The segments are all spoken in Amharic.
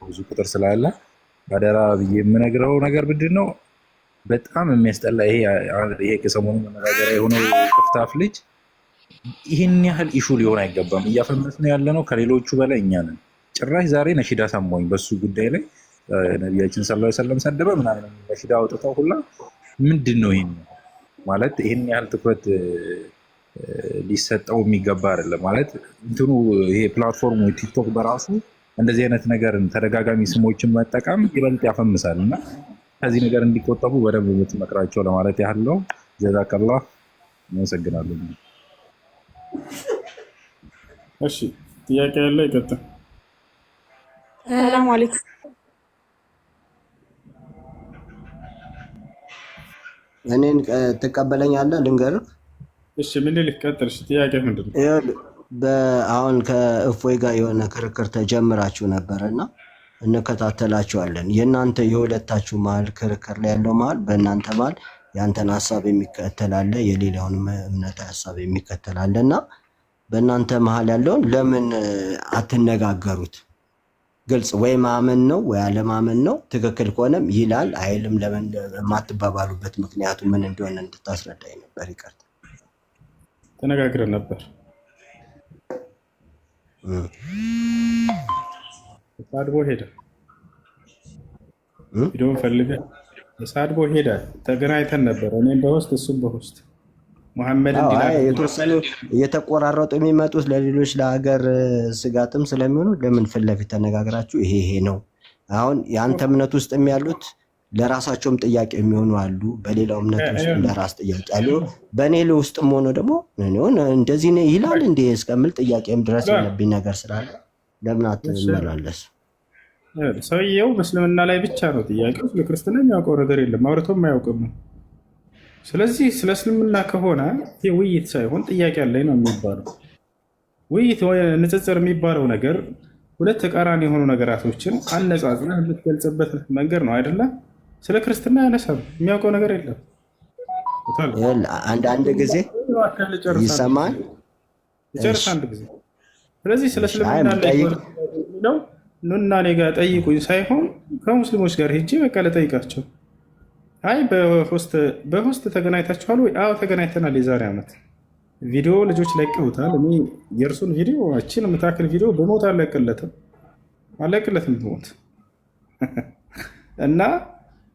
ብዙ ቁጥር ስላለ ባደራ ብዬ የምነግረው ነገር ምንድን ነው? በጣም የሚያስጠላ ይሄ ከሰሞኑ መነጋገሪያ የሆነው ክፍታፍ ልጅ ይህን ያህል ኢሹ ሊሆን አይገባም። እያፈመስን ያለ ነው ከሌሎቹ በላይ እኛ ነን። ጭራሽ ዛሬ ነሺዳ ሰማኝ በሱ ጉዳይ ላይ ነቢያችን ሰለላሁ ዐለይሂ ወሰለም ሰደበ ምናምን ነሺዳ አውጥተው ሁላ ምንድን ነው ይሄን ማለት ይህን ያህል ትኩረት ሊሰጠው የሚገባ አይደለም። ማለት እንትኑ ይሄ ፕላትፎርሙ ቲክቶክ በራሱ እንደዚህ አይነት ነገርን ተደጋጋሚ ስሞችን መጠቀም ይበልጥ ያፈምሳል እና ከዚህ ነገር እንዲቆጠቡ በደንብ የምትመክራቸው ለማለት ያህል ነው። ጀዛከላህ። አመሰግናለሁ። እሺ ጥያቄ ያለ ይቀጥል። ሰላም አለይኩም። እኔን ትቀበለኛለህ? ልንገርህ። እሺ ምን ልቀጥል? እሺ ጥያቄ ምንድን ነው? አሁን ከእፎይ ጋር የሆነ ክርክር ተጀምራችሁ ነበረ እና እንከታተላችኋለን። የእናንተ የሁለታችሁ መሀል ክርክር ላይ ያለው መሀል በእናንተ መሀል የአንተን ሀሳብ የሚከተል አለ፣ የሌላውን እምነት ሀሳብ የሚከተል አለ እና በእናንተ መሀል ያለውን ለምን አትነጋገሩት? ግልጽ ወይ ማመን ነው ወይ አለማመን ነው። ትክክል ከሆነም ይላል አይልም። ለምን የማትባባሉበት ምክንያቱ ምን እንደሆነ እንድታስረዳኝ ነበር። ይቅርታ። ተነጋግረን ነበር። ተሳድቦ ሄደ። ቪዲዮን ፈልገህ ተሳድቦ ሄደ። ተገናኝተን ነበር፣ እኔም በውስጥ እሱም በውስጥ ሙሐመድ የተወሰኑ እየተቆራረጡ የሚመጡት ለሌሎች ለሀገር ስጋትም ስለሚሆኑ ለምን ፊት ለፊት ተነጋግራችሁ ይሄ ነው። አሁን የአንተ እምነት ውስጥ ያሉት ለራሳቸውም ጥያቄ የሚሆኑ አሉ፣ በሌላው እምነት ውስጥ ለራስ ጥያቄ አሉ። በእኔ ውስጥም ሆኖ ደግሞ እንደዚህ ይላል እንደ እስከምል ጥያቄም ድረስ ያለብኝ ነገር ስላለ ለምን አትመላለስ? ሰውየው በእስልምና ላይ ብቻ ነው ጥያቄው። ስለ ክርስትና የሚያውቀው ነገር የለም፣ አውርቶም አያውቅም። ስለዚህ ስለ እስልምና ከሆነ ይህ ውይይት ሳይሆን ጥያቄ አለኝ ነው የሚባለው። ውይይት ንጽጽር የሚባለው ነገር ሁለት ተቃራኒ የሆኑ ነገራቶችን አነጻጽረህ የምትገልጽበት መንገድ ነው አይደለም? ስለ ክርስትና ያነሳም የሚያውቀው ነገር የለም። አንድ ጊዜ ይሰማል። ጨርስ አንድ ጊዜ። ስለዚህ ስለ እስልምና ነው ኑና እኔ ጋር ጠይቁኝ ሳይሆን ከሙስሊሞች ጋር ሄጄ በቃ ለጠይቃቸው። አይ በሆስት ተገናኝታችኋል ወይ? አዎ ተገናኝተናል። የዛሬ ዓመት ቪዲዮ ልጆች ለቀውታል። እኔ የእርሱን ቪዲዮ እችን የምታክል ቪዲዮ በሞት አለቅለትም በሞት እና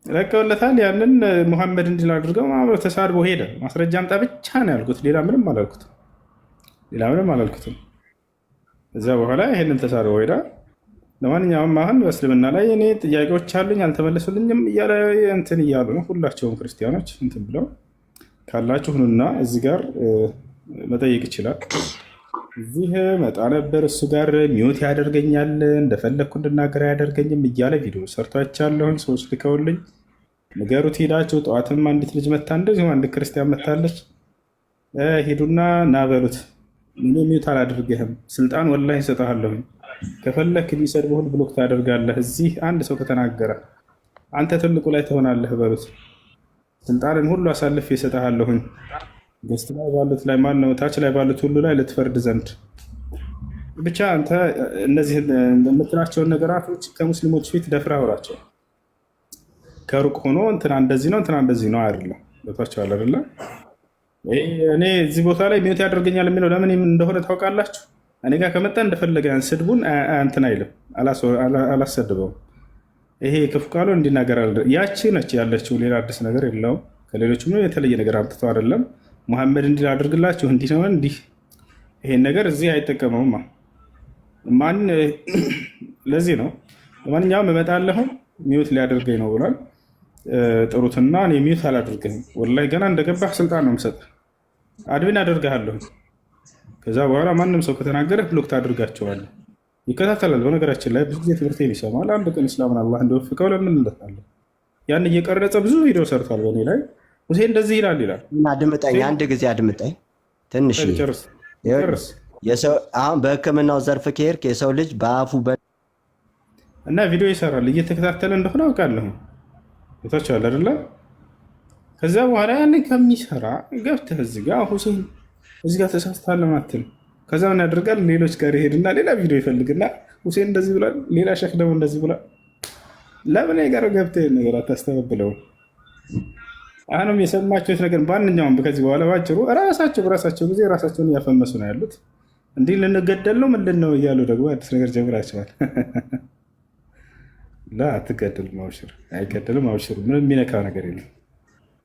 ለቀውለታል። ያንን ሙሐመድ እንዲል አድርገው ተሳድቦ ሄደ። ማስረጃ አምጣ ብቻ ነው ያልኩት፣ ሌላ ምንም አላልኩትም። እዛ በኋላ ይሄንን ተሳድቦ ሄዳ። ለማንኛውም አሁን በእስልምና ላይ እኔ ጥያቄዎች አሉኝ አልተመለሱልኝም እያለ እንትን እያሉ ነው። ሁላቸውም ክርስቲያኖች እንትን ብለው ካላችሁ ሁኑና እዚህ ጋር መጠየቅ ይችላል። እዚህ መጣ ነበር እሱ ጋር ሚውት ያደርገኛል፣ እንደፈለግኩ እንድናገር አያደርገኝም እያለ ቪዲዮ ሰርቷቻለሁን። ሰዎች ልከውልኝ ንገሩት ሄዳችሁ። ጠዋትም አንዲት ልጅ መታ፣ እንደዚሁ አንድ ክርስቲያን መታለች። ሄዱና ናበሉት። እኔ ሚውት አላደርግህም፣ ስልጣን ወላሂ እሰጥሃለሁኝ፣ ከፈለክ ቢሰድብህን ብሎክ ታደርጋለህ። እዚህ አንድ ሰው ከተናገረ አንተ ትልቁ ላይ ትሆናለህ በሉት። ስልጣንን ሁሉ አሳልፌ እሰጥሃለሁኝ ገስት ላይ ባሉት ላይ ማነው ታች ላይ ባሉት ሁሉ ላይ ልትፈርድ ዘንድ ብቻ አንተ እነዚህ የምትላቸውን ነገራቶች ከሙስሊሞች ፊት ደፍረህ አውራቸው። ከሩቅ ሆኖ እንትና እንደዚህ ነው እንትና እንደዚህ ነው አይደለም። ቦታቸዋል አይደለም። እኔ እዚህ ቦታ ላይ ሚውት ያደርገኛል የሚለው ለምን እንደሆነ ታውቃላችሁ? እኔ ጋር ከመጣ እንደፈለገ ያን ስድቡን እንትን አይልም፣ አላሰድበውም። ይሄ ክፉ ቃሉ እንዲናገር ያቺ ነች ያለችው፣ ሌላ አዲስ ነገር የለውም። ከሌሎች የተለየ ነገር አምጥተው አይደለም። ሙሐመድ እንዲህ አድርግላችሁ እንዲህ ነው እንዲህ ይሄን ነገር እዚህ አይጠቀመውም ማን። ለዚህ ነው ለማንኛውም እመጣለሁ ሚውት ሊያደርገኝ ነው ብሏል። ጥሩትና እኔ ሚውት አላደርግህም፣ ወላሂ ገና እንደገባህ ስልጣን ነው የምሰጥህ፣ አድሚን አደርግሃለሁ። ከዛ በኋላ ማንም ሰው ከተናገረ ብሎክ ታደርጋቸዋለህ። ይከታተላል። በነገራችን ላይ ብዙ ጊዜ ትምህርቴን ይሰማል። አንድ ቀን እስላምን አላህ እንደወፍቀው ለምን እንለታለን። ያን እየቀረጸ ብዙ ቪዲዮ ሰርቷል በእኔ ላይ። ሙሴ እንደዚህ ይላል። አድምጠኝ፣ አንድ ጊዜ አድምጠኝ ትንሽ። አሁን በሕክምናው ዘርፍ ከሄድክ የሰው ልጅ በአፉ እና ቪዲዮ ይሰራል፣ እየተከታተለ እንደሆነ አውቃለሁ። ቦታቸዋል አይደለ? ከዛ በኋላ ያንን ከሚሰራ ገብተህ እዚህ ጋር ሁሴን እዚህ ጋር ተሳስተሃል ለማትል ከዛ ምን ያደርጋል? ሌሎች ጋር ይሄድና ሌላ ቪዲዮ ይፈልግና ሁሴን እንደዚህ ብሏል፣ ሌላ ሸክ ደግሞ እንደዚህ ብሏል። ለምን የቀረ ገብተህ ነገር አታስተባብለው? አሁንም የሰማችሁት ነገር ማንኛውም ከዚህ በኋላ ባጭሩ ራሳቸው ጊዜ ራሳቸውን እያፈመሱ ነው ያሉት። እንዲህ ልንገደል ነው ምንድን ነው እያሉ ደግሞ አዲስ ነገር ጀምራቸዋል። አትገደልም፣ አብሽር፣ አይገደልም፣ አብሽሩ። ምንም የሚነካው ነገር የለም።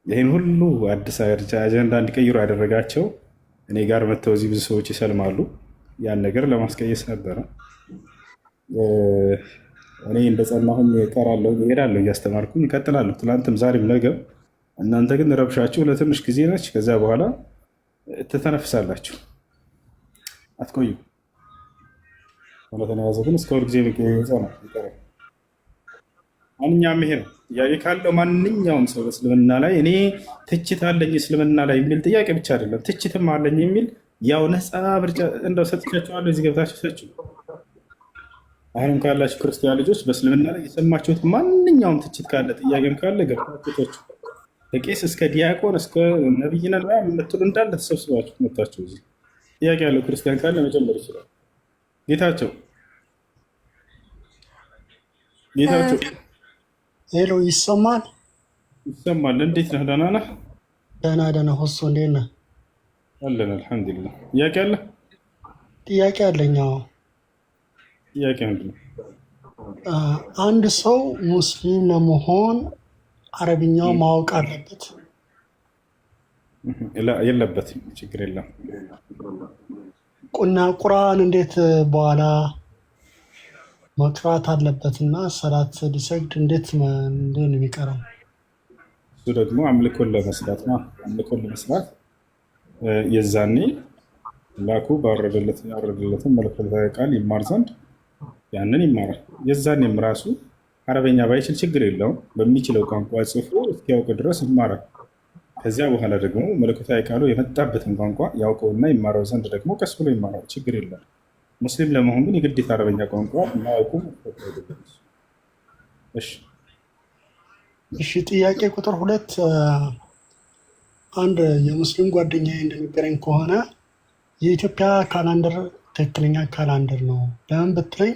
ይህን ሁሉ አዲስ አጀንዳ እንዲቀይሩ ያደረጋቸው እኔ ጋር መጥተው እዚህ ብዙ ሰዎች ይሰልማሉ። ያን ነገር ለማስቀየስ ነበረ። እኔ እንደጸናሁኝ እቀራለሁ፣ እሄዳለሁ፣ እያስተማርኩኝ እቀጥላለሁ፣ ትናንትም ዛሬም ነገም። እናንተ ግን ረብሻችሁ ለትንሽ ጊዜ ነች። ከዚያ በኋላ ትተነፍሳላችሁ፣ አትቆዩ። ሁለተኛ ያዘ ግን እስከ ሁልጊዜ የሚገኘ ነው። ማንኛውም ይሄ ነው ጥያቄ ካለው ማንኛውም ሰው በእስልምና ላይ እኔ ትችት አለኝ እስልምና ላይ የሚል ጥያቄ ብቻ አይደለም፣ ትችትም አለኝ የሚል ያው ነፃ ምርጫ እንደው ሰጥቻችኋለሁ። እዚህ ገብታችሁ ሰጭ። አሁንም ካላችሁ ክርስቲያን ልጆች በእስልምና ላይ የሰማችሁት ማንኛውም ትችት ካለ ጥያቄም ካለ ገብታችሁ ሰጭ። ከቄስ እስከ ዲያቆን እስከ ነብይና የምትሉ እንዳለ ተሰብስባችሁ መጣችሁ። እዚህ ጥያቄ ያለው ክርስቲያን ካለ መጨመር ይችላል። ጌታቸው ሄሎ፣ ይሰማል? ይሰማል። እንዴት ነህ? ደህና ነህ? ደህና ሁሱ፣ እንዴት ነህ? አለን አልሐምዱሊላህ። ጥያቄ አለ? ጥያቄ አለኝ። ጥያቄ ምንድን ነው? አንድ ሰው ሙስሊም ለመሆን አረብኛው ማወቅ አለበት? የለበትም፣ ችግር የለም። ቁርአን እንዴት በኋላ መቅራት አለበት እና ሰላት ሊሰግድ እንዴት ነው የሚቀረው? እሱ ደግሞ አምልኮን ለመስራት ነው። አምልኮን ለመስራት የዛኔ ላኩ ባረደለትን መለኮታዊ ቃል ይማር ዘንድ ያንን ይማራል። የዛኔም ራሱ አረበኛ ባይችል ችግር የለውም፣ በሚችለው ቋንቋ ጽፎ እስኪያውቅ ድረስ ይማራል። ከዚያ በኋላ ደግሞ መለኮታዊ ቃሉ የመጣበትን ቋንቋ ያውቀውና ይማረው ዘንድ ደግሞ ቀስ ብሎ ይማራል። ችግር የለም። ሙስሊም ለመሆን ግን የግዴታ አረበኛ ቋንቋ ማወቁ። እሺ፣ ጥያቄ ቁጥር 2 አንድ የሙስሊም ጓደኛዬ እንደነገረኝ ከሆነ የኢትዮጵያ ካላንደር ትክክለኛ ካላንደር ነው። ለምን ብትለኝ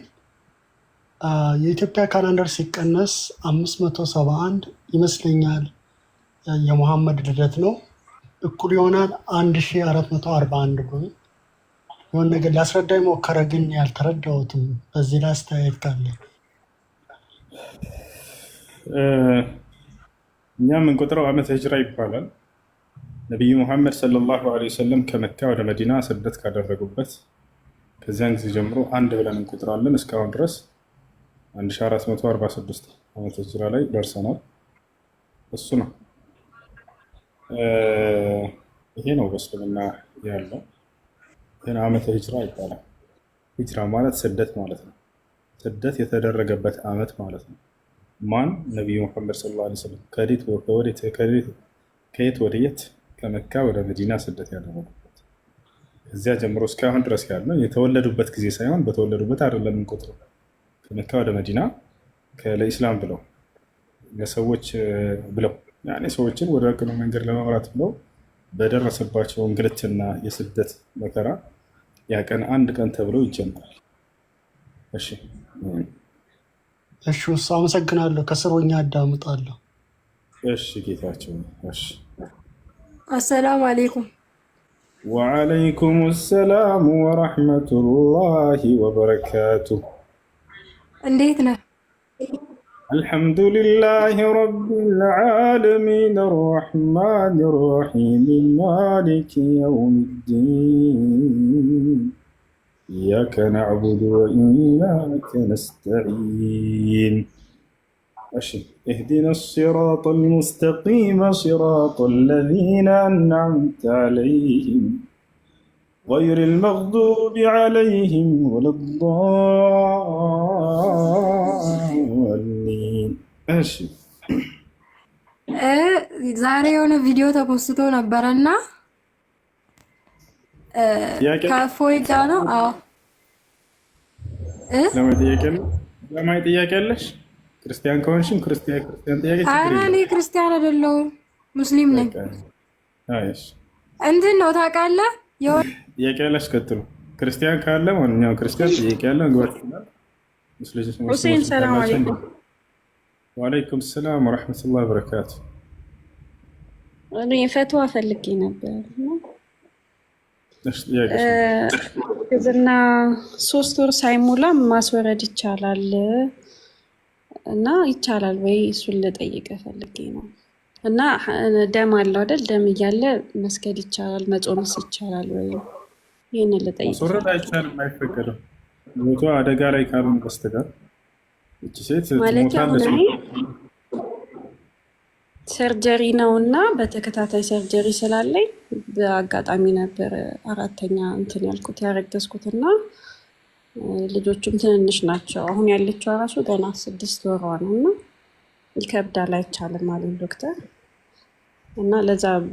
የኢትዮጵያ ካላንደር ሲቀነስ 571 ይመስለኛል የሙሐመድ ልደት ነው፣ እኩል ይሆናል 1441 ብሎ የሆነ ነገር ሊያስረዳ የሞከረ ግን ያልተረዳሁትም። በዚህ ላይ አስተያየት ካለ። እኛ የምንቆጥረው ዓመተ ሂጅራ ይባላል። ነቢዩ ሙሐመድ ሰለላሁ ዐለይሂ ወሰለም ከመካ ወደ መዲና ስደት ካደረጉበት ከዚያን ጊዜ ጀምሮ አንድ ብለን እንቆጥራለን። እስካሁን ድረስ 1446 ዓመተ ሂጅራ ላይ ደርሰናል። እሱ ነው። ይሄ ነው በእስልምና ያለው። ግን ዓመተ ሂጅራ ይባላል። ሂጅራ ማለት ስደት ማለት ነው። ስደት የተደረገበት ዓመት ማለት ነው። ማን? ነቢዩ ሙሐመድ ሰለላሁ ዐለይሂ ወሰለም ከየት ወደ የት? ከመካ ወደ መዲና ስደት ያደረጉበት። ከዚያ ጀምሮ እስካሁን ድረስ ያለው የተወለዱበት ጊዜ ሳይሆን በተወለዱበት አይደለም የምንቆጥረው። ከመካ ወደ መዲና ለኢስላም ብለው ለሰዎች ብለው ሰዎችን ወደ ቀኑ መንገድ ለመምራት ብለው በደረሰባቸው እንግልትና የስደት መከራ ያ ቀን አንድ ቀን ተብሎ ይጀምራል። እሺ እሱ አመሰግናለሁ። ከስር ሆኜ አዳምጣለሁ። እሺ ጌታቸው። እሺ አሰላሙ አለይኩም። ወዐለይኩም ሰላም ወረሕመቱላሂ ወበረካቱ። እንዴት ነህ? አልሐምዱሊላሂ ረቢል ዓለሚን አርረሕማኒር ረሒም ማሊኪ የውሚዲን ኢያከ ነዕቡዱ ወኢያከ ነስተዒን اهدنا الصراط المستقيم صراط الذين أنعمت عليهم غير المغضوب عليهم ولا الضالين ماشي ዛሬ የሆነ ቪዲዮ ተፖስቶ ነበረና ከፎይ ጋር ነው። አዎ ለማይ ጥያቄ አለሽ? ክርስቲያን ከሆንሽም ክርስቲያን ጥያቄ ችግር የለም። እኔ ክርስቲያን አይደለሁም ሙስሊም ነኝ። አይሽ እንትን ነው ታውቃለህ። ጥያቄ ያለሽ ቀጥሉ። ክርስቲያን ካለ ማንኛውም ክርስቲያን ጥያቄ ያለ እንግባችሁናል። ሁሴን ሰላም አለይኩም። ወአለይኩም ሰላም ወራህመቱላሂ ወበረካቱ። እኔ ፈትዋ ፈልጌ ነበር። እርግዝና 3 ወር ሳይሞላ ማስወረድ ይቻላል እና ይቻላል ወይ? እሱን ልጠይቅ ፈልጌ ነው። እና ደም አለው አይደል? ደም እያለ መስገድ ይቻላል፣ መጾምስ ይቻላል ወይ? ይህንን ልጠይቅ። ማስወረድ አይቻልም፣ አይፈቀድም። ሞቷ አደጋ ላይ ካልሆነ በስተቀር እቺ ሴት ትሞታለች። ሰርጀሪ ነው እና በተከታታይ ሰርጀሪ ስላለኝ በአጋጣሚ ነበር 4ኛ እንትን ያልኩት ያረገዝኩት እና ልጆቹም ትንንሽ ናቸው። አሁን ያለችው ራሱ ገና 6 ወሯ ነው እና ይከብዳል፣ አይቻልም አለኝ ዶክተር። እና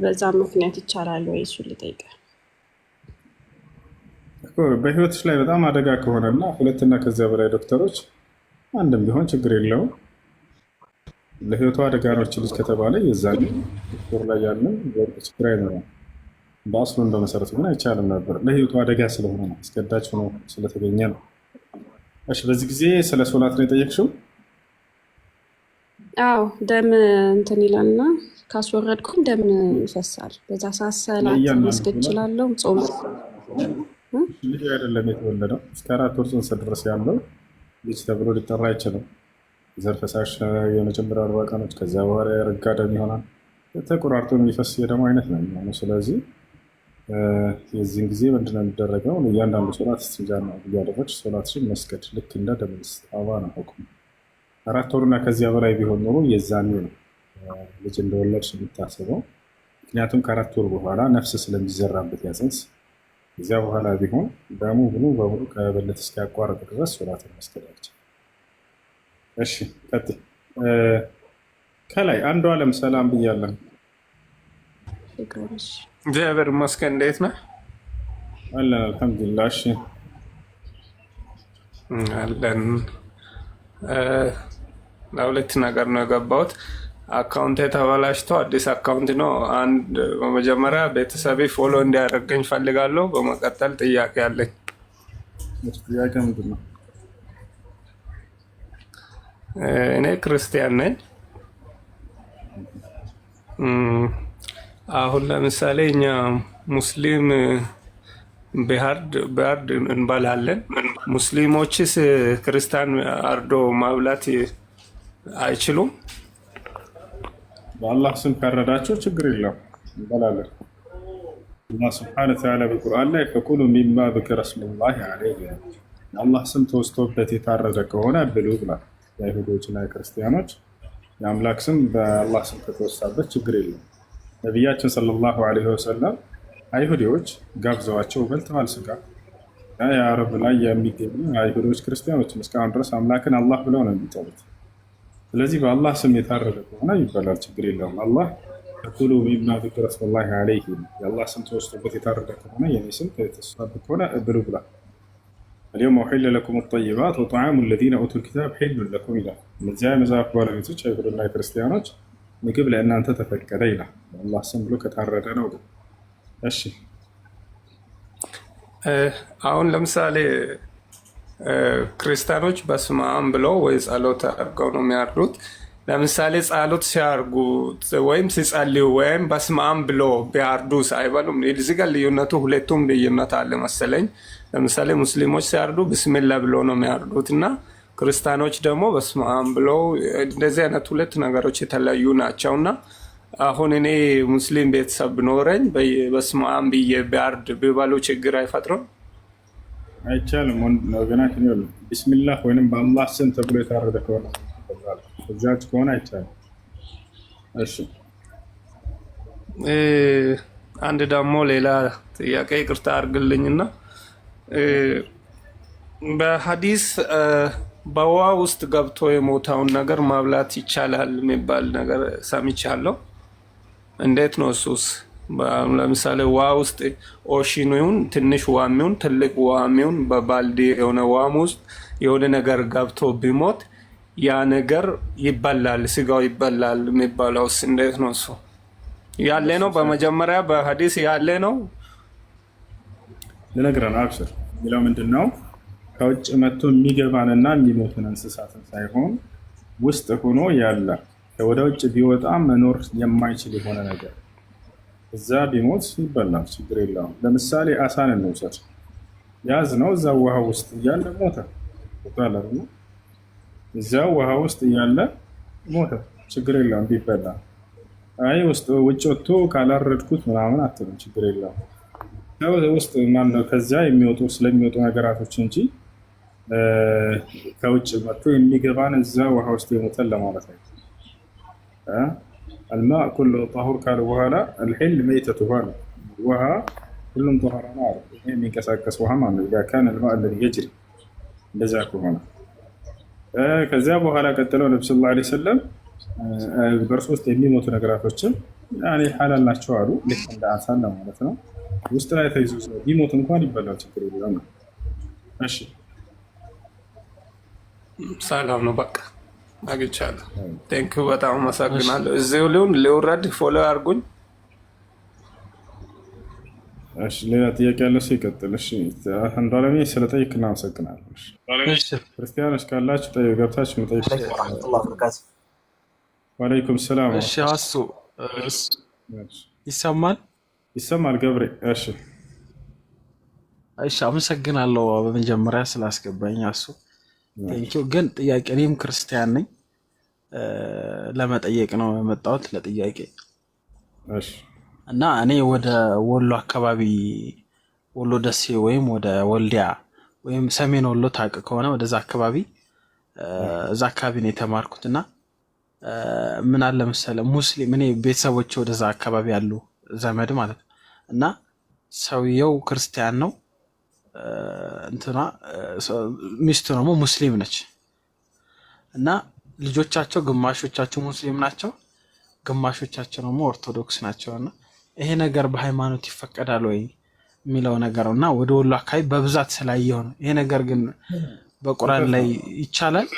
በዛ ምክንያት ይቻላል ወይ? እሱ ልጠይቅ። በህይወትሽ ላይ በጣም አደጋ ከሆነና 2 እና ከዚያ በላይ ዶክተሮች አንድም ቢሆን ችግር የለውም። ለህይወቷ አደጋ ነው ልጅ ከተባለ የዛኔ ዶክተር ላይ ያለን ችግር አይኖርም። በአስሉ እንደመሰረቱ ግን አይቻልም ነበር። ለህይወቷ አደጋ ስለሆነ ነው፣ አስገዳጅ ሆኖ ስለተገኘ ነው። እሺ፣ በዚህ ጊዜ ስለ ሶላት ነው የጠየቅሽው? አዎ፣ ደም እንትን ይላልና ካስወረድኩም ደም ይፈሳል። በዛ ሰዓት ሰላት መስገድ እችላለሁ? ጾም ልጅ አይደለም የተወለደው፣ እስከ 4 ወር ጽንስ ድረስ ያለው ልጅ ተብሎ ሊጠራ አይችልም። ዘር ፈሳሽ የመጀመሪያ 40 ቀኖች፣ ከዚያ በኋላ የረጋ ደም ይሆናል። ተቆራርጦ የሚፈስ የደም አይነት ነው የሚሆነው። ስለዚህ የዚህን ጊዜ ምንድነው የሚደረገው? እያንዳንዱ ሶላት እስትንጃና እያደረግሽ ሶላትሽን መስገድ፣ ልክ እንደ ደም ስጣባ ነው ሁክሙ። 4 ወሩና ከዚያ በላይ ቢሆን ኖሮ የዛኔ ነው ልጅ እንደወለድሽ የሚታሰበው። ምክንያቱም ከ4 ወር በኋላ ነፍስ ስለሚዘራበት ያጽንስ፣ እዚያ በኋላ ቢሆን ደሙ ሙሉ በሙሉ ከብልት እስኪያቋርጥ ድረስ ሶላትን መስገድ አይቻልም። እሺ፣ ቀጥይ። ከላይ አንዱ አለም ሰላም ብያለሁ። እግዚአብሔር ይመስገን። እንዴት ነህ? አለን አልሐምዱሊላህ። እሺ አለን። ለሁለት ነገር ነው የገባሁት። አካውንት ተበላሽቶ አዲስ አካውንት ነው። አንድ በመጀመሪያ ቤተሰቤ ፎሎ እንዲያደርገኝ ፈልጋለሁ። በመቀጠል ጥያቄ አለኝ። ጥያቄ ምንድን ነው? እኔ ክርስቲያን ነኝ። አሁን ለምሳሌ እኛ ሙስሊም በአርድ እንበላለን። ሙስሊሞችስ ክርስቲያን አርዶ ማብላት አይችሉም? በአላህ ስም ካረዳቸው ችግር የለም፣ እንበላለን። አላህ ስብሐነሁ ወተዓላ በቁርአን ላይ ፈኩሉ ሚማ ذكر اسم الله عليه የአላህ ስም ተወስቶበት የታረደ ከሆነ ብሉ ብሏል። የአይሁዶችና የክርስቲያኖች የአምላክ ስም በአላህ ስም ከተወሳበት ችግር የለም። ነቢያችን ሰለላሁ ዐለይሂ ወሰለም አይሁዶች ጋብዘዋቸው በልተዋል ስጋ። የአረብ ላይ የሚገኙ አይሁዶች ክርስቲያኖች እስካሁን ድረስ አምላክን አላህ ብለው ነው የሚጠሩት። ስለዚህ በአላህ ስም የታረደ ከሆነ ይበላል፣ ችግር የለውም። አላህ ኩሉ ሚማ ذكر اسم الله عليه የአላህ ስም ተወስቶበት የታረደ ከሆነ የኔ ስም ተወስቶበት ከሆነ ብሉ ብሏል። اليوم أحل لكم الطيبات وطعام الذين أوتوا الكتاب حل لكم إلى እነዚያ የመጽሐፍ ባለቤቶች አይሁድና ክርስቲያኖች ምግብ ለእናንተ ተፈቀደ ይላል። አላህ ስም ብሎ ከታረደ ነው። እሺ፣ አሁን ለምሳሌ ክርስቲያኖች በስመ አብ ብለው ወይ ጸሎት አድርገው ነው የሚያርዱት። ለምሳሌ ጸሎት ሲያርጉ ወይም ሲጸልዩ ወይም በስመ አብ ብሎ ቢያርዱ አይበሉም? እዚህ ጋር ልዩነቱ ሁለቱም ልዩነት አለ መሰለኝ። ለምሳሌ ሙስሊሞች ሲያርዱ ብስሚላ ብሎ ነው የሚያርዱት እና ክርስቲያኖች ደግሞ በስመ አብ ብለው፣ እንደዚህ አይነት ሁለት ነገሮች የተለያዩ ናቸው። እና አሁን እኔ ሙስሊም ቤተሰብ ብኖረኝ በስመ አብ ብዬ ቢያርድ ቢበሉ ችግር አይፈጥርም? አይቻልም። ወገናችን ይሉ ቢስሚላህ ወይንም በአላህ ስም ተብሎ የታረደ ከሆነ እዛች ከሆነ አይቻልም። እሺ፣ አንድ ደግሞ ሌላ ጥያቄ ይቅርታ አድርግልኝና በሀዲስ በውሃ ውስጥ ገብቶ የሞተውን ነገር ማብላት ይቻላል የሚባል ነገር ሰምቻለሁ። እንዴት ነው እሱስ? ለምሳሌ ውሃ ውስጥ ኦሽን ይሁን ትንሽ ውሃ የሚሆን ትልቅ ውሃ የሚሆን በባልዲ የሆነ ውሃም ውስጥ የሆነ ነገር ገብቶ ቢሞት ያ ነገር ይበላል፣ ስጋው ይበላል የሚባለውስ እንዴት ነው? እሱ ያለ ነው? በመጀመሪያ በሀዲስ ያለ ነው? ልነግረን አብሽር። ሌላው ምንድን ነው? ከውጭ መጥቶ የሚገባንና የሚሞትን እንስሳትን ሳይሆን ውስጥ ሆኖ ያለ ወደ ውጭ ቢወጣ መኖር የማይችል የሆነ ነገር እዛ ቢሞት ይበላል፣ ችግር የለውም። ለምሳሌ አሳን እንውሰድ። ያዝ ነው እዛ ውሃ ውስጥ እያለ ሞተ። እዚያው ውሃ ውስጥ እያለ ሞተ፣ ችግር የለውም ቢበላ። አይ ውጭ ወጥቶ ካላረድኩት ምናምን አትልም፣ ችግር የለውም። ውስጥ ማነው ከዚያ ስለሚወጡ ነገራቶች እንጂ ከውጭ መጥቶ የሚገባን እዛ ውሃ ውስጥ የሞተን ለማለት ነው። አልማ ኩሉ ጠሁር ካለ በኋላ አልሒል መይተቱ ነው። ውሃ ሁሉም ጠሁራ ነው አለ። ይሄ የሚንቀሳቀስ ውሃ ማለት ነው። ኢዛ ካነ አልማ አለዚ የጅሪ እንደዛ ከሆነ ከዚያ በኋላ ቀጥለው ነብዩ ሰለላሁ ዐለይሂ ወሰለም በእርሱ ውስጥ የሚሞቱ ነገራቶችን ሐላል ናቸው አሉ። ልክ እንደ አሳን ማለት ነው። ውስጥ ላይ ተይዞ ቢሞት እንኳን ይበላል፣ ችግር የለውም። እሺ ሰላም ነው። በቃ አግኝቻለሁ። ቴንኪው በጣም አመሰግናለሁ። እዚሁ ሊውረድ ፎሎ አድርጉኝ። እሺ ሌላ ጥያቄ ያለው ሲቀጥል። እሺ አንዱ አለሜ ስለጠይቅ እናመሰግናለን። እሺ ክርስቲያኖች ካላችሁ ገብታችሁ መጠይቅ። ወአለይኩም ሰላም። እሺ አሱ ይሰማል? ይሰማል ገብሬ። እሺ እሺ አመሰግናለሁ በመጀመሪያ ስላስገባኝ አሱ ቴንኪው። ግን ጥያቄ እኔም ክርስቲያን ነኝ ለመጠየቅ ነው የመጣሁት ለጥያቄ። እሺ እና እኔ ወደ ወሎ አካባቢ ወሎ ደሴ ወይም ወደ ወልዲያ ወይም ሰሜን ወሎ ታውቅ ከሆነ ወደዛ አካባቢ እዛ አካባቢ ነው የተማርኩት። እና ምን አለ መሰለህ ሙስሊም እኔ ቤተሰቦቼ ወደዛ አካባቢ ያሉ ዘመድ ማለት ነው። እና ሰውየው ክርስቲያን ነው፣ እንትና ሚስቱ ደግሞ ሙስሊም ነች። እና ልጆቻቸው ግማሾቻቸው ሙስሊም ናቸው፣ ግማሾቻቸው ደግሞ ኦርቶዶክስ ናቸው። እና ይሄ ነገር በሃይማኖት ይፈቀዳል ወይ የሚለው ነገር ነው። እና ወደ ወሎ አካባቢ በብዛት ስላየው ነው። ይሄ ነገር ግን በቁርአን ላይ ይቻላል?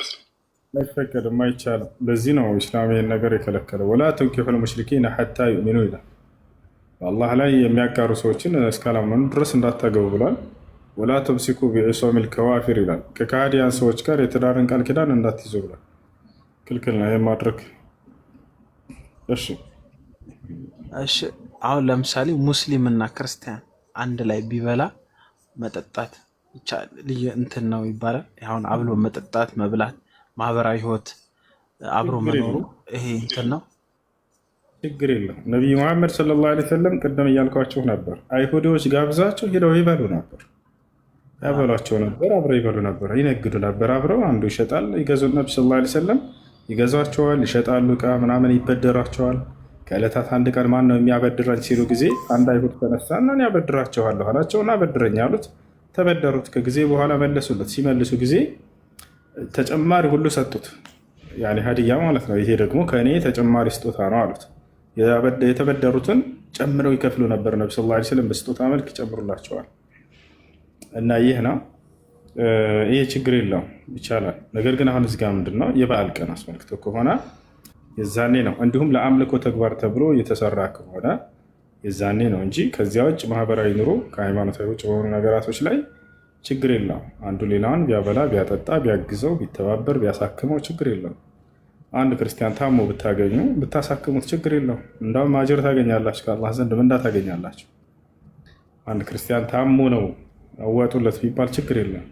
አይፈቀድም፣ አይቻልም። ለዚህ ነው ኢስላም ይሄን ነገር የከለከለው። ወላ ተንኪሑል ሙሽሪኪነ ሐታ ዩእሚኑ ይላል። በአላህ ላይ የሚያጋሩ ሰዎችን እስካላመኑ ድረስ እንዳታገቡ ብሏል። ወላ ተምሲኩ ቢዒሷሚል ከዋፊር ይላል። ከካህዲያን ሰዎች ጋር የትዳርን ቃል ኪዳን እንዳትይዙ ብሏል። ክልክል ነው ይሄን ማድረግ። እሺ እሺ አሁን ለምሳሌ ሙስሊም እና ክርስቲያን አንድ ላይ ቢበላ መጠጣት ልዩ እንትን ነው ይባላል። አሁን አብሎ መጠጣት፣ መብላት፣ ማህበራዊ ህይወት አብሮ መኖሩ ይሄ እንትን ነው፣ ችግር የለም። ነቢዩ መሐመድ ሰለላሁ ዐለይሂ ወሰለም ቅድም እያልኳቸው ነበር፣ አይሁዶች ጋብዛቸው ሄደው ይበሉ ነበር፣ ያበሏቸው ነበር፣ አብረው ይበሉ ነበር፣ ይነግዱ ነበር አብረው። አንዱ ይሸጣል፣ ይገዙ ነብዩ ሰለላሁ ዐለይሂ ወሰለም ይገዟቸዋል፣ ይሸጣሉ፣ እቃ ምናምን ይበደሯቸዋል። ከዕለታት አንድ ቀን ማን ነው የሚያበድረኝ ሲሉ ጊዜ አንድ አይሁድ ተነሳና እኔ አበድራቸዋለሁ አላቸውና አበድረኝ አሉት። ተበደሩት። ከጊዜ በኋላ መለሱለት። ሲመልሱ ጊዜ ተጨማሪ ሁሉ ሰጡት፣ ያኔ ሀዲያ ማለት ነው። ይሄ ደግሞ ከእኔ ተጨማሪ ስጦታ ነው አሉት። የተበደሩትን ጨምረው ይከፍሉ ነበር። ነብዩ ሰለላሁ ዐለይሂ ወሰለም በስጦታ መልክ ይጨምሩላቸዋል። እና ይህ ነው፣ ይሄ ችግር የለውም፣ ይቻላል። ነገር ግን አሁን እዚህ ጋር ምንድን ነው የበዓል ቀን አስመልክቶ ከሆነ የዛኔ ነው። እንዲሁም ለአምልኮ ተግባር ተብሎ የተሰራ ከሆነ የዛኔ ነው እንጂ ከዚያ ውጭ ማህበራዊ ኑሮ ከሃይማኖታዊ ውጭ በሆኑ ነገራቶች ላይ ችግር የለውም። አንዱ ሌላውን ቢያበላ፣ ቢያጠጣ፣ ቢያግዘው፣ ቢተባበር፣ ቢያሳክመው ችግር የለውም። አንድ ክርስቲያን ታሞ ብታገኙ ብታሳክሙት ችግር የለውም። እንዳውም አጅር ታገኛላችሁ፣ ከአላህ ዘንድ ምንዳ ታገኛላችሁ። አንድ ክርስቲያን ታሞ ነው አዋጡለት ቢባል ችግር የለም።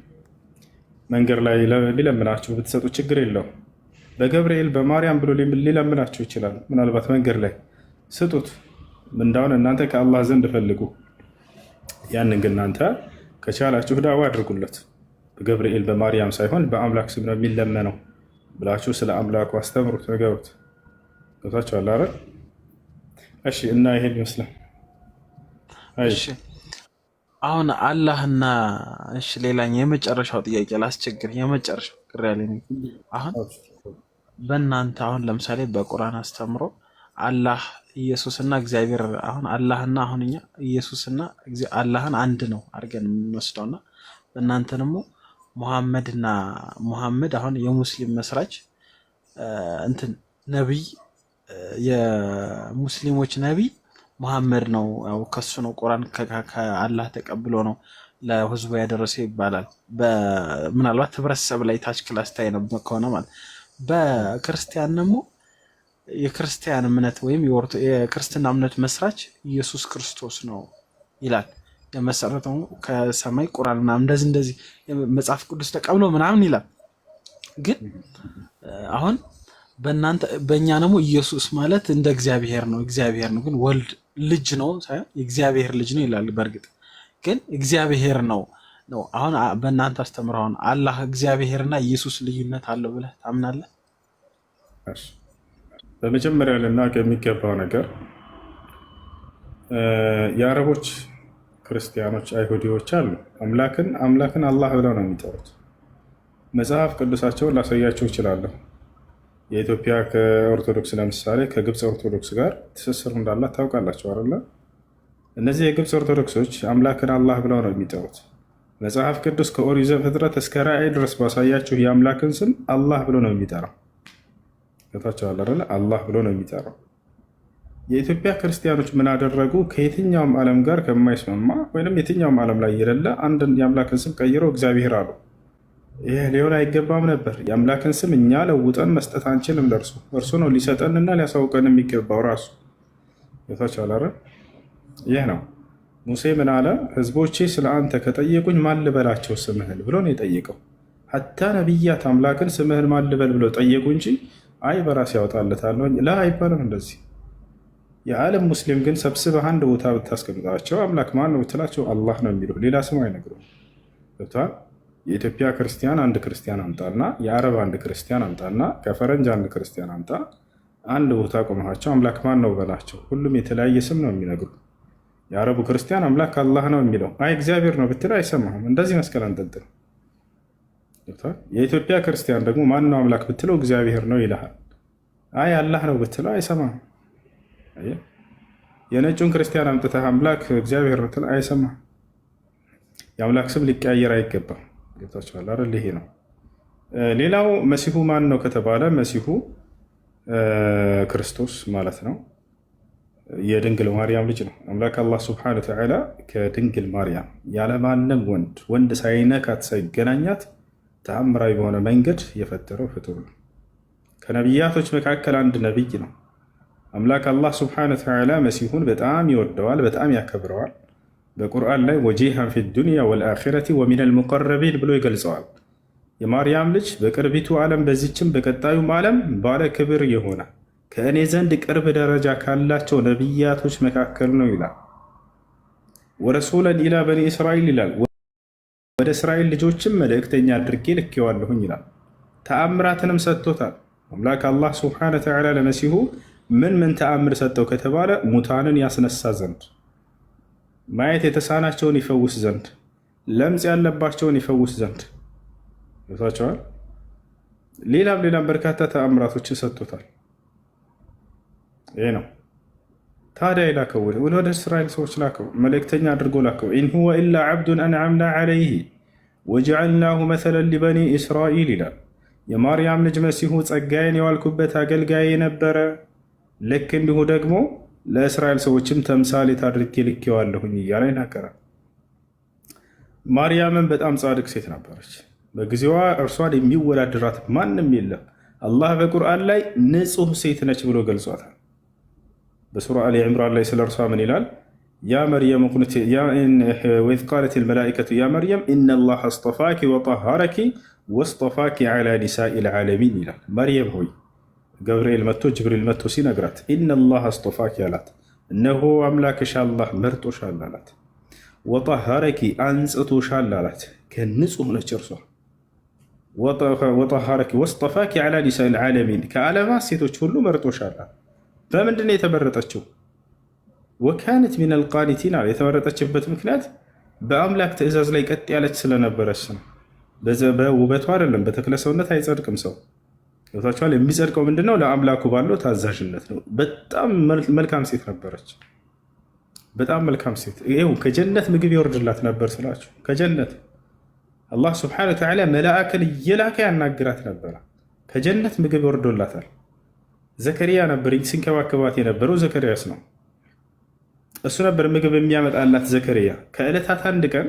መንገድ ላይ ሊለምናችሁ ብትሰጡ ችግር የለውም። በገብርኤል በማርያም ብሎ ሊለምናችሁ ይችላል። ምናልባት መንገድ ላይ ስጡት፣ ምንዳውን እናንተ ከአላህ ዘንድ ፈልጉ። ያንን ግን እናንተ ከቻላችሁ ዳዋ አድርጉለት። በገብርኤል በማርያም ሳይሆን በአምላክ ስም ነው የሚለመነው ብላችሁ ስለ አምላኩ አስተምሩት፣ ነገሩት። ገብታችኋል አይደል? እሺ። እና ይሄን ይመስላል። እሺ አሁን አላህና እሺ፣ ሌላኛው የመጨረሻው ጥያቄ ላስቸግር፣ የመጨረሻው ቅር ያለኝ አሁን በእናንተ አሁን ለምሳሌ በቁርአን አስተምሮ አላህ ኢየሱስና እግዚአብሔር አሁን አላህና አሁን እኛ ኢየሱስና አላህን አንድ ነው አድርገን የምንወስደውና በእናንተ ደግሞ ሙሐመድ አሁን የሙስሊም መስራች እንትን ነብይ የሙስሊሞች ነብይ ሙሐመድ ነው። ያው ከሱ ነው ቁርአን ከአላህ ተቀብሎ ነው ለህዝቡ ያደረሰ ይባላል። ምናልባት ህብረተሰብ ላይ ታች ክላስ ታይ ነው ከሆነ ማለት በክርስቲያን ደግሞ የክርስቲያን እምነት ወይም የክርስትና እምነት መስራች ኢየሱስ ክርስቶስ ነው ይላል። የመሰረተው ከሰማይ ቁርአን ምናምን እንደዚህ መጽሐፍ ቅዱስ ተቀብሎ ምናምን ይላል። ግን አሁን በእኛ ደግሞ ኢየሱስ ማለት እንደ እግዚአብሔር ነው ግን ወልድ ልጅ ነው ሳይሆን የእግዚአብሔር ልጅ ነው ይላል። በእርግጥ ግን እግዚአብሔር ነው። አሁን በእናንተ አስተምሮ አሁን አላህ እግዚአብሔርና ኢየሱስ ልዩነት አለው ብለህ ታምናለህ? በመጀመሪያ ልናውቅ የሚገባው ነገር የአረቦች ክርስቲያኖች፣ አይሁዲዎች አሉ አምላክን አላህ ብለው ነው የሚጠሩት። መጽሐፍ ቅዱሳቸውን ላሳያቸው እችላለሁ። የኢትዮጵያ ኦርቶዶክስ ለምሳሌ ከግብፅ ኦርቶዶክስ ጋር ትስስር እንዳላት ታውቃላቸው አይደለ? እነዚህ የግብፅ ኦርቶዶክሶች አምላክን አላህ ብለው ነው የሚጠሩት። መጽሐፍ ቅዱስ ከኦሪት ዘፍጥረት እስከ ራእይ ድረስ ባሳያችሁ የአምላክን ስም አላህ ብሎ ነው የሚጠራው። ገብታችኋል አይደለ? አላህ ብሎ ነው የሚጠራው። የኢትዮጵያ ክርስቲያኖች ምን አደረጉ? ከየትኛውም ዓለም ጋር ከማይስማማ ወይም የትኛውም ዓለም ላይ የሌለ አንድን የአምላክን ስም ቀይረው እግዚአብሔር አሉ። ይህ ሊሆን አይገባም ነበር። የአምላክን ስም እኛ ለውጠን መስጠት አንችልም። እርሱ ነው ሊሰጠንና ሊያሳውቀን የሚገባው ራሱ። ገብታችኋል አይደል? ይህ ነው። ሙሴ ምን አለ? ህዝቦቼ ስለ አንተ ከጠየቁኝ ማን ልበላቸው ስምህን ብሎ ነው የጠየቀው። ሐታ ነቢያት አምላክን ስምህን ማን ልበል ብለው ጠየቁ እንጂ አይ በራሴ ያወጣለታለሁ ላ አይባልም እንደዚህ። የዓለም ሙስሊም ግን ሰብስበህ አንድ ቦታ ብታስቀምጣቸው አምላክ ማን ነው ብትላቸው አላህ ነው የሚለው፣ ሌላ ስም አይነግሩም። ገብቶሃል? የኢትዮጵያ ክርስቲያን አንድ ክርስቲያን አምጣና፣ የአረብ አንድ ክርስቲያን አምጣና፣ ከፈረንጅ አንድ ክርስቲያን አምጣ፣ አንድ ቦታ ቆመሃቸው አምላክ ማን ነው በላቸው፣ ሁሉም የተለያየ ስም ነው የሚነግሩ። የአረቡ ክርስቲያን አምላክ አላህ ነው የሚለው፣ አይ እግዚአብሔር ነው ብትል አይሰማህም። እንደዚህ መስቀል አንጠልጥል። የኢትዮጵያ ክርስቲያን ደግሞ ማን ነው አምላክ ብትለው እግዚአብሔር ነው ይልሃል። አይ አላህ ነው ብትለው አይሰማህም። የነጩን ክርስቲያን አምጥተህ አምላክ እግዚአብሔር ነው ብትለው አይሰማህም። የአምላክ ስም ሊቀያየር አይገባም። ገብታችኋል አይደል? ይሄ ነው። ሌላው መሲሁ ማን ነው ከተባለ መሲሁ ክርስቶስ ማለት ነው። የድንግል ማርያም ልጅ ነው። አምላክ አላህ ስብሐነሁ ወተዓላ ከድንግል ማርያም ያለማንም ወንድ ሳይነካት ሳይገናኛት ተአምራዊ በሆነ መንገድ የፈጠረው ፍጡር ነው። ከነቢያቶች መካከል አንድ ነቢይ ነው። አምላክ አላህ ስብሐነሁ ወተዓላ መሲሁን በጣም ይወደዋል፣ በጣም ያከብረዋል። በቁርአን ላይ ወጂሃን ፊ ዱንያ ወልአኺረቲ ወሚነል ሙቀረቢን ብሎ ይገልጸዋል። የማርያም ልጅ በቅርቢቱ ዓለም በዚችም በቀጣዩም ዓለም ባለ ክብር የሆነ ከእኔ ዘንድ ቅርብ ደረጃ ካላቸው ነቢያቶች መካከል ነው ይላል። ወረሱለን ኢላ በኒ እስራኤል ይላል። ወደ እስራኤል ልጆችም መልእክተኛ አድርጌ ልኬዋለሁኝ ይላል። ተአምራትንም ሰጥቶታል። አምላክ አላህ ስብሐነሁ ወተዓላ ለመሲሁ ምን ተአምር ሰጠው ከተባለ ሙታንን ያስነሳ ዘንድ፣ ማየት የተሳናቸውን ይፈውስ ዘንድ፣ ለምጽ ያለባቸውን ይፈውስ ዘንድ ይወታቸዋል። ሌላም በርካታ ተአምራቶችን ሰጥቶታል። ይህ ነው ታዲያ የላከው ወደ እስራኤል ሰዎች ላከው፣ መልእክተኛ አድርጎ ላከው። ኢን ሁወ ኢላ ዓብዱን አንዓምና ዓለይህ ወጀዐልናሁ መሰለን ሊበኒ እስራኤል ይላል። የማርያም ልጅ መሲሁ ጸጋዬን የዋልኩበት አገልጋይ ነበረ፣ ልክ እንዲሁ ደግሞ ለእስራኤል ሰዎችም ተምሳሌት አድርጌ ልኬዋለሁኝ እያለ ይናገራል። ማርያምን በጣም ጻድቅ ሴት ነበረች። በጊዜዋ እርሷን የሚወዳደራት ማንም የለም። አላህ በቁርአን ላይ ንጹህ ሴት ነች ብሎ ገልጿታል። በሱራ አሊ ዕምራን ላይ ስለ እርሷ ምን ይላል? ያ መርየም ወኢዝ ቃለት ልመላኢከቱ ያ መርየም ኢነላህ አስጠፋኪ ወጠሃረኪ ወስጠፋኪ ዓላ ኒሳኢል ዓለሚን ይላል። መርየም ሆይ ገብርኤል መጥቶ ጅብሪል መጥቶ ሲነግራት ኢነላህ አስጠፋኪ አላት። እነሆ አምላክሽ አላህ መርጦሻል አላት። ወጠሃረኪ አንጽቶሻል አላት። ከንጹህ ነች እርሷ። ወጠሃረኪ ወስጠፋኪ ዓላ ኒሳኢል ዓለሚን ከዓለማት ሴቶች ሁሉ መርጦሻል። በምንድን ነው የተመረጠችው? ወካነት ሚነል ቃኒቲን አለ። የተመረጠችበት ምክንያት በአምላክ ትእዛዝ ላይ ቀጥ ያለች ስለነበረች ነው። በውበቱ አይደለም። በተክለ ሰውነት አይጸድቅም ሰው። ገብታችኋል? የሚጸድቀው ምንድነው? ለአምላኩ ባለው ታዛዥነት ነው። በጣም መልካም ሴት ነበረች። በጣም መልካም ሴት። ይኸው ከጀነት ምግብ ይወርድላት ነበር ስላችሁ፣ ከጀነት አላህ ስብሐነሁ ወተዓላ መላእክን እየላከ ያናግራት ነበረ። ከጀነት ምግብ ይወርዶላታል። ዘከሪያ ነበር ሲንከባከባት የነበረው። ዘከሪያስ ነው እሱ ነበር ምግብ የሚያመጣላት ዘከሪያ። ከዕለታት አንድ ቀን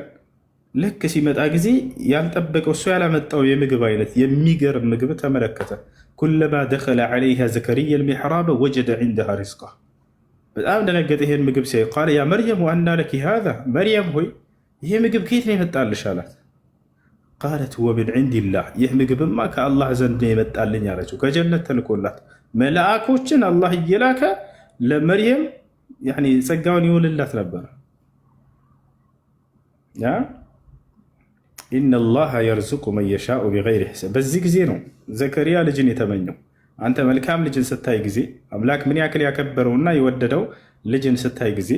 ልክ ሲመጣ ጊዜ ያልጠበቀው እሱ ያላመጣው የምግብ አይነት የሚገርም ምግብ ተመለከተ። ኩለማ ደኸለ ዐለይሃ ዘከርያ አልሚሕራበ ወጀደ ዒንደሃ ሪዝቃ። በጣም ደነገጠ ይሄን ምግብ ሲያይ። ቃለ ያ መርየም ወአና ለኪ ሃዛ፣ መርየም ሆይ ይሄ ምግብ ከየት ነው የመጣልሽ አላት። ቃለት ሁወ ሚን ዒንዲላህ፣ ይህ ምግብማ ከአላህ ዘንድ ነው የመጣልኝ አለችው። ከጀነት ተልኮላት መላእኮችን አላህ እየላከ ለመርየም ጸጋውን ይውልላት ነበር። ኢነላሃ የርዙቁ መን የሻኡ ቢገይሪ ሒሳብ። በዚህ ጊዜ ነው ዘከርያ ልጅን የተመኘው። አንተ መልካም ልጅን ስታይ ጊዜ አምላክ ምን ያክል ያከበረውና የወደደው ልጅን ስታይ ጊዜ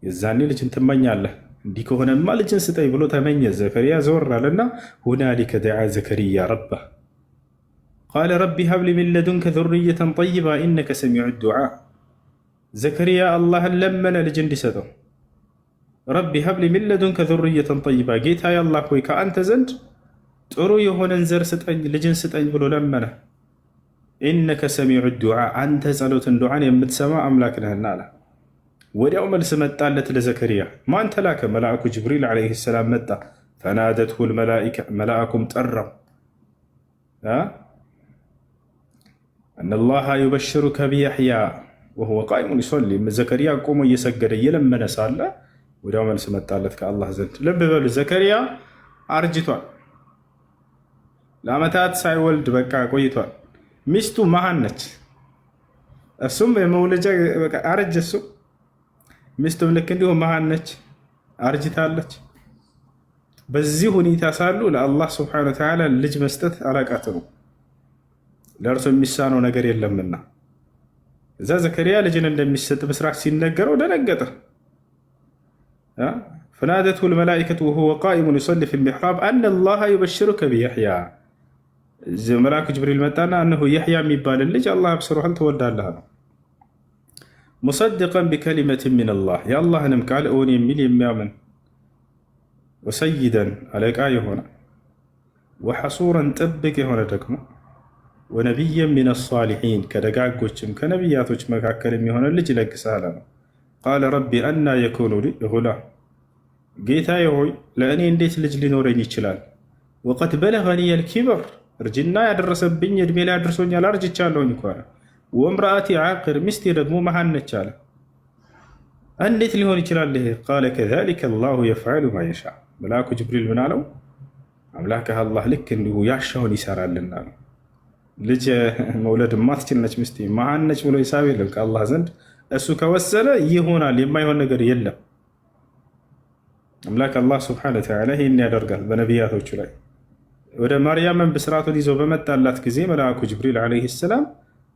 የዛኔ ልጅን ትመኛለህ። እንዲህ ከሆነማ ልጅን ስጠኝ ብሎ ተመኘ። ዘከርያ ዘወር አለና ሁናሊከ ደዓ ዘከርያ ረበህ ቃለ ረቢ ሀብሊ ሚን ለዱንከ ዙርየተን ጠይባ ኢነከ ሰሚዑ ዱዓ። ዘከርያ አላህን ለመነ ልጅ እንዲሰጠው። ረቢ ሀብሊ ሚን ለዱንከ ዙርየተን ጠይባ፣ ጌታ አላህ ሆይ ከአንተ ዘንድ ጥሩ የሆነን ዘር ስጠኝ፣ ልጅን ስጠኝ ብሎ ለመነ። ኢነከ ሰሚዑ ዱዓ፣ አንተ ጸሎትን ዱዓን የምትሰማ አምላክ ነህና አለ። ወዲያው መልስ መጣለት ለዘከርያ። ማን ተላከ? መልአኩ ጅብሪል ዓለይሂ ሰላም መጣ። ፈናደትሁ ልመላኢካ፣ መልአኩም ጠራው። አነላሃ ዩበሽሩከ ቢያሕያ ወሁወ ቃኢሙን ይሶሊ። ዘከርያ ቆሞ እየሰገደ እየለመነ ሳለ ወዲያው መልስ መጣለት ከአላህ ዘንድ። ልብ በሉ ዘከርያ አርጅቷል። ለዓመታት ሳይወልድ በቃ ቆይቷል። ሚስቱ መሃን ነች። እሱም የመውለጃ አረጀ። እሱም ሚስቱም ልክ እንዲሁ መሃን ነች፣ አርጅታለች። በዚህ ሁኔታ ሳሉ ለአላህ ስብሐነሁ ወተዓላ ልጅ መስጠት አላቃተው፣ ለእርሱ የሚሳነው ነገር የለምና። እዛ ዘከርያ ልጅን እንደሚሰጥ ምስራች ሲነገረው ደነገጠ። ፈናደትሁ ልመላኢከቱ ወሁወ ቃኢሙን ዩሰሊ ፊል ሚሕራብ አነላሃ ዩበሽሩከ ቢያሕያ። መልአኩ ጅብሪል መጣና እነሆ ያሕያ የሚባልን ልጅ አላህ አብስሮሃል ትወልዳለህ ነው። ሙሰድቀን ቢከሊመትን ሚነላህ፣ የአላህንም ቃል እውን የሚል የሚያምን፣ ወሰይደን አለቃ የሆነ፣ ወሐሱረን ጥብቅ የሆነ ደግሞ፣ ወነቢየን ሚነ ሳሊሒን ከደጋጎችም ከነቢያቶች መካከል የሚሆነ ልጅ ይለግስሃል ነው። ቃለ ረቢ አና የኩኑ ሊ ጉላም፣ ጌታዬ ሆይ ለእኔ እንዴት ልጅ ሊኖረኝ ይችላል? ወቀድ በለገኒ አልኪበር፣ እርጅና ያደረሰብኝ እድሜ ላይ አድርሶኛል፣ አርጅቻለሁኝ እኮ አለ። ወምራአቲ ዓቅር፣ ሚስቴ ደግሞ መሃን ነች አለ። እንዴት ሊሆን ይችላል ይሄ? ቃለ ከዛሊከ አላሁ የፍዐሉ ማ የሻ። መልአኩ ጅብሪል ምን አለው? አምላክህ አላህ ልክ እንዲሁ ያሻውን ይሰራልና ነው። ልጅ መውለድ ማትችል ነች ሚስቴ መሃን ነች ብሎ ሂሳብ የለም ከአላህ ዘንድ። እሱ ከወሰነ ይሆናል፣ የማይሆን ነገር የለም። አምላክ አላህ ስብሐነሁ ወተዓላ ይህን ያደርጋል በነቢያቶቹ ላይ። ወደ ማርያምን ብስራቱን ይዞ በመጣላት ጊዜ መልአኩ ጅብሪል ዓለይሂ ሰላም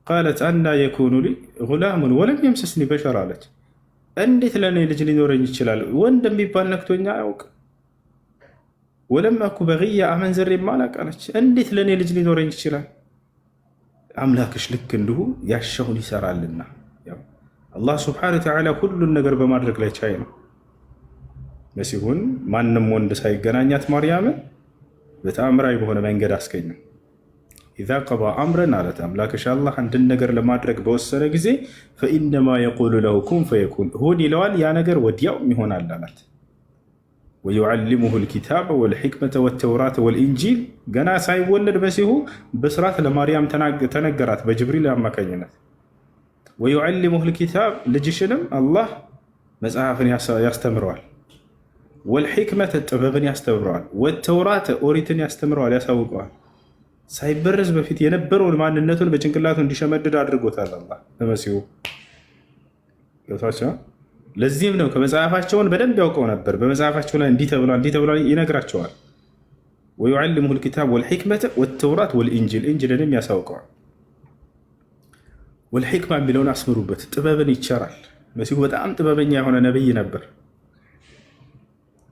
ቃለት አና የኩኑ ሊ ጉላሙን ወለም የምሰስኒ በሸር አለች። እንዴት ለእኔ ልጅ ሊኖረኝ ይችላል? ወንድ የሚባል ነክቶኛ አያውቅ። ወለም አኩ በግያ አመንዝሬማ አላውቅ አለች። እንዴት ለእኔ ልጅ ሊኖረኝ ይችላል? አምላክሽ ልክ እንዲሁ ያሻውን ይሰራልና። አላህ ስብሐነሁ ወተዓላ ሁሉን ነገር በማድረግ ላይ ቻይ ነው። መሲሁን ማንም ወንድ ሳይገናኛት ማርያምን በተአምራዊ በሆነ መንገድ አስገኘው። ኢዛ ቀዳ አምረን አለት አምላክሽ አላህ አንድን ነገር ለማድረግ በወሰነ ጊዜ ፈኢነማ የቁሉ ለሁ ኩን ፈየኩን፣ ሁን ይለዋል፣ ያ ነገር ወዲያው ይሆናል አላት። ወዩዓሊሙሁ ልኪታበ ወልሕክመተ ወተውራተ ወልኢንጂል፣ ገና ሳይወለድ መሲሁ በስራት ለማርያም ተነገራት በጅብሪል አማካኝነት። ወዩዓሊሙሁ ልኪታብ፣ ልጅሽንም አላህ መጽሐፍን ያስተምረዋል። ወልሕክመተ ጥበብን ያስተምረዋል። ወተውራተ ኦሪትን ያስተምረዋል፣ ያሳውቀዋል። ሳይበረዝ በፊት የነበረውን ማንነቱን በጭንቅላቱ እንዲሸመድድ አድርጎታል አላህ በመሲሁ። ለዚህም ነው ከመጽሐፋቸውን በደንብ ያውቀው ነበር። በመጽሐፋቸው ላይ እንዲህ ተብሏል ይነግራቸዋል። ወዩዓሊሙሁ ልኪታብ ወልሕክመተ ወተውራት ወልኢንጂል፣ ኢንጂልንም ያሳውቀዋል። ወልሕክማ የሚለውን አስምሩበት፣ ጥበብን ይቸራል። መሲሁ በጣም ጥበበኛ የሆነ ነብይ ነበር።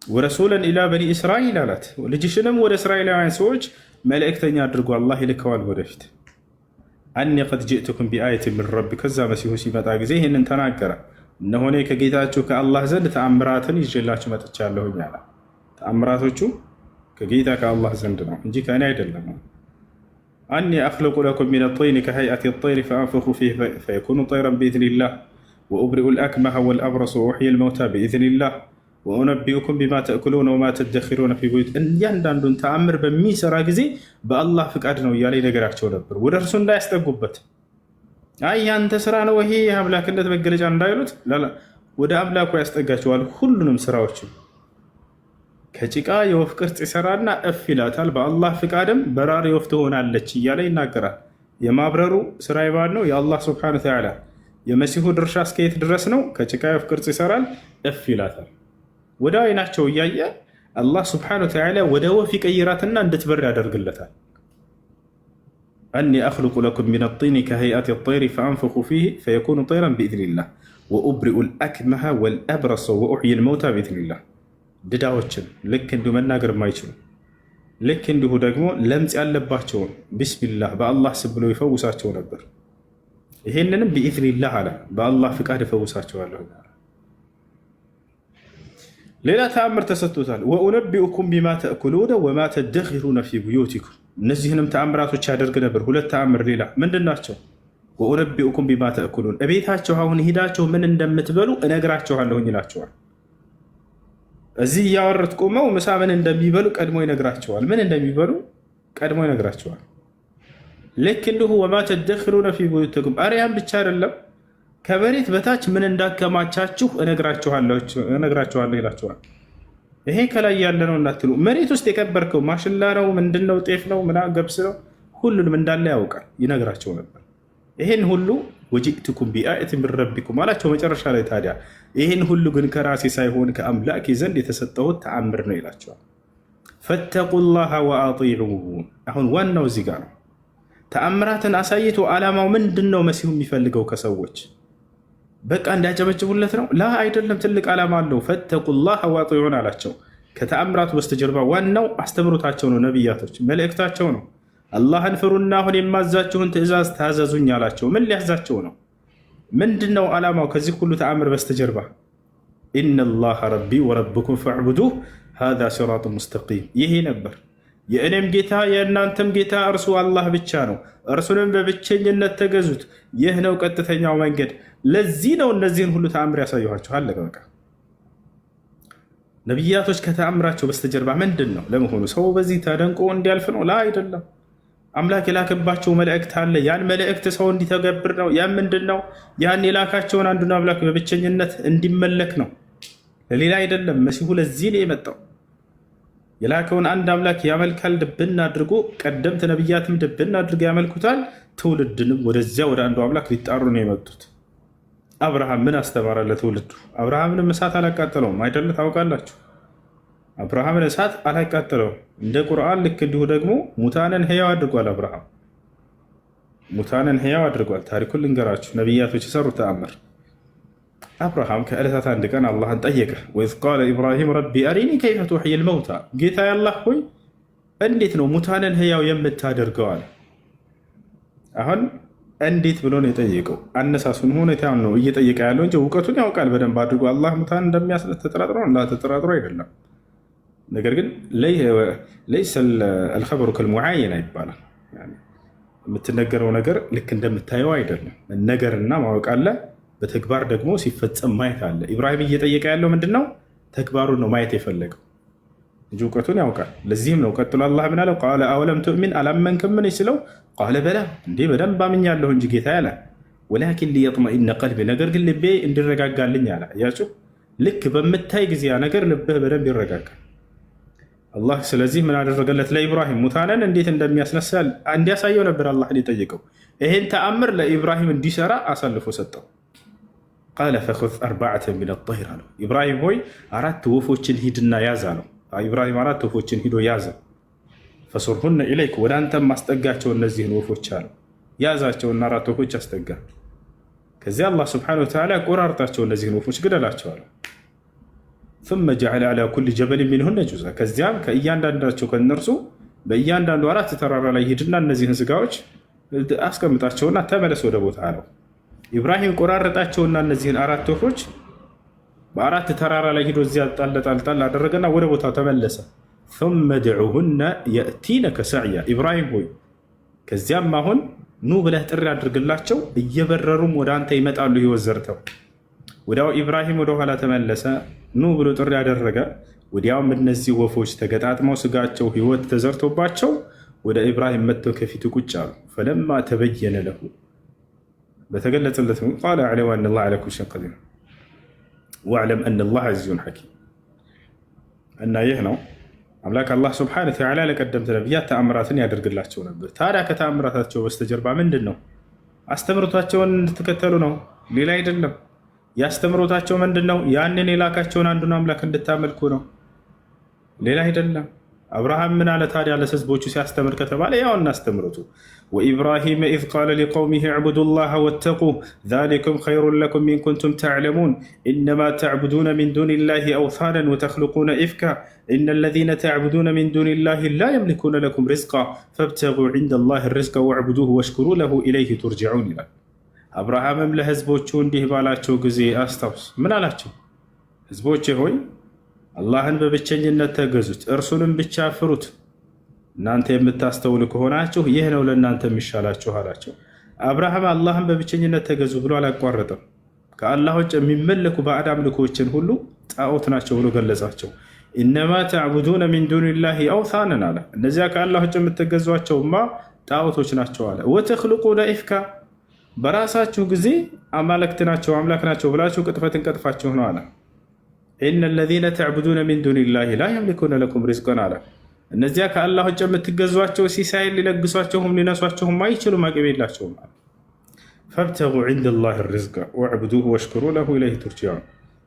ወረሱለን ኢላ በኒ እስራኤል አላት። ልጅሽንም ወደ እስራኤላውያን ሰዎች መልእክተኛ አድርጎ አላህ ይልከዋል ወደፊት። አኒ ቀድ ጅእትኩም ቢአየት ምን ረቢ፣ ከዛ መሲሁ ሲመጣ ጊዜ ይህንን ተናገረ። እነሆ እኔ ከጌታችሁ ከአላህ ዘንድ ተአምራትን ይዤላችሁ መጥቻለሁኝ አለ። ተአምራቶቹ ከጌታ ከአላህ ዘንድ ነው እንጂ ከእኔ አይደለም። አኒ አኽለቁ ለኩም ሚነ ጦይኒ ከሀይአት ጦይሪ ፈአንፍኹ ፊህ ፈየኩኑ ጠይረን ቢኢዝኒላህ ወኡብሪኡ ልአክመሀ ወልአብረሰ ወኡሕዪ ልመውታ ቢኢዝኒላህ ወኡነቢኡኩም ቢማ ተእኩሉነ ወማ ተደኺሩነ ፊ ቡዩት እያንዳንዱን ተአምር በሚሰራ ጊዜ በአላህ ፍቃድ ነው እያለ ይነገራቸው ነበር። ወደ እርሱ እንዳያስጠጉበት አይ ያንተ ስራ ነው ይሄ የአምላክነት መገለጫ እንዳይሉት ወደ አምላኩ ያስጠጋቸዋል። ሁሉንም ስራዎችን ከጭቃ የወፍ ቅርጽ ይሰራና እፍ ይላታል። በአላህ ፍቃድም በራሪ ወፍ ትሆናለች እያለ ይናገራል። የማብረሩ ስራ ይባል ነው የአላህ ስብሐነሁ ወተዓላ። የመሲሁ ድርሻ እስከየት ድረስ ነው? ከጭቃ የወፍ ቅርጽ ይሰራል፣ እፍ ይላታል። ወደ አይናቸው እያየ አላህ ስብሐነሁ ወተዓላ ወደ ወፍ ይቀይራትና እንድትበር ያደርግለታል። አኒ አኽሉቁ ለኩም ሚነ ጢኒ ከሀይአቲ ጠይሪ ፈአንፉኹ ፊህ ፈየኩኑ ጠይረን ቢኢዝኒላህ ወኡብሪኡ ልአክመሀ ወልአብረሰ ወኡሕይል መውታ ቢኢዝኒላህ። ድዳዎችን ልክ እንዲሁ መናገር የማይችሉ ልክ እንዲሁ ደግሞ ለምጽ ያለባቸውን ቢስሚላህ በአላህ ስም ብሎ ይፈውሳቸው ነበር። ይሄንንም ቢኢዝኒላህ አለ፣ በአላህ ፍቃድ እፈውሳቸዋለሁ። ሌላ ተአምር ተሰጥቶታል። ወኡነቢኡኩም ቢማ ተእኩሉነ ወማ ተደኺሩነ ፊ ቡዩቲኩም። እነዚህንም ተአምራቶች ያደርግ ነበር። ሁለት ተአምር ሌላ ምንድን ናቸው? ወኡነቢኡኩም ቢማ ተእኩሉን፣ እቤታቸው አሁን ሂዳቸው ምን እንደምትበሉ እነግራቸዋለሁኝ ይላቸዋል። እዚህ እያወረት ቆመው ምሳ ምን እንደሚበሉ ቀድሞ ይነግራቸዋል። ምን እንደሚበሉ ቀድሞ ይነግራቸዋል። ልክ እንዲሁ ወማ ተደኺሩነ ፊ ቡዩቲኩም፣ አርያም ብቻ አይደለም ከመሬት በታች ምን እንዳከማቻችሁ እነግራችኋለሁ ይላችኋል። ይሄ ከላይ ያለ ነው እንዳትሉ፣ መሬት ውስጥ የቀበርከው ማሽላ ነው፣ ምንድነው፣ ጤፍ ነው፣ ገብስ ነው፣ ሁሉንም እንዳለ ያውቃል፣ ይነግራቸው ነበር። ይሄን ሁሉ ወጂእቱኩም ቢአየትን ሚን ረቢኩም አላቸው። መጨረሻ ላይ ታዲያ ይሄን ሁሉ ግን ከራሴ ሳይሆን ከአምላኬ ዘንድ የተሰጠሁት ተአምር ነው ይላቸዋል። ፈተቁላህ ወአጢዑን። አሁን ዋናው እዚህ ጋር ነው። ተአምራትን አሳይቶ ዓላማው ምንድን ነው? መሲሁ የሚፈልገው ከሰዎች በቃ እንዲያጨበጭቡለት ነው? ላ አይደለም፣ ትልቅ ዓላማ አለው። ፈተቁላህ ወአጢዑን አላቸው። ከተአምራቱ በስተጀርባ ዋናው አስተምሮታቸው ነው፣ ነቢያቶች መልእክታቸው ነው። አላህን ፍሩና አሁን የማዛችሁን ትእዛዝ ታዘዙኝ አላቸው። ምን ሊያዛቸው ነው? ምንድን ነው ዓላማው ከዚህ ሁሉ ተአምር በስተጀርባ? ኢነላህ ረቢ ወረብኩም ፈዕቡዱህ ሃዛ ሲራጡ ሙስተቂም። ይሄ ነበር የእኔም ጌታ የእናንተም ጌታ እርሱ አላህ ብቻ ነው፣ እርሱንም በብቸኝነት ተገዙት፣ ይህ ነው ቀጥተኛው መንገድ። ለዚህ ነው እነዚህን ሁሉ ተአምር ያሳየኋቸው። አለቀ በቃ። ነቢያቶች ከተአምራቸው በስተጀርባ ምንድን ነው ለመሆኑ? ሰው በዚህ ተደንቆ እንዲያልፍ ነው? ላ አይደለም። አምላክ የላከባቸው መልእክት አለ። ያን መልእክት ሰው እንዲተገብር ነው። ያን ምንድን ነው? ያን የላካቸውን አንዱን አምላክ በብቸኝነት እንዲመለክ ነው፣ ለሌላ አይደለም። መሲሁ ለዚህ ነው የመጣው። የላከውን አንድ አምላክ ያመልካል ድብን አድርጎ፣ ቀደምት ነቢያትም ድብን አድርገው ያመልኩታል። ትውልድንም ወደዚያ ወደ አንዱ አምላክ ሊጣሩ ነው የመጡት። አብርሃም ምን አስተማረ ለትውልዱ? አብርሃምንም እሳት አላቃጠለውም አይደለ? ታውቃላችሁ። አብርሃምን እሳት አላቃጠለውም። እንደ ቁርአን ልክ እንዲሁ ደግሞ ሙታንን ህያው አድርጓል። አብርሃም ሙታንን ህያው አድርጓል። ታሪኩን ልንገራችሁ፣ ነቢያቶች የሰሩት ተአምር። አብርሃም ከዕለታት አንድ ቀን አላህን ጠየቀ። ወኢዝ ቃለ ኢብራሂም ረቢ አሪኒ ከይፈ ቱሕይል መውታ፣ ጌታ ያላህ ሆይ እንዴት ነው ሙታንን ህያው የምታደርገው አለ። አሁን እንዴት ብሎ ነው የጠየቀው? አነሳሱን ሁኔታውን ነው እየጠየቀ ያለው እንጂ እውቀቱን ያውቃል በደንብ አድርጎ። አላህ ሙታን እንደሚያስነሳ ተጠራጥሮ ተጠራጥሮ አይደለም። ነገር ግን ለይሰ አልኸበሩ ከልሙዓየና ይባላል። የምትነገረው ነገር ልክ እንደምታየው አይደለም። መነገርና ማወቅ አለ፣ በተግባር ደግሞ ሲፈጸም ማየት አለ። ኢብራሂም እየጠየቀ ያለው ምንድን ነው? ተግባሩን ነው ማየት የፈለገው እንጂ እውቀቱን ያውቃል። ለዚህም ነው ቀጥሎ አላህ ምን አለው? ቃለ አወለም ትእሚን አላመንክምን ሲለው ቃለ በላ እንዴ በደንብ አምኛለሁ እንጂ ጌታ ያለ፣ ወላኪን ሊየጥመኢነ ቀልቢ ነገር ግን ልቤ እንዲረጋጋልኝ አለ። እያችሁ ልክ በምታይ ጊዜ ያ ነገር ልብህ በደንብ ይረጋጋል። አላህ ስለዚህ ምን አደረገለት? ለኢብራሂም ሙታንን እንዴት እንደሚያስነሳ እንዲያሳየው ነበር አላህን የጠየቀው። ይሄን ተአምር ለኢብራሂም እንዲሰራ አሳልፎ ሰጠው። ቃለ ፈኹዝ አርበዐተ ሚነ ጠይር አለው። ኢብራሂም ሆይ 4 ወፎችን ሂድና ያዝ አለው። ኢብራሂም 4 ወፎችን ሂዶ ያዘ። ፈሱርሁነ ኢለይክ ወደ አንተም ማስጠጋቸው እነዚህን ወፎች አለው። ያዛቸውና 4 ወፎች አስጠጋ። ከዚያ አላህ ሱብሓነሁ ወተዓላ ቆራርጣቸው እነዚህን ወፎች ግደላቸው አለው። ثم جعل على كل جبل منهن جزءا ከዚያም ከእያንዳንዳቸው ከነርሱ በእያንዳንዱ 4 ተራራ ላይ ሂድና እነዚህን ስጋዎች አስቀምጣቸውና ተመለስ ወደ ቦታ አለው። ኢብራሂም ቆራረጣቸውና እነዚህን 4 ወፎች በ4 ተራራ ላይ ሂዶ እዚያ ጣል አደረገና ወደ ቦታው ተመለሰ። ثم دعوهن يأتينك سعيا ኢብራሂም ሆይ ከዚያም አሁን ኑ ብለህ ጥሪ አድርግላቸው እየበረሩም ወደ አንተ ይመጣሉ ህይወት ዘርተው። ወዲያው ኢብራሂም ወደ ኋላ ተመለሰ። ኑ ብሎ ጥሪ ያደረገ። ወዲያውም እነዚህ ወፎች ተገጣጥመው ስጋቸው ህይወት ተዘርቶባቸው ወደ ኢብራሂም መጥተው ከፊቱ ቁጭ አሉ። ፈለማ ተበየነ ለሁ በተገለጸለት ቃለ አዕለም አነ ላህ ዐላ ኩሊ ሸይኢን ቀዲር ወአዕለም አነ ላህ ዐዚዙን ሐኪም። እና ይህ ነው አምላክ አላህ ሱብሓነሁ ወተዓላ ለቀደምት ነቢያት ተአምራትን ያደርግላቸው ነበር። ታዲያ ከተአምራታቸው በስተጀርባ ምንድን ነው? አስተምሮታቸውን እንድትከተሉ ነው፣ ሌላ አይደለም። ያስተምሮታቸው ምንድን ነው? ያንን የላካቸውን አንዱን አምላክ እንድታመልኩ ነው፣ ሌላ አይደለም። አብርሃም ምን አለ ታዲያ ለህዝቦቹ ሲያስተምር ከተባለ ያው እናስተምሩቱ ወኢብራሂም ኢዝ ቃለ ሊቀውሚሂ ዕቡዱ ላህ ወተቁህ ዛሊኩም ኸይሩን ለኩም ኢን ኩንቱም ተዕለሙን ኢነማ ተዕቡዱነ ሚን ዱኒ ላሂ አውሳነን ወተኽሉቁነ ኢፍካ ኢነ ለዚነ ተዕቡዱነ ሚን ዱኒ ላሂ ላ የምሊኩነ ለኩም ሪዝቃ ፈብተጉ ዒንደ ላሂ ሪዝቀ ወዕቡዱሁ ወሽኩሩ ለሁ ኢለይሂ ቱርጅዑን ይላል። አብርሃምም ለህዝቦቹ እንዲህ ባላቸው ጊዜ አስታውስ። ምን አላቸው? ህዝቦቼ ሆይ አላህን በብቸኝነት ተገዙት፣ እርሱንም ብቻ ፍሩት። እናንተ የምታስተውሉ ከሆናችሁ ይህ ነው ለእናንተ የሚሻላችሁ አላቸው። አብርሃም አላህን በብቸኝነት ተገዙ ብሎ አላቋረጠም። ከአላህ ውጭ የሚመለኩ ባዕድ አምልኮችን ሁሉ ጣዖት ናቸው ብሎ ገለጻቸው። ኢነማ ተዕቡዱነ ሚን ዱኒላሂ አውሳነን አለ። እነዚያ ከአላህ ውጭ የምትገዟቸውማ ጣዖቶች ናቸው አለ። ወተኽሉቁነ ኢፍካ በራሳችሁ ጊዜ አማልክት ናቸው አምላክ ናቸው ብላችሁ ቅጥፈትን ቀጥፋችሁ ነው አለ። ኢነ ለዚነ ተዕቡዱነ ሚን ዱኒላሂ ላ የምሊኩነ ለኩም ሪዝቀን አለ። እነዚያ ከአላህ ውጭ የምትገዟቸው ሲሳይን ሊለግሷቸውም ሊነሷቸውም አይችሉም፣ አቅም የላቸውም። ፈብተጉ ዒንደላሂ ሪዝቀ ወዕቡዱሁ ወሽኩሩ ለሁ ኢለይሂ ቱርጀዑን።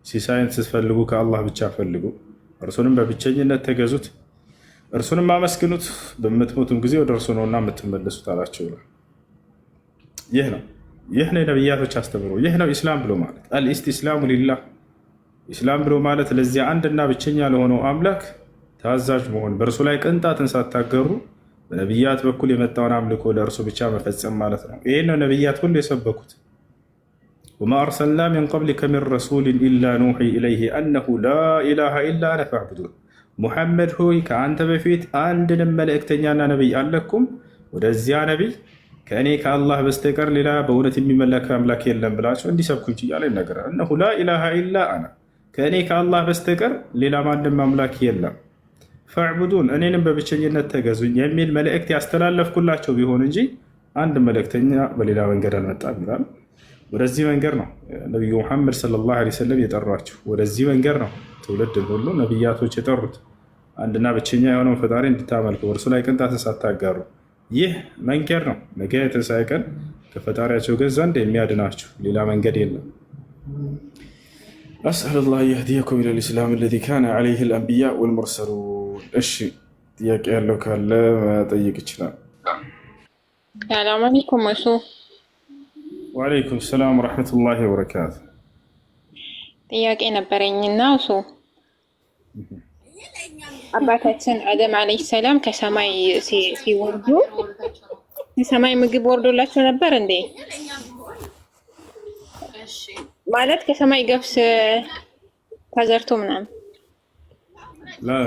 ሲሳይን ስትፈልጉ ከአላህ ብቻ ፈልጉ፣ እርሱንም በብቸኝነት ተገዙት፣ እርሱንም አመስግኑት፣ በምትሞቱም ጊዜ ወደ እርሱ ነውና የምትመለሱት አላቸው። ይህ ነው የነቢያቶች አስተምሮ። ይህ ነው ኢስላም ብሎ ማለት አልኢስቲስላሙ ሊላህ። ኢስላም ብሎ ማለት ለዚያ አንድና ብቸኛ ለሆነው አምላክ ታዛዥ መሆን፣ በእርሱ ላይ ቅንጣትን ሳታገሩ በነቢያት በኩል የመጣውን አምልኮ ለእርሱ ብቻ መፈጸም ማለት ነው። ይህ ነው ነቢያት ሁሉ የሰበኩት። ወማ አርሰልና ሚን ቀብሊከ ሚን ረሱሊን ኢላ ኑሒ ኢለይሂ አነሁ ላ ኢላሃ ኢላ አነ ፈዕቡዱን። ሙሐመድ ሆይ ከአንተ በፊት አንድንም መልእክተኛና ነቢይ አልለኩም፣ ወደዚያ ነቢይ ከእኔ ከአላህ በስተቀር ሌላ በእውነት የሚመለክ አምላክ የለም ብላቸው እንዲሰብኩ እያለ ይነገራል። እነሁ ላ ኢላሃ ኢላ አነ ከእኔ ከአላህ በስተቀር ሌላ ማንም አምላክ የለም፣ ፈዕቡዱን እኔንም በብቸኝነት ተገዙኝ የሚል መልእክት ያስተላለፍኩላቸው ቢሆን እንጂ አንድ መልእክተኛ በሌላ መንገድ አልመጣም ይላል። ወደዚህ መንገድ ነው ነቢዩ ሙሐመድ ሰለላሁ ዐለይሂ ወሰለም የጠሯቸው። ወደዚህ መንገድ ነው ትውልድን ሁሉ ነቢያቶች የጠሩት፣ አንድና ብቸኛ የሆነውን ፈጣሪ እንድታመልኩ እርሱ ላይ ቅንጣትን ሳታጋሩ። ይህ መንገድ ነው ነገ የትንሣኤ ቀን ከፈጣሪያቸው ገዝ ዘንድ የሚያድናችሁ፣ ሌላ መንገድ የለም። አስአሉላህ የህዲየኩም ኢለል ኢስላም አለዚ ካነ ዐለይሂ አልአንቢያ ወልሙርሰሉን። እሺ ጥያቄ ያለው ካለ መጠየቅ ይችላል። ሰላም አለይኩም እሱ። ወአለይኩም ሰላም ወረሕመቱላሂ ወበረካቱ። ጥያቄ ነበረኝና እሱ አባታችን አደም አለይሂ ሰላም ከሰማይ ሲወርዱ የሰማይ ምግብ ወርዶላቸው ነበር እንዴ? ማለት ከሰማይ ገብስ ተዘርቶ ምናምን?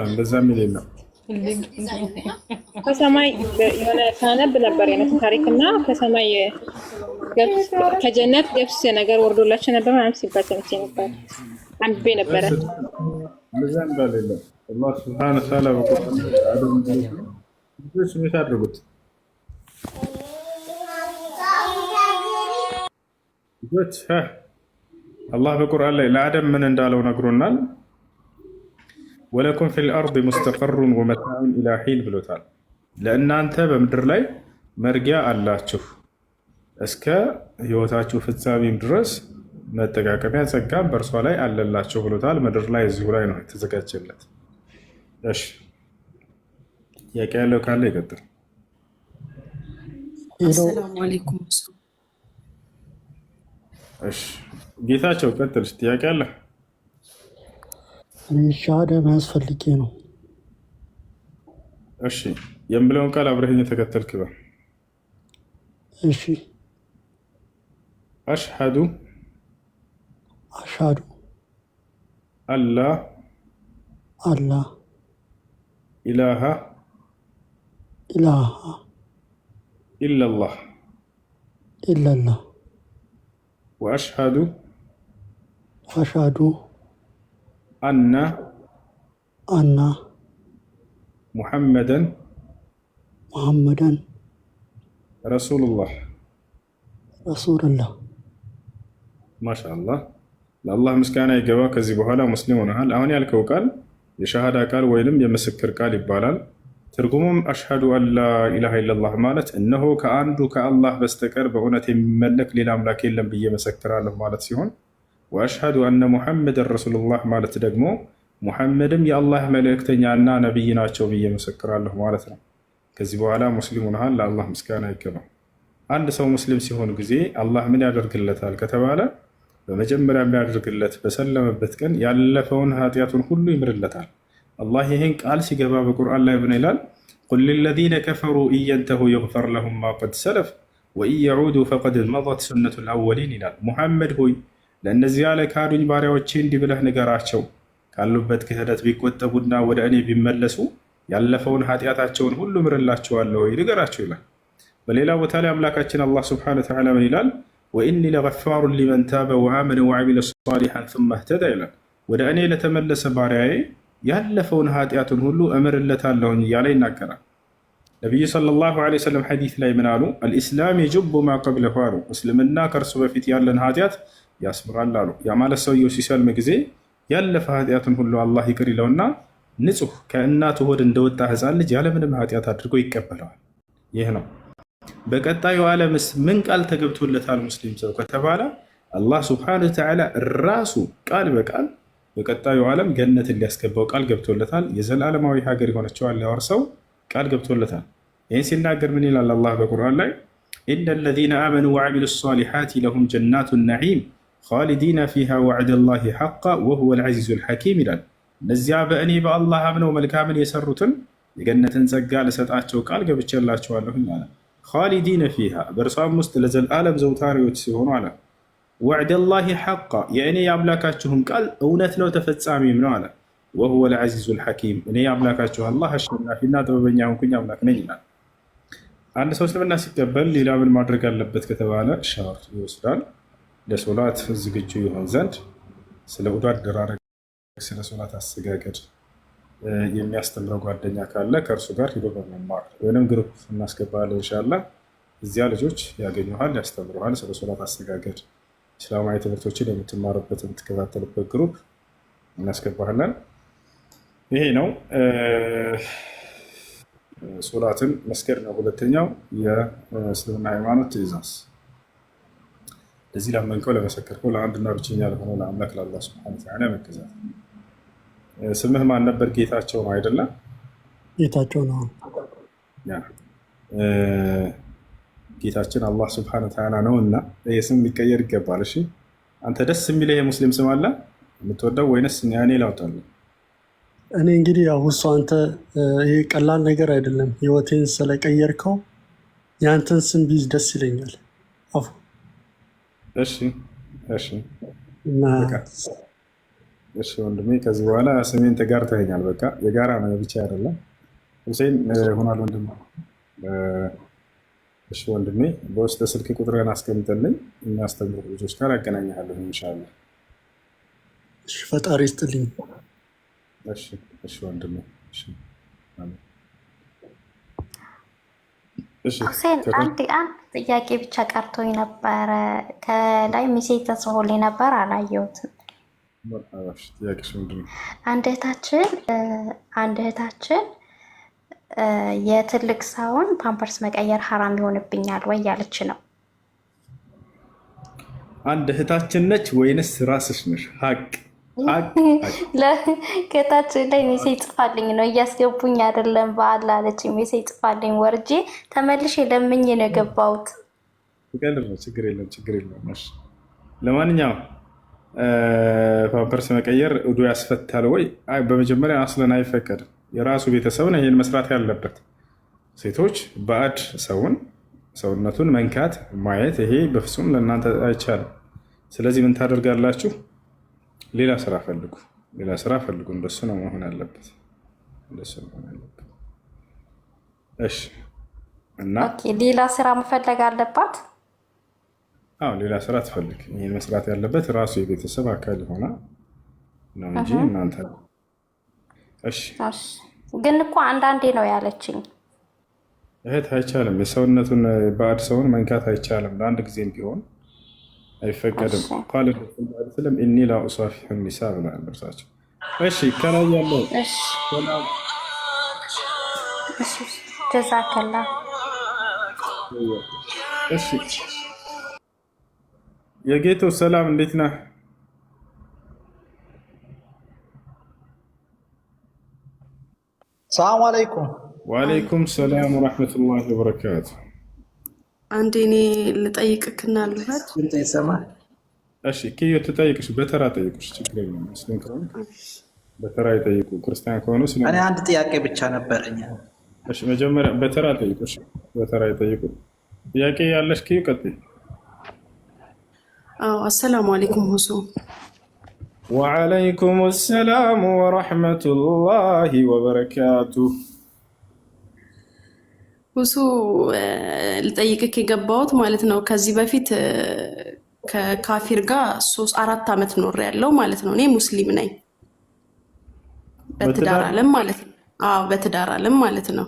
እንደዛ የሚል የለም። ከሰማይ የሆነ ታነብ ነበር የነሱ ታሪክና ከሰማይ ገብስ ከጀነት ገብስ ነገር ወርዶላቸው ነበር ምናምን ሲባል ሰምቼ ነበር፣ አንብቤ ነበረ። እንደዛ እንዳለ የለም። አላህ ሱብሓነሁ ወተዓላ በቁርአን አደም ልጆች ምን ያደርጉት ልጆች አላህ በቁርአን ላይ ለአደም ምን እንዳለው ነግሮናል። ወለኩም ፊል አርድ ሙስተቀሩን ወመታዑን ኢላ ሒን ብሎታል። ለእናንተ በምድር ላይ መርጊያ አላችሁ እስከ ህይወታችሁ ፍጻሜም ድረስ መጠቃቀሚያ ጸጋም በእርሷ ላይ አለላችሁ ብሎታል። ምድር ላይ እዚሁ ላይ ነው የተዘጋጀለት። እሺ ጥያቄ ያለው ካለ ይቀጥል። አሰላሙ አለይኩም። እሺ ጌታቸው ቀጥል። ጥያቄ አለ? ሻሃዳ መያዝ ፈልጌ ነው። እሺ የምለውን ቃል አብረኸኝ ተከተልክ በል። እሺ አሽሀዱ አላ ኢላሃ ኢለላህ ወአሽሀዱ አሽሀዱ አነ አና ሙሐመደን ሙሐመደን ረሱሉላህ። ረሱሉላህ። ማሻአላህ ለአላህ ምስጋና ይገባ። ከዚህ በኋላ ሙስሊም ሆነሃል። አሁን ያልከው ቃል የሸሃዳ ቃል ወይንም የምስክር ቃል ይባላል። ትርጉሙም አሽሀዱ አን ላ ኢላሃ ኢለላህ ማለት እነሆ ከአንዱ ከአላህ በስተቀር በእውነት የሚመለክ ሌላ አምላክ የለም ብዬ መሰክራለሁ ማለት ሲሆን፣ ወአሽሀዱ አነ ሙሐመድን ረሱሉላህ ማለት ደግሞ ሙሐመድም የአላህ መልእክተኛና ነቢይ ናቸው ብዬ መሰክራለሁ ማለት ነው። ከዚህ በኋላ ሙስሊም ሆነሃል። ለአላህ ምስጋና ይገባ። አንድ ሰው ሙስሊም ሲሆን ጊዜ አላህ ምን ያደርግለታል ከተባለ በመጀመሪያ የሚያደርግለት በሰለመበት ቀን ያለፈውን ኃጢአቱን ሁሉ ይምርለታል። አላህ ይህን ቃል ሲገባ በቁርአን ላይ ምን ይላል? ቁል ሊለዚነ ከፈሩ ኢየንተሁ ይግፈር ለሁም ማ ቀድ ሰለፍ ወኢን የዑዱ ፈቀድ መضት ሱነቱል አወሊን ይላል። ሙሐመድ ሆይ ለእነዚያ ለካዱኝ ባሪያዎቼ እንዲህ ብለህ ንገራቸው፣ ካሉበት ክህደት ቢቆጠቡና ወደ እኔ ቢመለሱ ያለፈውን ኃጢአታቸውን ሁሉ ምርላቸዋለሁ ንገራቸው ይላል። በሌላ ቦታ ላይ አምላካችን አላህ ሱብሓነሁ ወተዓላ ምን ይላል? ወኢኒ ለገፋሩን ሊመን ታበ ወአመነ ወዐሚለ ሷሊሐን ሱመ እህተዳ ይላል። ወደ እኔ ለተመለሰ ባሪያዬ ያለፈውን ኃጢአቱን ሁሉ እምርለታለሁኝ እያለ ይናገራል። ነቢዩ ሰለላሁ ዐለይሂ ወሰለም ሐዲስ ላይ ምን አሉ? አልኢስላም የጅቡ ማ ቀብለሁ አሉ። እስልምና ከእርሱ በፊት ያለን ኃጢአት ያስምራል አሉ። ያ ማለት ሰውየው ሲሰልም ጊዜ ያለፈ ኃጢአቱን ሁሉ አላህ ይቅር ይለውና ንጹሕ ከእናቱ ሆድ እንደወጣ ሕፃን ልጅ ያለምንም ኃጢአት አድርጎ ይቀበለዋል። ይህ ነው። በቀጣዩ ዓለምስ ምን ቃል ተገብቶለታል ሙስሊም ሰው ከተባለ አላህ ሱብሓነሁ ወተዓላ ራሱ ቃል በቃል በቀጣዩ ዓለም ገነትን ሊያስገባው ቃል ገብቶለታል። የዘላለማዊ ሀገር የሆነችዋን ሊያወርሰው ቃል ገብቶለታል። ይህን ሲናገር ምን ይላል አላህ በቁርአን ላይ? ኢነ ለዚነ አመኑ ወዐሚሉ ሷሊሓት ለሁም ጀናቱ ነዒም ኻሊዲነ ፊሃ ወዕደ ላሂ ሐቃ ወሁወል ዐዚዙል ሐኪም ይላል። እነዚያ በእኔ በአላህ አምነው መልካምን የሰሩትን የገነትን ጸጋ ልሰጣቸው ቃል ገብቼላቸዋለሁኝ አለ። ኻሊዲነ ፊሃ በእርሷም ውስጥ ለዘላለም ዘውታሪዎች ሲሆኑ አለ። ወዕደ ላሂ ሐቃ የእኔ የአምላካችሁም ቃል እውነት ነው ተፈጻሚም ነው አለ። ወሁወል ዐዚዙል ሐኪም እኔ የአምላካችሁ አላህ አሸናፊና ጥበበኛ ሆንኩኝ አምላክ ነኝ ይላል። አንድ ሰው እስልምና ሲቀበል ሌላ ምን ማድረግ አለበት ከተባለ ሻወር ይወስዳል። ለሶላት ዝግጁ ይሆን ዘንድ ስለ ውዱ አደራረግ፣ ስለ ሶላት አሰጋገድ የሚያስተምረው ጓደኛ ካለ ከእርሱ ጋር ሂዶ በመማር ወይም ግሩፕ እናስገባለን። ኢንሻላህ እዚያ ልጆች ያገኙሃል፣ ያስተምሩሃል። ስለ ሶላት አሰጋገድ እስላማዊ ትምህርቶችን የምትማሩበት የምትከታተሉበት ግሩፕ እናስገባለን። ይሄ ነው ሶላትን መስገድ ነው። ሁለተኛው የእስልምና ሃይማኖት ትእዛዝ ለዚህ ላመንከው ለመሰከርከው ለአንድና ብቸኛ ለሆነው ለአምላክ ለአላህ ሱብሓነሁ ወተዓላ መገዛት። ስምህ ማን ነበር? ጌታቸው ነው አይደለም? ጌታቸው ነው። ጌታችን አላህ ሱብሓነሁ ወተዓላ ነው እና የስም ሊቀየር ይገባል። እሺ አንተ ደስ የሚልህ የሙስሊም ስም አለ የምትወደው ወይንስ እኔ ላውጣልህ? እኔ እንግዲህ ያው እሱ አንተ ይሄ ቀላል ነገር አይደለም። ህይወቴን ስለቀየርከው የአንተን ስም ቢይዝ ደስ ይለኛል። አፉ እሺ እሺ እሺ ወንድሜ፣ ከዚህ በኋላ ስሜን ተጋርተኸኛል። በቃ የጋራ ነው ብቻ አይደለም። ሁሴን ሆኗል ወንድሜ። እሺ ወንድሜ፣ በውስጥ ስልክ ቁጥርህን አስቀምጠልኝ፣ የሚያስተምሩ ልጆች ጋር ያገናኝሃለሁ ኢንሻአላህ። እሺ ፈጣሪ ይስጥልኝ። እሺ እሺ ወንድሜ። እሺ ሁሴን አንድ ጥያቄ ብቻ ቀርቶኝ ነበረ። ከላይ ሚሴጅ ተጽፎልኝ ነበር አላየሁትም። አንድ እህታችን የትልቅ ሰውን ፓምፐርስ መቀየር ሀራም ይሆንብኛል ወይ ያለች ነው። አንድ እህታችን ነች ወይንስ ራስሽ ነሽ? ሀቅ ከታችን ላይ ሜሴጅ ጽፋልኝ ነው እያስገቡኝ አይደለም በአላ አለች። ሜሴጅ ጽፋልኝ ወርጄ ተመልሼ ለምኜ ነው የገባሁት። ችግር የለም ችግር የለም። ለማንኛውም ፓምፐርስ መቀየር ውዱ ያስፈታል ወይ? በመጀመሪያ አስለን አይፈቀድም። የራሱ ቤተሰብ ነው ይህን መስራት ያለበት። ሴቶች ባዕድ ሰውነቱን መንካት ማየት፣ ይሄ በፍጹም ለእናንተ አይቻልም። ስለዚህ ምን ታደርጋላችሁ? ሌላ ስራ ፈልጉ፣ ሌላ ስራ ፈልጉ። እንደሱ ነው መሆን ያለበት፣ እንደሱ ነው መሆን ያለበት። እሺ። እና ሌላ ስራ መፈለግ አለባት። አዎ ሌላ ስራ ትፈልግ። ይህን መስራት ያለበት ራሱ የቤተሰብ አካል ሆና ነው እንጂ እናንተ። እሺ ግን እኮ አንዳንዴ ነው ያለችኝ እህት። አይቻልም፣ የሰውነቱን ባዕድ ሰውን መንካት አይቻልም። ለአንድ ጊዜም ቢሆን አይፈቀድም። ቃል ስለም እኒ ላ ኡሳፊሑ ኒሳ ብለዋል እርሳቸው። እሺ ከላይ ያለው ጀዛከላ። እሺ የጌቶ ሰላም እንዴት ነህ? ሰላም አለይኩም። ወአለይኩም ሰላም ወራህመቱላሂ ወበረካቱ። አንዴ እኔ ልጠይቅክና ልበት ድምፅ ይሰማል? እሺ ኪዮ ትጠይቅሽ፣ በተራ ጠይቁሽ፣ ችግር የለም። ሙስሊም ከሆነ በተራ ይጠይቁ፣ ክርስቲያን ከሆኑ እኔ አንድ ጥያቄ ብቻ ነበረኝ። እሺ መጀመሪያ በተራ ጠይቁሽ፣ በተራ ይጠይቁ። ጥያቄ ያለሽ ኪዮ ቀጥይ። አሰላሙ አለይኩም ሁሱ። ወአለይኩም ሰላም ወራህመቱላሂ ወበረካቱ። ሁሱ ልጠይቅክ የገባሁት ማለት ነው ከዚህ በፊት ከካፊር ጋር 3-4 ዓመት ኖር ያለው ማለት ነው። እኔ ሙስሊም ነኝ በትዳር ዓለም ማለት ነው። አዎ በትዳር ዓለም ማለት ነው።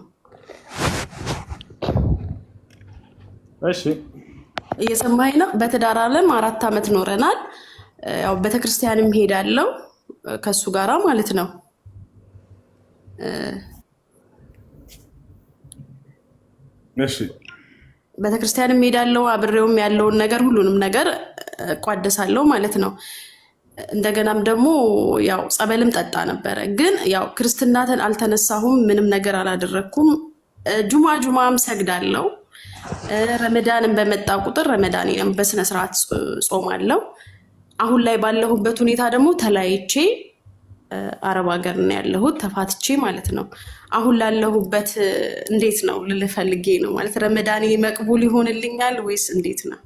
እሺ እየሰማኸኝ ነው? በትዳር ዓለም 4 ዓመት ኖረናል። ያው ቤተክርስቲያንም ሄዳለሁ ከሱ ጋራ ማለት ነው። እሺ ቤተክርስቲያንም ሄዳለሁ፣ አብሬውም ያለውን ነገር ሁሉንም ነገር ቋደሳለሁ ማለት ነው። እንደገናም ደግሞ ያው ጸበልም ጠጣ ነበረ። ግን ያው ክርስትናትን አልተነሳሁም፣ ምንም ነገር አላደረኩም። ጁማም ሰግዳለሁ። ረመዳንን በመጣ ቁጥር ረመዳኔንም በስነ ስርዓት ጾማለሁ። አሁን ላይ ባለሁበት ሁኔታ ደግሞ ተለያይቼ አረብ ሀገር ነው ያለሁት፣ ተፋትቼ ማለት ነው። አሁን ላለሁበት እንዴት ነው ልልህ ፈልጌ ነው ማለት ረመዳኔ መቅቡል ይሆንልኛል ወይስ እንዴት ነው?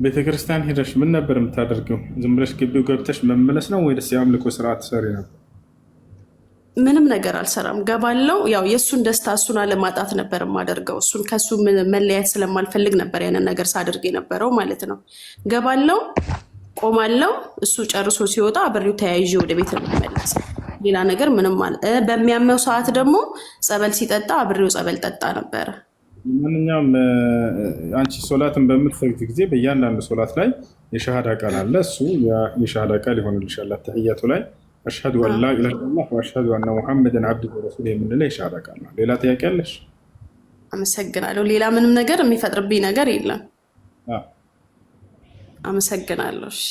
ቤተክርስቲያን ሄደሽ ምን ነበር የምታደርገው? ዝም ብለሽ ግቢው ገብተሽ መመለስ ነው ወይስ የአምልኮ ስርዓት ትሰሪ ነበር? ምንም ነገር አልሰራም። ገባለው። ያው የእሱን ደስታ እሱን አለማጣት ነበር የማደርገው። እሱን ከሱ መለያየት ስለማልፈልግ ነበር ያንን ነገር ሳደርግ የነበረው ማለት ነው። ገባለው፣ ቆማለው። እሱ ጨርሶ ሲወጣ አብሬው ተያይዤ ወደ ቤት ነው የምመለስ። ሌላ ነገር ምንም አለ። በሚያመው ሰዓት ደግሞ ጸበል ሲጠጣ አብሬው ጸበል ጠጣ ነበረ። ማንኛውም አንቺ ሶላትን በምትሰግድ ጊዜ በእያንዳንዱ ሶላት ላይ የሸሃዳ ቃል አለ። እሱ የሸሃዳ ቃል ይሆንልሻል። ተህያቱ ላይ አሽሀዱ አን ላ ኢላሀ ኢለላህ ወአሽሀዱ አነ ሙሐመድን አብዱሁ ወረሱሉሁ የምንለው የሸሃዳ ቃል ነው። ሌላ ጥያቄ አለሽ? አመሰግናለሁ። ሌላ ምንም ነገር የሚፈጥርብኝ ነገር የለም። አመሰግናለሁ። እሺ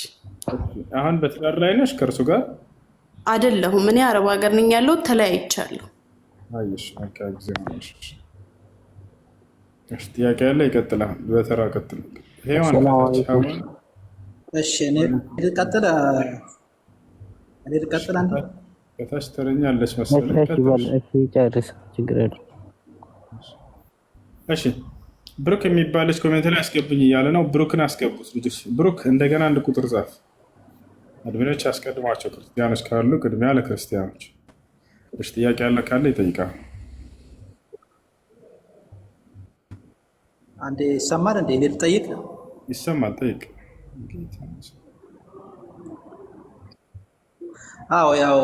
አሁን በትዳር ላይ ነሽ ከእርሱ ጋር? አይደለሁም። እኔ አረብ ሀገር ነኝ ያለሁት፣ ተለያይቻለሁ። አይሽ አካ ጊዜ ነሽ። እሺ ጥያቄ ያለ ይቀጥላል። በተራ ቀጥል። ሄዋን እሺ እኔ ልቀጥል አንተ ከታች ተረኛለች መሰለኝ። እሺ ጨርስ፣ ችግር የለም። እሺ ብሩክ የሚባለች ኮሜንት ላይ አስገብኝ እያለ ነው። ብሩክን አስገቡት ልጆች። ብሩክ እንደገና አንድ ቁጥር ጻፍ። አድሚኖች አስቀድሟቸው። ክርስቲያኖች ካሉ ቅድሚያ ለክርስቲያኖች። እሺ ጥያቄ ያለ ካለ ይጠይቃል። አንዴ ይሰማል እንዴ? እኔ ልጠይቅ? ይሰማል፣ ጠይቅ። አዎ ያው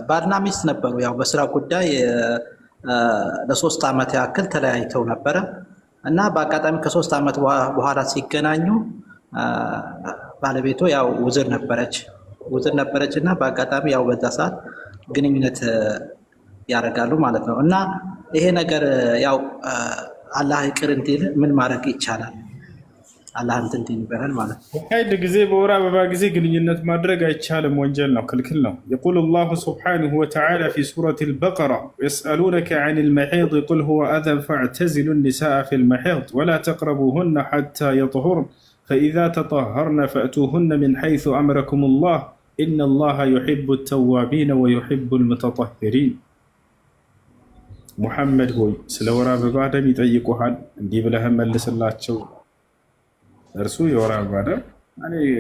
ባልና ሚስት ነበሩ። ያው በስራ ጉዳይ ለ3 ዓመት ያክል ተለያይተው ነበረ እና በአጋጣሚ ከ3 ዓመት በኋላ ሲገናኙ ባለቤቱ ያው ውዝር ነበረች እና በአጋጣሚ ያው በዛ ሰዓት ግንኙነት ያደርጋሉ ማለት ነው። እና ይሄ ነገር ያው አላህ ይቅር እንዲል ምን ማድረግ ይቻላል? አላህ እንትን ይበላል ማለት ነው። ሀይድ ጊዜ በወር አበባ ጊዜ ግንኙነት ማድረግ አይቻልም፣ ወንጀል ነው፣ ክልክል ነው። የቁል አላሁ ስብሓነሁ ወተዓላ ፊ ሱረት አልበቀራ የስአሉነከ ዐን ልመሒድ ቁል ሁወ አዘን ፈዕተዚሉ ኒሳአ ፊ ልመሒድ ወላ ተቅረቡሁነ ሐታ የጥሁርን ፈኢዛ ተጠሀርነ ፈእቱሁነ ምን ሐይሱ አምረኩም ላህ ኢነ ላሃ ዩሒቡ ተዋቢነ ወዩሒቡ ልሙተጠሂሪን። ሙሐመድ ሆይ ስለ ወር አበባ ደም ይጠይቁሃል፣ እንዲህ ብለህ መልስላቸው፣ እርሱ የወር አበባ ደም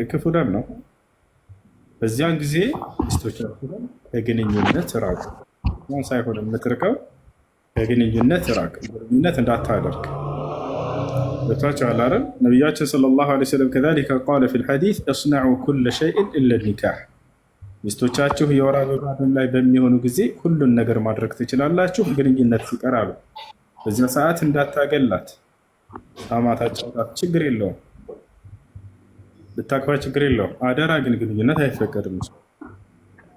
ክፉ ደም ነው። በዚያን ጊዜ ሚስቶቻችሁን ከግንኙነት ራቁ። ሳይሆን የምትርቀው ከግንኙነት ራቅ፣ ግንኙነት እንዳታደርግ። ገብቷችኋል አይደል? ነቢያችን ሰለላሁ ዐለይሂ ወሰለም ከዛሊከ ቃለ ፊል ሐዲስ እስነዑ ኩለ ሸይእን ኢለ ኒካህ፣ ሚስቶቻችሁ የወር አበባ ላይ በሚሆኑ ጊዜ ሁሉን ነገር ማድረግ ትችላላችሁ፣ ግንኙነት ሲቀር አሉ። በዚያ ሰዓት እንዳታገላት፣ ሳማት፣ አጫውታት፣ ችግር የለውም፣ ልታቅፋ፣ ችግር የለውም። አደራ ግን ግንኙነት አይፈቀድም።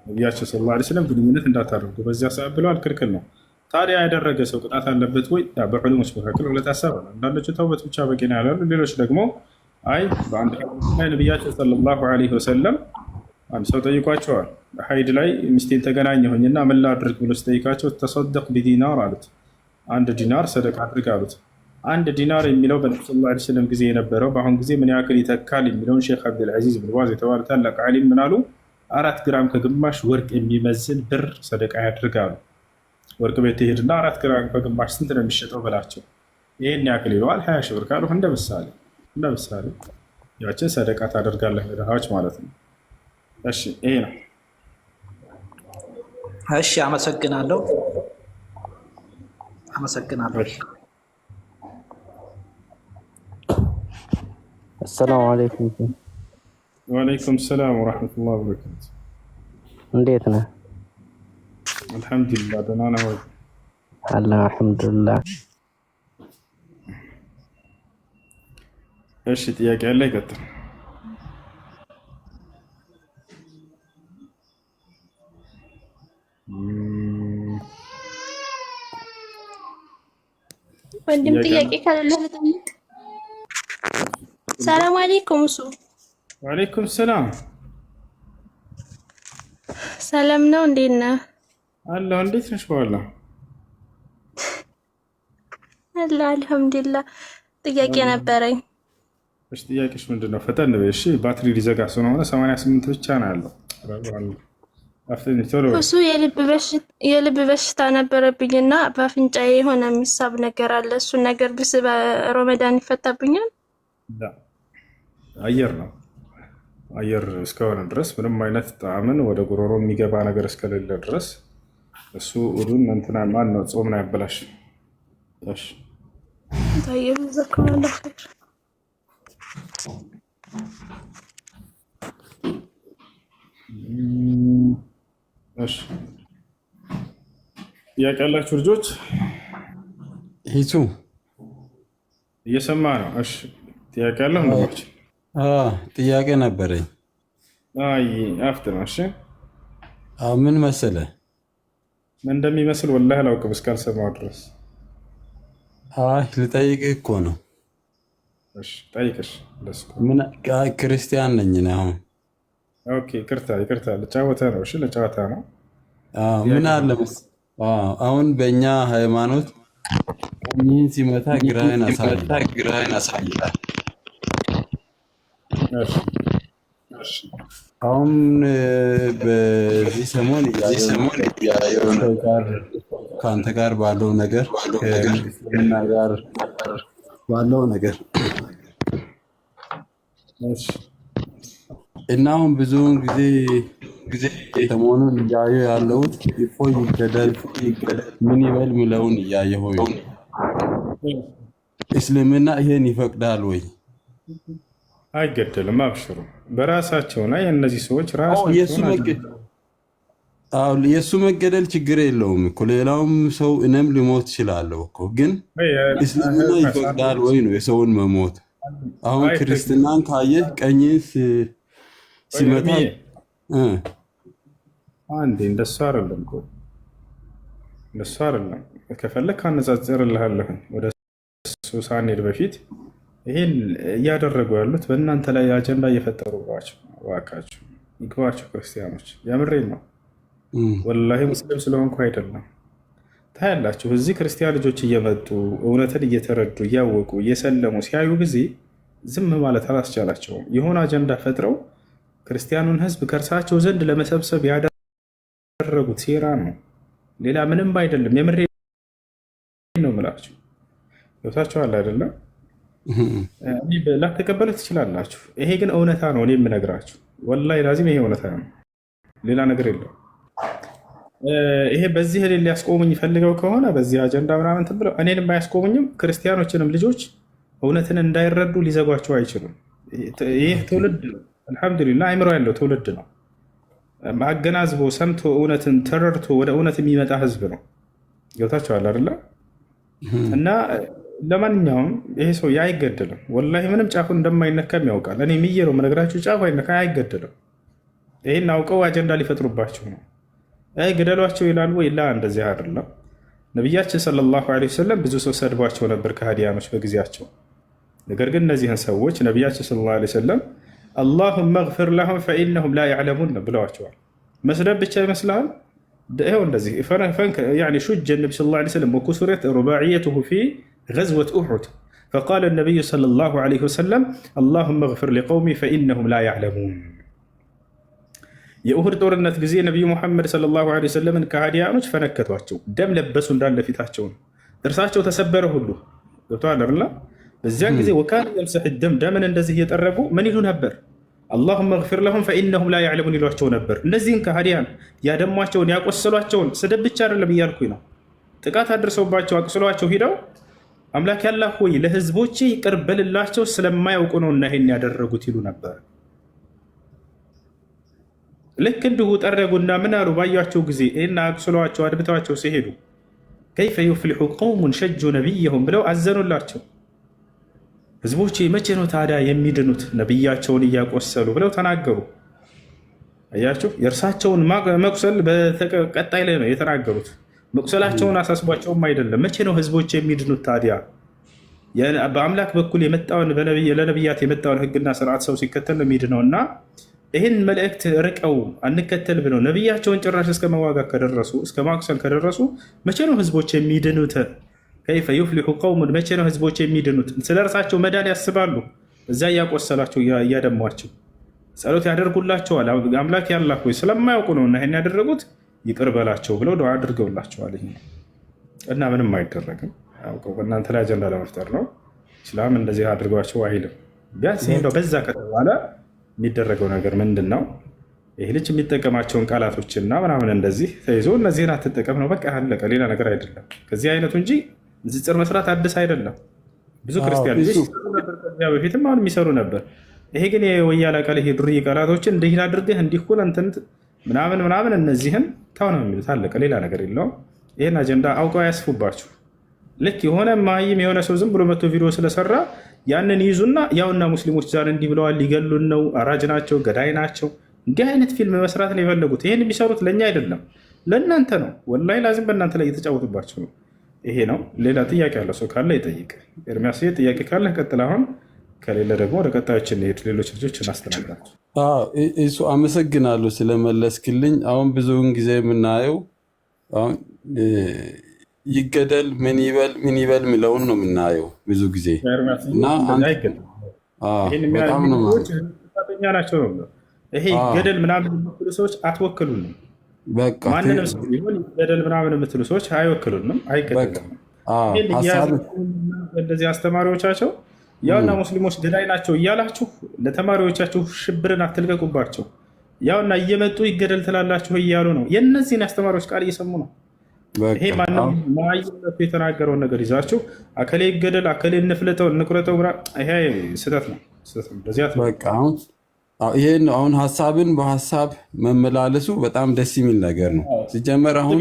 ነቢያችን ሰለላሁ ዐለይሂ ወሰለም ግንኙነት እንዳታደርጉ በዚያ ሰዓት ብለዋል፣ ክልክል ነው። ታዲያ ያደረገ ሰው ቅጣት አለበት ወይ? በዑለሞች መካከል ሁለት ሀሳብ ነው። አንዳንዶቹ ተውበት ብቻ በቂ ነው ያላሉ፣ ሌሎች ደግሞ አይ በአንድ ላይ ነቢያችን ሰለላሁ ዐለይሂ ወሰለም አንድ ሰው ጠይቋቸዋል። ሀይድ ላይ ሚስቴን ተገናኘሁኝና ምን ላድርግ ብሎ ሲጠይቃቸው ተሰደቅ ቢዲናር አሉት። አንድ ዲናር ሰደቅ አድርግ አሉት። አንድ ዲናር የሚለው በነብዩ ሰለላሁ ዐለይሂ ወሰለም ጊዜ የነበረው በአሁን ጊዜ ምን ያክል ይተካል የሚለውን ሼክ አብዱልዓዚዝ ብን ባዝ የተባለ ታላቅ ዓሊም ምን አሉ? 4 ግራም ከግማሽ ወርቅ የሚመዝን ብር ሰደቃ ያድርጋሉ። ወርቅ ቤት ትሄድና 4 ግራም ከግማሽ ስንት ነው የሚሸጠው በላቸው፣ ይህን ያክል ይለዋል። 20 ሺህ ብር ካሉ እንደ ምሳሌ ያችን ሰደቃ ታደርጋለህ ለድሃዎች ማለት ነው። እሺ ይሄ ነው። እሺ አመሰግናለሁ። አሰላሙ አለይኩም። ወአለይኩም ሰላም ወራህመቱላሂ ወበረካቱ። እንዴት ነህ? አልሐምዱሊላህ ደህና ነህ ወይ? አላህ አልሐምዱሊላህ። እሺ ጥያቄ አለ? ይቀጥል። ወንድም ጥያቄ ካለ ልጠይቅ። ሰላም አለይኩም። እሱ ወአለይኩም ሰላም። ሰላም ነው? እንዴት ነህ? አለሁ። እንዴት ነሽ? በኋላ አላህ አልሐምዱሊላህ። ጥያቄ ነበረኝ። እሺ ጥያቄሽ ምንድን ነው? ፈጠን በይ እሺ። ባትሪ ሊዘጋ ስለሆነ 88 ብቻ ነው ያለው። እሱ የልብ በሽታ ነበረብኝና በአፍንጫዬ የሆነ የሚሳብ ነገር አለ። እሱን ነገር ብስ በረመዳን ይፈታብኛል? አየር ነው። አየር እስከሆነ ድረስ ምንም አይነት ጣዕምን ወደ ጉሮሮ የሚገባ ነገር እስከሌለ ድረስ እሱ ኡዱን እንትና ማን ነው ጾምን ያበላሽ። እሺ ታየው ዘከራላ ኸይር። እሺ ጥያቄ ያላችሁ ልጆች? ሂቱ እየሰማ ነው። እሺ ጥያቄ ያለው ነው? ጥያቄ ነበረኝ። አይ አፍጥና። እሺ ምን መሰለ? ምን እንደሚመስል ወላሂ አላውቅም እስካልሰማው ድረስ። አይ ልጠይቅህ እኮ ነው። እሺ ጠይቅሽ። ምን ክርስቲያን ነኝ ነው አሁን። ኦኬ ይቅርታ ለጨዋታ ነው። እሺ ለጨዋታ ነው። ምን አለ አሁን በእኛ ሃይማኖት ቀኝህን ሲመታ ግራህን አሳይላል። አሁን በዚህ ሰሞን ከአንተ ጋር ባለው ነገር ከእስልምና ጋር ባለው ነገር እና አሁን ብዙውን ጊዜ ሰሞኑን እያየሁ ያለሁት እፎይ ይገደል ምን ይበል ምለውን እያየሁ እስልምና ይሄን ይፈቅዳል ወይ? አይገደልም። አብሽሩ በራሳቸው ላይ እነዚህ ሰዎች የእሱ መገደል ችግር የለውም እኮ ሌላውም ሰው እኔም ልሞት እችላለሁ እኮ ግን እስልምና ይፈቅዳል ወይ ነው የሰውን መሞት። አሁን ክርስትናን ካየህ ቀኝህ ሲመታ አንዴ እንደሱ አይደለም እኮ እንደሱ አይደለም። ከፈለክ አነጻጽርልሃለሁ ወደ እሱ ሳንሄድ በፊት ይሄን እያደረጉ ያሉት በእናንተ ላይ አጀንዳ እየፈጠሩባቸው፣ እባካችሁ ይግባችሁ ክርስቲያኖች። የምሬን ነው ወላሂ ሙስሊም ስለሆንኩ አይደለም። ታያላችሁ እዚህ ክርስቲያን ልጆች እየመጡ እውነትን እየተረዱ እያወቁ እየሰለሙ ሲያዩ ጊዜ ዝም ማለት አላስቻላቸውም። የሆነ አጀንዳ ፈጥረው ክርስቲያኑን ሕዝብ ከእርሳቸው ዘንድ ለመሰብሰብ ያደረጉት ሴራ ነው፣ ሌላ ምንም አይደለም። የምሬን ነው የምላችሁ። ገብታችኋል አይደለም? ላትቀበሉ ትችላላችሁ። ይሄ ግን እውነታ ነው። እኔ የምነግራችሁ ወላሂ ላዚም ይሄ እውነታ ነው፣ ሌላ ነገር የለም። ይሄ በዚህ ሊያስቆሙኝ ፈልገው ከሆነ በዚህ አጀንዳ ምናምን ብለው እኔንም አያስቆሙኝም፣ ክርስቲያኖችንም ልጆች እውነትን እንዳይረዱ ሊዘጓቸው አይችሉም። ይህ ትውልድ አልሐምዱሊላህ አይምሮ ያለው ትውልድ ነው። አገናዝቦ ሰምቶ እውነትን ተረድቶ ወደ እውነት የሚመጣ ህዝብ ነው። ገብታችኋል አይደለ? እና ለማንኛውም ይሄ ሰው አይገደልም። ወላሂ ምንም ጫፉን እንደማይነካም ያውቃል። እኔ ምዬ ነው የምነግራችሁ፣ ጫፉ አይገደልም። ይህን አውቀው አጀንዳ ሊፈጥሩባችሁ ነው። ግደሏቸው ይላሉ ወይ? ላ እንደዚህ አይደለም። ነቢያችን ሰለላሁ ዐለይሂ ወሰለም ብዙ ሰው ሰድቧቸው ነበር ከሃዲያኖች በጊዜያቸው። ነገር ግን እነዚህን ሰዎች ነቢያችን ሰለላሁ ዐለይሂ ወሰለም አላሁመ ግፊር ለሁም ፈኢነሁም ላ ያዕለሙን ብለዋቸዋል። መስደብ ብቻ ይመስላል? ይኸው እንደዚህ ሹጀ ነቢ ሰለላሁ ዐለይሂ ወሰለም ወኩሱረት ሩባዕየቱሁ ፊ ገዝወት ኡሑድ ፈቃለ ነቢዩ ሰለላሁ ዐለይሂ ወሰለም አላሁመ ግፊር ሊቀውሚ ፈኢነሁም ላ ያዕለሙን። የኡሁድ ጦርነት ጊዜ ነቢዩ ሙሐመድ ሰለላሁ ዐለይሂ ወሰለምን ከሃዲያኖች ፈነከቷቸው። ደም ለበሱ እንዳለ ፊታቸውን፣ እርሳቸው ተሰበረ ሁሉ። ገብተዋል አይደል? በዚያን ጊዜ ወካነ የምሰሕ ደም ደምን እንደዚህ እየጠረጉ ምን ይሉ ነበር? አላሁመ ግፊር ለሁም ፈኢነሁም ላ ያዕለሙን ይሏቸው ነበር። እነዚህን ከሃዲያን ያደሟቸውን ያቆሰሏቸውን ስድብ ብቻ አይደለም እያልኩኝ ነው። ጥቃት አድርሰውባቸው አቁስሏቸው ሂደው አምላክ ያላህ ሆይ ለህዝቦቼ ይቅር በልላቸው ስለማያውቁ ነው እና ይሄን ያደረጉት ይሉ ነበር። ልክ እንዲሁ ጠረጉና ምን አሉ ባያቸው ጊዜ እና አቁስሏቸው አድብተዋቸው ሲሄዱ ከይፈ ዩፍሊሑ ቀውሙን ሸጁ ነቢይሁም ብለው አዘኑላቸው። ህዝቦቼ መቼ ነው ታዲያ የሚድኑት ነቢያቸውን እያቆሰሉ ብለው ተናገሩ። አያችሁ፣ የእርሳቸውን መቁሰል በቀጣይ ላይ ነው የተናገሩት። መቁሰላቸውን አሳስቧቸውም አይደለም። መቼ ነው ህዝቦች የሚድኑት ታዲያ? በአምላክ በኩል የመጣውን ለነቢያት የመጣውን ህግና ስርዓት ሰው ሲከተል ነው የሚድነው። እና ይህን መልእክት ርቀው አንከተል ብለው ነቢያቸውን ጭራሽ እስከ መዋጋት ከደረሱ እስከ ማቁሰል ከደረሱ መቼ ነው ህዝቦች የሚድኑት? ከይፈ ዩፍሊሑ ቀውሙን መቼ ነው ህዝቦች የሚድኑት? ስለ እርሳቸው መዳን ያስባሉ። እዛ እያቆሰላቸው እያደሟቸው ጸሎት ያደርጉላቸዋል። አምላክ ያላህ ሆይ ስለማያውቁ ነው እና ይህን ያደረጉት ይቅር በላቸው ብለው ዱዓ አድርገውላቸዋል። ይሄ እና ምንም አይደረግም። አውቀው በእናንተ ላይ አጀንዳ ለመፍጠር ነው። እስላም እንደዚህ አድርጓቸው አይልም። ቢያንስ እንደው በዛ ከተባለ የሚደረገው ነገር ምንድን ነው? ይህ ልጅ የሚጠቀማቸውን ቃላቶችና ምናምን እንደዚህ ተይዞ እነዚህን አትጠቀም ነው በቃ አለቀ። ሌላ ነገር አይደለም ከዚህ አይነቱ እንጂ ንጽጽር መስራት አዲስ አይደለም። ብዙ ክርስቲያን ልጆች ከዚያ በፊትም አሁን የሚሰሩ ነበር። ይሄ ግን የወያላ ቃል ይሄ ዱርዬ ቃላቶችን እንዲህ አድርገህ እንዲሁን እንትን ምናምን እነዚህን ታው ነው የሚሉት አለቀ። ሌላ ነገር የለውም። ይህን አጀንዳ አውቀው አያስፉባችሁ። ልክ የሆነ ማይም የሆነ ሰው ዝም ብሎ መቶ ቪዲዮ ስለሰራ ያንን ይዙና ያውና ሙስሊሞች ዛሬ እንዲህ ብለዋል፣ ሊገሉን ነው፣ አራጅ ናቸው፣ ገዳይ ናቸው። እንዲህ አይነት ፊልም መስራት ነው የፈለጉት። ይህን የሚሰሩት ለእኛ አይደለም ለእናንተ ነው። ወላሂ ላዚም በእናንተ ላይ እየተጫወቱባቸው ነው። ይሄ ነው። ሌላ ጥያቄ ያለው ሰው ካለ ይጠይቅ። ኤርሚያስ ጥያቄ ካለ ቀጥል። አሁን ከሌለ ደግሞ ወደ ቀጣዮች እንሄድ። ሌሎች ልጆች እናስተናግዳቸው። እሱ አመሰግናለሁ ስለመለስክልኝ። አሁን ብዙውን ጊዜ የምናየው አሁን ይገደል ምን ይበል የሚለውን ነው የምናየው ብዙ ጊዜ እና በጣም ነው ናቸው ነው ይሄ ይገደል ምናምን የምትሉ ሰዎች አትወክሉንም። ማንንም ሰው ቢሆን ይገደል ምናምን የምትሉ ሰዎች አይወክሉንም፣ አይገደልም። እንደዚህ አስተማሪዎቻቸው ያውና ሙስሊሞች ገዳይ ናቸው እያላችሁ ለተማሪዎቻችሁ ሽብርን አትልቀቁባቸው። ያውና እየመጡ ይገደል ትላላችሁ እያሉ ነው። የእነዚህን አስተማሪዎች ቃል እየሰሙ ነው። ይሄ ማንም ማይነቱ የተናገረውን ነገር ይዛችሁ አከሌ ይገደል አከሌ እንፍለጠው እንቁረጠው ይሄ ስህተት ነው። ይሄን አሁን ሀሳብን በሀሳብ መመላለሱ በጣም ደስ የሚል ነገር ነው። ሲጀመር አሁን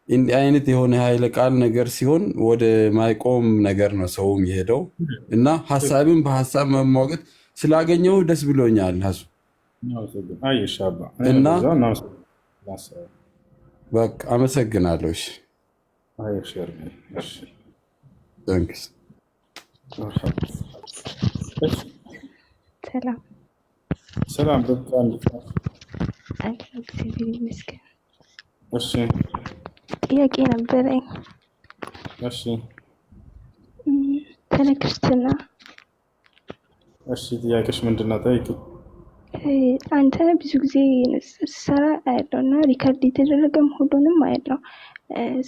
እንዲህ አይነት የሆነ ኃይለ ቃል ነገር ሲሆን ወደ ማይቆም ነገር ነው ሰውም የሄደው እና ሀሳብን በሀሳብ መሟገት ስላገኘው ደስ ብሎኛል። ሀሱ እና በቃ አመሰግናለሁ። ሰላም ጥያቄ ነበረኝ ስለ ክርስትና። ጥያቄሽ ምንድን ነው? ጠይቂ። አንተ ብዙ ጊዜ ስትሰራ አያለው እና ሪከርድ የተደረገም ሁሉንም አያለው።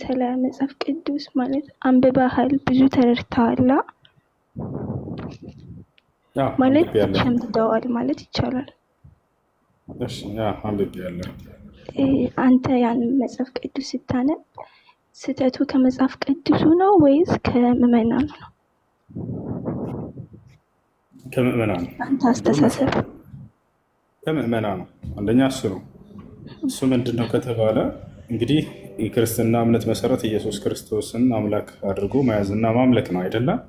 ስለ መጽሐፍ ቅዱስ ማለት አንብበሃል፣ ብዙ ተረድተዋል ማለት ሸምድደዋል ማለት ይቻላል። አንተ ያን መጽሐፍ ቅዱስ ስታነብ ስህተቱ ከመጽሐፍ ቅዱሱ ነው ወይስ ከምዕመናኑ ነው? ከምእመናን ነው። አንተ አስተሳሰብ ከምእመናን ነው። አንደኛ እሱ ነው። እሱ ምንድነው ከተባለ እንግዲህ የክርስትና እምነት መሰረት ኢየሱስ ክርስቶስን አምላክ አድርጎ መያዝና ማምለክ ነው አይደለም?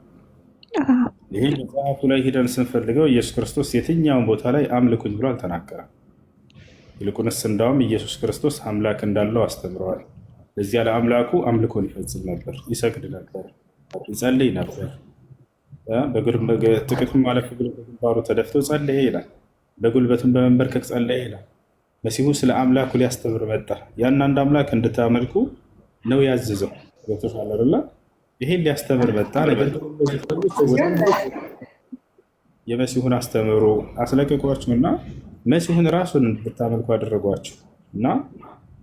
ይሄ መጽሐፉ ላይ ሄደን ስንፈልገው ኢየሱስ ክርስቶስ የትኛውን ቦታ ላይ አምልኩኝ ብሎ አልተናገረም። ይልቁንስ እንዳውም ኢየሱስ ክርስቶስ አምላክ እንዳለው አስተምረዋል። ለዚያ ለአምላኩ አምልኮን ይፈጽም ነበር፣ ይሰግድ ነበር፣ ይጸልይ ነበር። ጥቂትም ማለፍ ብሎ በግንባሩ ተደፍቶ ጸለየ ይላል። በጉልበትም በመንበርከክ ጸለየ ይላል። መሲሁ ስለ አምላኩ ሊያስተምር መጣ። ያን አንድ አምላክ እንድታመልኩ ነው ያዘዘው። ገብቶሻል አይደለ? ይሄን ሊያስተምር መጣ። ነገር ግን የመሲሁን አስተምሮ አስለቀቋቸውና መሲሁን ራሱን እንድታመልኩ አደረጓቸው እና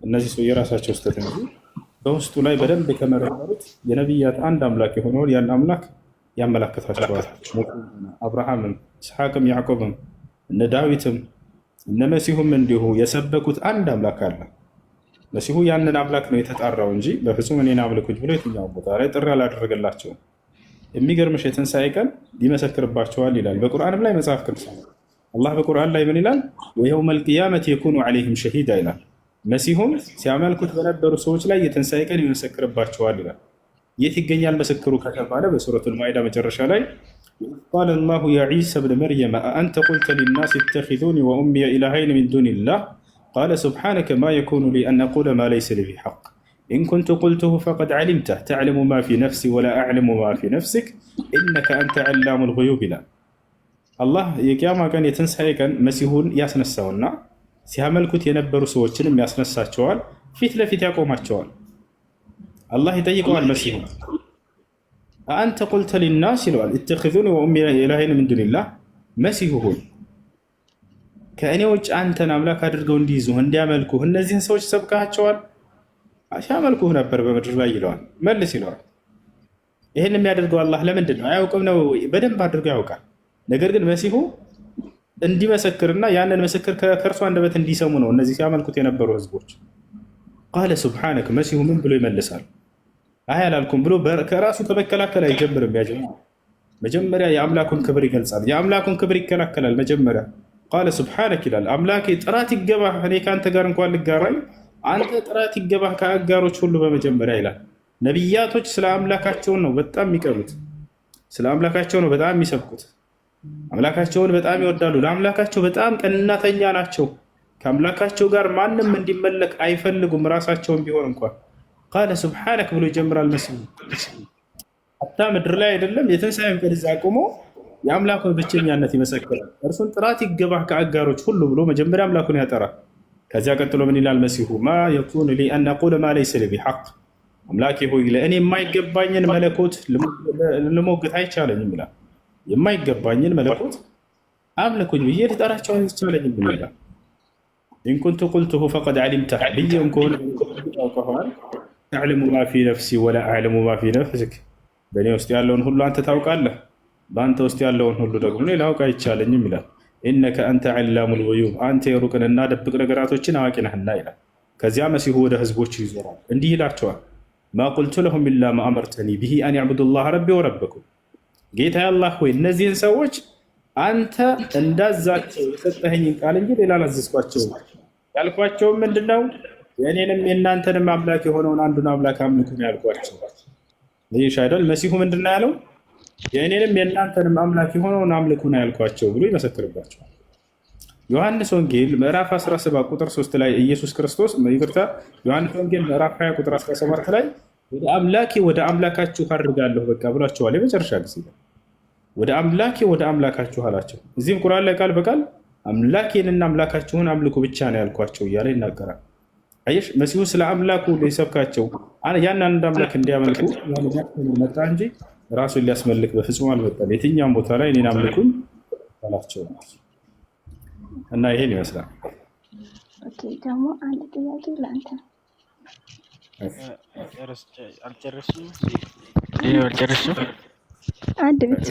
እነዚህ ሰው የራሳቸው ስተት እንጂ በውስጡ ላይ በደንብ ከመረመሩት የነቢያት አንድ አምላክ የሆነውን ያን አምላክ ያመላክታቸዋል። አብርሃምም ይስሐቅም ያዕቆብም እነ ዳዊትም እነ መሲሁም እንዲሁ የሰበኩት አንድ አምላክ አለ። መሲሁ ያንን አምላክ ነው የተጣራው እንጂ በፍጹም እኔን አምልኩኝ ብሎ የትኛውን ቦታ ላይ ጥሪ አላደረገላቸውም። የሚገርምሽ የትንሣኤ ቀን ይመሰክርባቸዋል ይላል በቁርአንም ላይ መጽሐፍ ቅዱስ አላህ በቁርአን ላይ ምን ይላል? ወየውመል ቂያመት የኩኑ ዐለይሂም ሸሂዳ ይላል። መሲሁም ሲያመልኩት በነበሩ ሰዎች ላይ የትንሣኤ ቀን ይመሰክርባቸዋል ይላል። የት ይገኛል ምስክሩ ከተባለ በሱረቱል ማኢዳ መጨረሻ ላይ ቃለ አላሁ ያ ዒሳ ብነ መርየም አአንተ ቁልተ ሊናስ ኢተኺዙኒ ወኡሚየ ኢላሀይን ሚን ዱኒላህ ቃለ ሱብሓነከ ማ የኩኑ ሊ አን አቁለ ማ ለይሰ ሊ ቢሐቅ ኢን ኩንቱ ቁልቱሁ ፈቀድ ዐሊምተህ ተዕለሙ ማ ፊ ነፍሲ ወላ አዕለሙ ማ ፊ ነፍሲክ ኢነከ አንተ ዐላሙል ጉዩብ ይላል። አላህ የቂያማ ቀን የትንሣኤ ቀን መሲሁን ያስነሳውና ሲያመልኩት የነበሩ ሰዎችንም ያስነሳቸዋል፣ ፊት ለፊት ያቆማቸዋል። አላህ ይጠይቀዋል መሲሁ አንተ ቁልተ ሊናስ ይለዋል ኢተኺዙኒ ወኡሚየ ኢላሀይን ሚን ዱኒላህ። መሲሁ ሆይ ከእኔ ውጭ አንተን አምላክ አድርገው እንዲይዙ እንዲያመልኩህ እነዚህን ሰዎች ሰብካቸዋል? ሲያመልኩህ ነበር በምድር ላይ ይለዋል። መልስ ይለዋል። ይህን የሚያደርገው አላህ ለምንድን ነው? አያውቅም ነው? በደንብ አድርገው ያውቃል። ነገር ግን መሲሁ እንዲመሰክርና ያንን ምስክር ከእርሱ አንደበት እንዲሰሙ ነው እነዚህ ሲያመልኩት የነበሩ ህዝቦች። ቃለ ሱብሓነክ መሲሁ ምን ብሎ ይመልሳል? አይ አላልኩም ብሎ ከራሱ ከመከላከል አይጀምርም። መጀመሪያ የአምላኩን ክብር ይገልጻል። የአምላኩን ክብር ይከላከላል መጀመሪያ። ቃለ ሱብሓነክ ይላል። አምላኬ ጥራት ይገባህ፣ እኔ ከአንተ ጋር እንኳን ልጋራኝ፣ አንተ ጥራት ይገባህ ከአጋሮች ሁሉ በመጀመሪያ ይላል። ነቢያቶች ስለ አምላካቸውን ነው በጣም የሚቀሩት፣ ስለ አምላካቸው ነው በጣም የሚሰብኩት። አምላካቸውን በጣም ይወዳሉ። ለአምላካቸው በጣም ቀናተኛ ናቸው። ከአምላካቸው ጋር ማንም እንዲመለክ አይፈልጉም፣ ራሳቸውን ቢሆን እንኳን። ቃለ ሱብሓነክ ብሎ ይጀምራል መሲሁ። ሀታ ምድር ላይ አይደለም የትንሣኤን ቀን እዛ አቁሞ የአምላኩን ብቸኛነት ይመሰክራል። እርሱን ጥራት ይገባህ ከአጋሮች ሁሉ ብሎ መጀመሪያ አምላኩን ያጠራል። ከዚያ ቀጥሎ ምን ይላል መሲሁ? ማ የኩኑ ሊ አን አቁለ ማ ለይሰ ሊ ቢሐቅ፣ አምላኬ ሆይ ለእኔ የማይገባኝን መለኮት ልሞግት አይቻለኝም ይላል። የማይገባኝን መለኮት አምልኩኝ ብዬ ልጠራቸው አይቻለኝም ይላል። ኢን ኩንቱ ቁልቱሁ ፈቀድ ዐሊምተህ ብዬም ከሆነ ታውቀዋል። ተዕለሙ ማ ፊ ነፍሲ ወላ አዕለሙ ማ ፊ ነፍሲክ፣ በእኔ ውስጥ ያለውን ሁሉ አንተ ታውቃለህ፣ በአንተ ውስጥ ያለውን ሁሉ ደግሞ እኔ ላውቅ አይቻለኝም ይላል። ኢነከ አንተ ዐላሙል ጉዩብ፣ አንተ የሩቅንና ደብቅ ነገራቶችን አዋቂ ነህና ይላል። ከዚያ መሲሁ ወደ ህዝቦች ይዞራል፣ እንዲህ ይላቸዋል። ማ ቁልቱ ለሁም ኢላ ማ አመርተኒ ብሂ አን ያዕቡዱላህ ረቢ ወረበኩም፣ ጌታ አላህ ሆይ እነዚህን ሰዎች አንተ እንዳዛቸው የሰጠኸኝን ቃል እንጂ ሌላ አላዘዝኳቸውም። ያልኳቸውም ምንድነው? የእኔንም የእናንተንም አምላክ የሆነውን አንዱን አምላክ አምልኩ ነው ያልኳቸው። ይህ አይደል? መሲሁ ምንድነው ያለው? የእኔንም የእናንተንም አምላክ የሆነውን አምልኩ ነው ያልኳቸው ብሎ ይመሰክርባቸዋል። ዮሐንስ ወንጌል ምዕራፍ 17 ቁጥር 3 ላይ ኢየሱስ ክርስቶስ ይቅርታ፣ ዮሐንስ ወንጌል ምዕራፍ 20 ቁጥር 17 ላይ ወደ አምላኬ ወደ አምላካችሁ አድርጋለሁ በቃ ብሏቸዋል። የመጨረሻ ጊዜ ወደ አምላኬ ወደ አምላካችሁ አላቸው። እዚህም ቁርአን ላይ ቃል በቃል አምላኬንና አምላካችሁን አምልኩ ብቻ ነው ያልኳቸው እያለ ይናገራል። አየሽ፣ መሲሁ ስለ አምላኩ ሊሰብካቸው ያን አንድ አምላክ እንዲያመልኩ መጣ እንጂ ራሱን ሊያስመልክ በፍጹም አልመጣም። የትኛውም ቦታ ላይ እኔን አምልኩኝ አላቸው እና ይሄን ይመስላል። ኦኬ፣ ደግሞ አንድ ጥያቄ ለአንተ አልጨረስም። አንድ ብቻ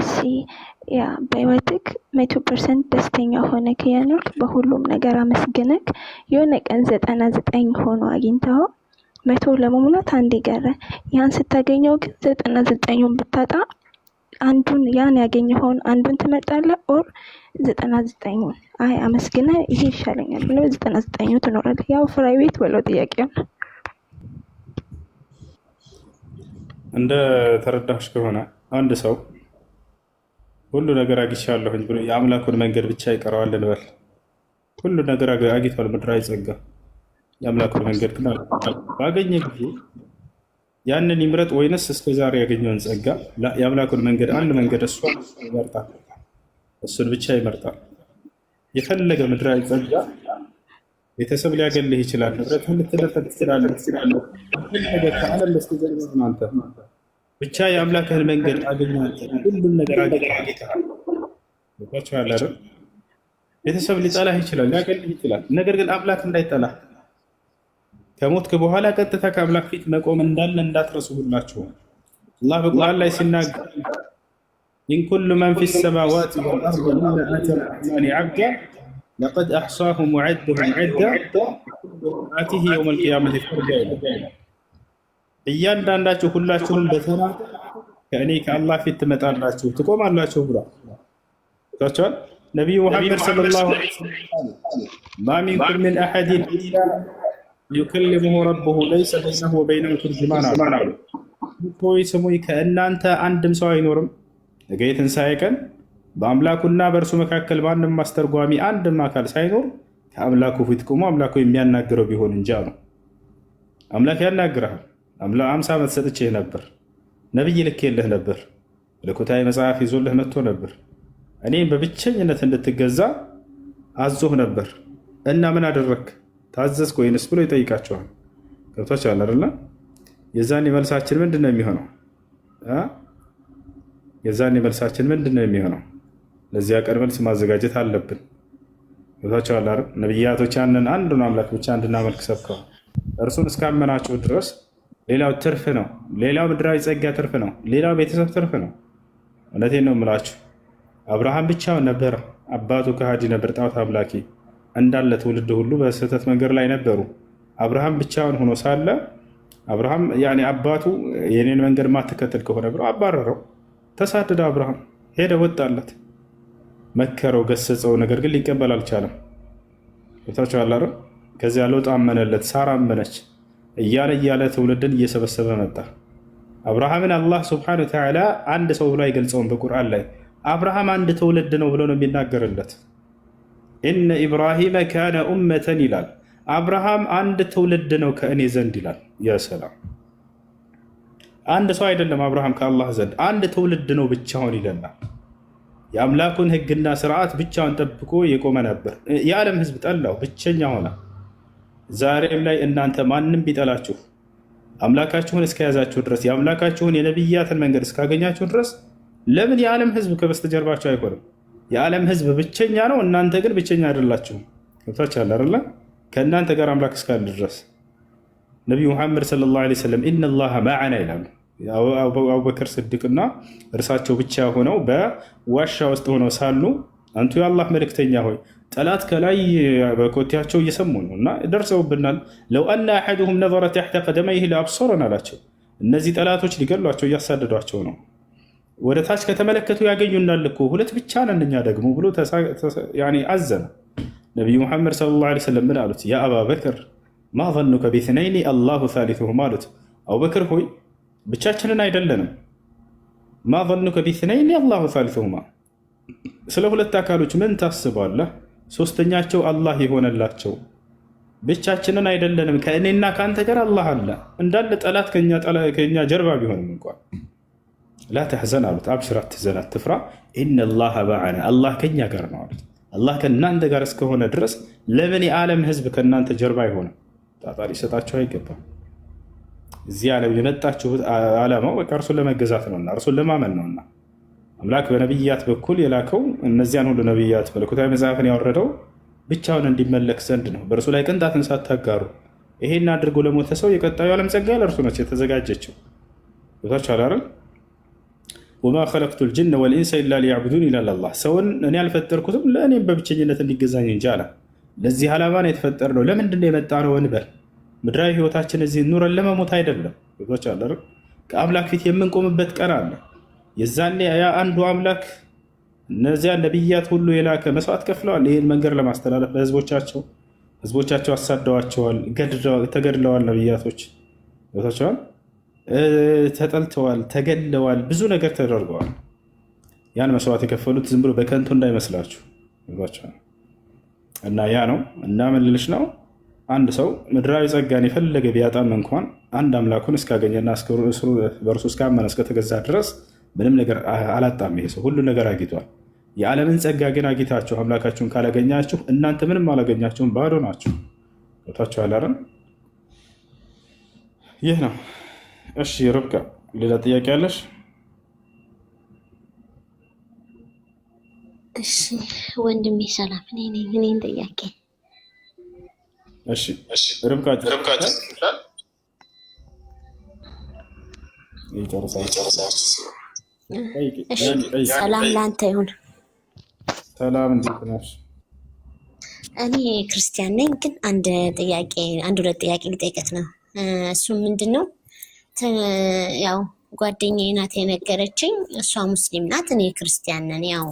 እሺ። ያ በህይወትክ 100% ደስተኛ ሆነክ የኖርክ በሁሉም ነገር አመስግነክ የሆነ ቀን 99 ሆኖ አግኝተው 100 ለመሙላት አንድ ቀረ። ያን ስታገኘው ግን 99ን ብታጣ አንዱን ያን ያገኘኸውን አንዱን ትመርጣለህ ኦር 99ን? አይ አመስግነ ይሄ ይሻለኛል ብለው 99ን ትኖራለህ። ያው ፕራይቬት ብለው ጥያቄው እንደ ተረዳሽ ከሆነ አንድ ሰው ሁሉ ነገር አግኝቻለሁኝ ብሎ የአምላኩን መንገድ ብቻ ይቀረዋል እንበል። ሁሉ ነገር አግኝቷል፣ ምድራዊ ጸጋ፣ የአምላኩን መንገድ ግን ባገኘ ጊዜ ያንን ይምረጥ ወይንስ እስከዛሬ ያገኘውን ጸጋ? የአምላኩን መንገድ አንድ መንገድ እሱን ይመርጣል፣ እሱን ብቻ ይመርጣል። የፈለገ ምድራዊ ጸጋ ቤተሰብ ሊያገልህ ይችላል፣ ንብረትህን ልትነፈግ ትችላለህ፣ ፈለገ ከዓለም በስተጀርባ አንተ ብቻ የአምላክህን መንገድ አገኘህ። ሁሉም ነገር አግኝተሃል። ቦታችኋል አይደል? ቤተሰብ ሊጠላህ ይችላል፣ ሊያገልህ ይችላል። ነገር ግን አምላክ እንዳይጠላህ ከሞትክ በኋላ ቀጥታ ከአምላክ ፊት መቆም እንዳለ እንዳትረሱ ሁላችሁ። አላህ በቁርአን ላይ ሲናገር ኢን ኩሉ መን ፊ ሰማዋት ወልአርድ ኢላ አቲ ረሕማኒ ዐብዳ ለቀድ አሕሳሁም ወዐደሁም ዐዳ አቲህ የውመል ቂያመቲ ፈርዳ ይላል። እያንዳንዳችሁ ሁላችሁም በተናጠል ከእኔ ከአላህ ፊት ትመጣላችሁ ትቆማላችሁ ብሏል። ታቻል ነቢዩ ሙሐመድ ሰለላሁ ዐለይሂ ወሰለም ማ ሚንኩም ሚን አሐድን ኢላ ዩከልሙሁ ረቡሁ ለይሰ በይነሁ ወበይነሁ ተርጁማን አሉ። ሆይ ስሙኝ፣ ከእናንተ አንድም ሰው አይኖርም ነገ የትንሣኤ ቀን በአምላኩና በእርሱ መካከል ማንም አስተርጓሚ አንድም አካል ሳይኖር ከአምላኩ ፊት ቆሞ አምላኩ የሚያናግረው ቢሆን እንጂ ነው። አምላክ ያናግርሃል። 50 ዓመት ሰጥቼህ ነበር፣ ነቢይ ልኬልህ ነበር፣ መለኮታዊ መጽሐፍ ይዞልህ መጥቶ ነበር፣ እኔም በብቸኝነት እንድትገዛ አዞህ ነበር እና ምን አደረግክ? ታዘዝክ ወይንስ ብሎ ይጠይቃቸዋል። ገብቷችኋል አይደለ? የዛኔ መልሳችን ምንድን ነው የሚሆነው? የዛኔ መልሳችን ምንድን ነው የሚሆነው? ለዚያ ቀን መልስ ማዘጋጀት አለብን። ገብቷችኋል አይደል? ነቢያቶች ያንን አንዱን አምላክ ብቻ እንድናመልክ ሰብከዋል። እርሱን እስካመናችሁ ድረስ ሌላው ትርፍ ነው። ሌላው ምድራዊ ጸጋ ትርፍ ነው። ሌላው ቤተሰብ ትርፍ ነው። እውነቴን ነው የምላችሁ። አብርሃም ብቻውን ነበር፣ አባቱ ከሃዲ ነበር፣ ጣዖት አምላኪ እንዳለ ትውልድ ሁሉ በስህተት መንገድ ላይ ነበሩ። አብርሃም ብቻውን ሆኖ ሳለ አብርሃም አባቱ የኔን መንገድ ማትከተል ከሆነ ብሎ አባረረው። ተሳደደ። አብርሃም ሄደ፣ ወጣለት፣ መከረው፣ ገሰጸው። ነገር ግን ሊቀበል አልቻለም። ቦታቸዋል። ከዚያ ሎጥ አመነለት፣ ሳራ አመነች፣ እያለ ትውልድን እየሰበሰበ መጣ። አብርሃምን አላህ ስብሐነሁ ወተዓላ አንድ ሰው ብሎ አይገልጸውም። በቁርአን ላይ አብርሃም አንድ ትውልድ ነው ብሎ ነው የሚናገርለት። ኢነ ኢብራሂመ ካነ ኡመተን ይላል። አብርሃም አንድ ትውልድ ነው ከእኔ ዘንድ ይላል። ያ ሰላም! አንድ ሰው አይደለም አብርሃም ከአላህ ዘንድ አንድ ትውልድ ነው ብቻውን ይለናል። የአምላኩን ሕግና ስርዓት ብቻውን ጠብቆ የቆመ ነበር። የዓለም ሕዝብ ጠላው፣ ብቸኛ ሆነ። ዛሬም ላይ እናንተ ማንም ቢጠላችሁ አምላካችሁን እስከያዛችሁ ድረስ የአምላካችሁን የነቢያትን መንገድ እስካገኛችሁ ድረስ ለምን የዓለም ሕዝብ ከበስተጀርባችሁ አይሆንም? የዓለም ሕዝብ ብቸኛ ነው፣ እናንተ ግን ብቸኛ አይደላችሁም። ገብታችኋል አይደለ? ከእናንተ ጋር አምላክ እስካለ ድረስ ነቢዩ ሙሐመድ ሰለላሁ ዐለይሂ ወሰለም ኢነላሃ መዐና ይላሉ። አቡበክር ስድቅና እርሳቸው ብቻ ሆነው በዋሻ ውስጥ ሆነው ሳሉ አንቱ የአላህ መልእክተኛ ሆይ ጠላት ከላይ በኮቴያቸው እየሰሙ ነው እና ደርሰውብናል። ለው አነ አሐዱሁም ነዘረ ተሕተ ቀደመይህ ለአብሶረን አላቸው። እነዚህ ጠላቶች ሊገሏቸው እያሳደዷቸው ነው። ወደ ታች ከተመለከቱ ያገኙናል እኮ ሁለት ብቻ ነን እኛ ደግሞ ብሎ አዘነ። ነቢዩ ሙሐመድ ሰለላሁ ዐለይሂ ወሰለም ምን አሉት? ያ አባበክር ማ ظኑከ ቢስነይኒ አላሁ ሳሊሱሁማ አሉት። አቡበክር ሆይ ብቻችንን አይደለንም። ማ ظኑከ ቢስነይኒ አላሁ ሳሊሱሁማ፣ ስለ ሁለት አካሎች ምን ታስባለህ? ሶስተኛቸው አላህ የሆነላቸው። ብቻችንን አይደለንም፣ ከእኔና ከአንተ ጋር አላህ አለ። እንዳለ ጠላት ከኛ ጀርባ ቢሆንም እንኳን ላ ተሕዘን አሉት። አብሽር፣ አትዘን፣ አትፍራ። ኢነላሃ መዐና፣ አላህ ከኛ ጋር ነው አሉት። አላህ ከእናንተ ጋር እስከሆነ ድረስ ለምን የዓለም ህዝብ ከእናንተ ጀርባ አይሆንም? ጣጣ ሊሰጣችሁ አይገባም። እዚህ ዓለም የመጣችሁት ዓላማው በቃ እርሱን ለመገዛት ነውና እርሱን ለማመን ነውና አምላክ በነቢያት በኩል የላከው እነዚያን ሁሉ ነቢያት መለኮታዊ መጽሐፍን ያወረደው ብቻውን እንዲመለክ ዘንድ ነው። በእርሱ ላይ ቅንጣትን ሳታጋሩ ይሄን አድርጎ ለሞተ ሰው የቀጣዩ ዓለም ጸጋ ለእርሱ ነች የተዘጋጀችው። ቦታችሁ አላረል ወማ ኸለቅቱል ጅነ ወልኢንሰ ኢላ ሊያዕቡዱን ይላል አላህ። ሰውን እኔ አልፈጠርኩትም ለእኔም በብቸኝነት እንዲገዛኝ እንጂ አለ። ለዚህ ዓላማ ነው የተፈጠርነው። ለምንድን ነው የመጣ ነው እንበል። ምድራዊ ህይወታችን እዚህ ኑረን ለመሞት አይደለም። ብዙዎች አለ ከአምላክ ፊት የምንቆምበት ቀን አለ። የዛኔ ያ አንዱ አምላክ እነዚያ ነቢያት ሁሉ የላከ መስዋዕት ከፍለዋል። ይህን መንገድ ለማስተላለፍ ህዝቦቻቸው አሳደዋቸዋል፣ ተገድለዋል። ነቢያቶች ቦታቸዋል፣ ተጠልተዋል፣ ተገድለዋል፣ ብዙ ነገር ተደርገዋል። ያን መስዋዕት የከፈሉት ዝም ብሎ በከንቱ እንዳይመስላችሁ ቦታቸዋል። እና ያ ነው እና ምን ልልሽ ነው፣ አንድ ሰው ምድራዊ ጸጋን የፈለገ ቢያጣም እንኳን አንድ አምላኩን እስካገኘና በእርሱ እስካመነ እስከተገዛ ድረስ ምንም ነገር አላጣም። ይሄ ሰው ሁሉ ነገር አግኝቷል። የዓለምን ጸጋ ግን አግኝታችሁ አምላካችሁን ካላገኛችሁ እናንተ ምንም አላገኛችሁም፣ ባዶ ናችሁ። ቦታችኋል አይደል? ይህ ነው። እሺ ርብቃ ሌላ ጥያቄ አለሽ? እሺ ወንድሜ ሰላም፣ እኔን ጥያቄ። እሺ ርብቃ ሰላም ለአንተ ይሁን። ሰላም፣ እንዴት ነሽ? እኔ ክርስቲያን ነኝ፣ ግን አንድ ሁለት ጥያቄ ልጠይቅህ ነው። እሱም ምንድን ነው፣ ያው ጓደኛዬ ናት የነገረችኝ። እሷ ሙስሊም ናት፣ እኔ ክርስቲያን ነን። ያው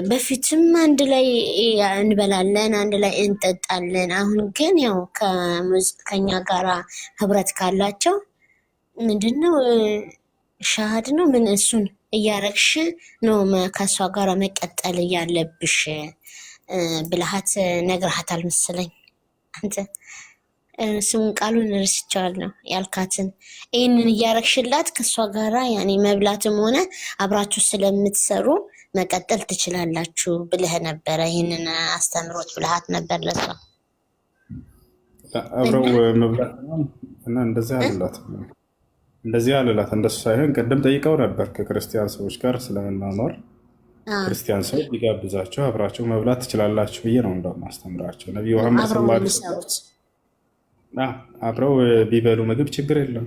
በፊትም አንድ ላይ እንበላለን፣ አንድ ላይ እንጠጣለን። አሁን ግን ያው ከኛ ጋራ ህብረት ካላቸው ምንድነው ሻሃድ ነው ምን እሱን እያረግሽ ነው ከእሷ ጋር መቀጠል እያለብሽ ብልሃት ነግረሃታል መሰለኝ አንተ። ስሙን ቃሉን ረስቼዋለሁ ያልካትን። ይህንን እያረግሽላት ከእሷ ጋራ ያኔ መብላትም ሆነ አብራችሁ ስለምትሰሩ መቀጠል ትችላላችሁ ብለህ ነበረ። ይህንን አስተምሮት ብልሃት ነበር ለሷ አብረው መብላት እና እንደዚህ አልላት። እንደሱ ሳይሆን ቅድም ጠይቀው ነበር ከክርስቲያን ሰዎች ጋር ስለምናኖር ክርስቲያን ሰው ቢጋብዛቸው አብራቸው መብላት ትችላላችሁ ብዬ ነው እንደውም አስተምራቸው። ነቢዩ መሐመድ ሰለላሁ ዐለይሂ ወሰለም አብረው ቢበሉ ምግብ ችግር የለም።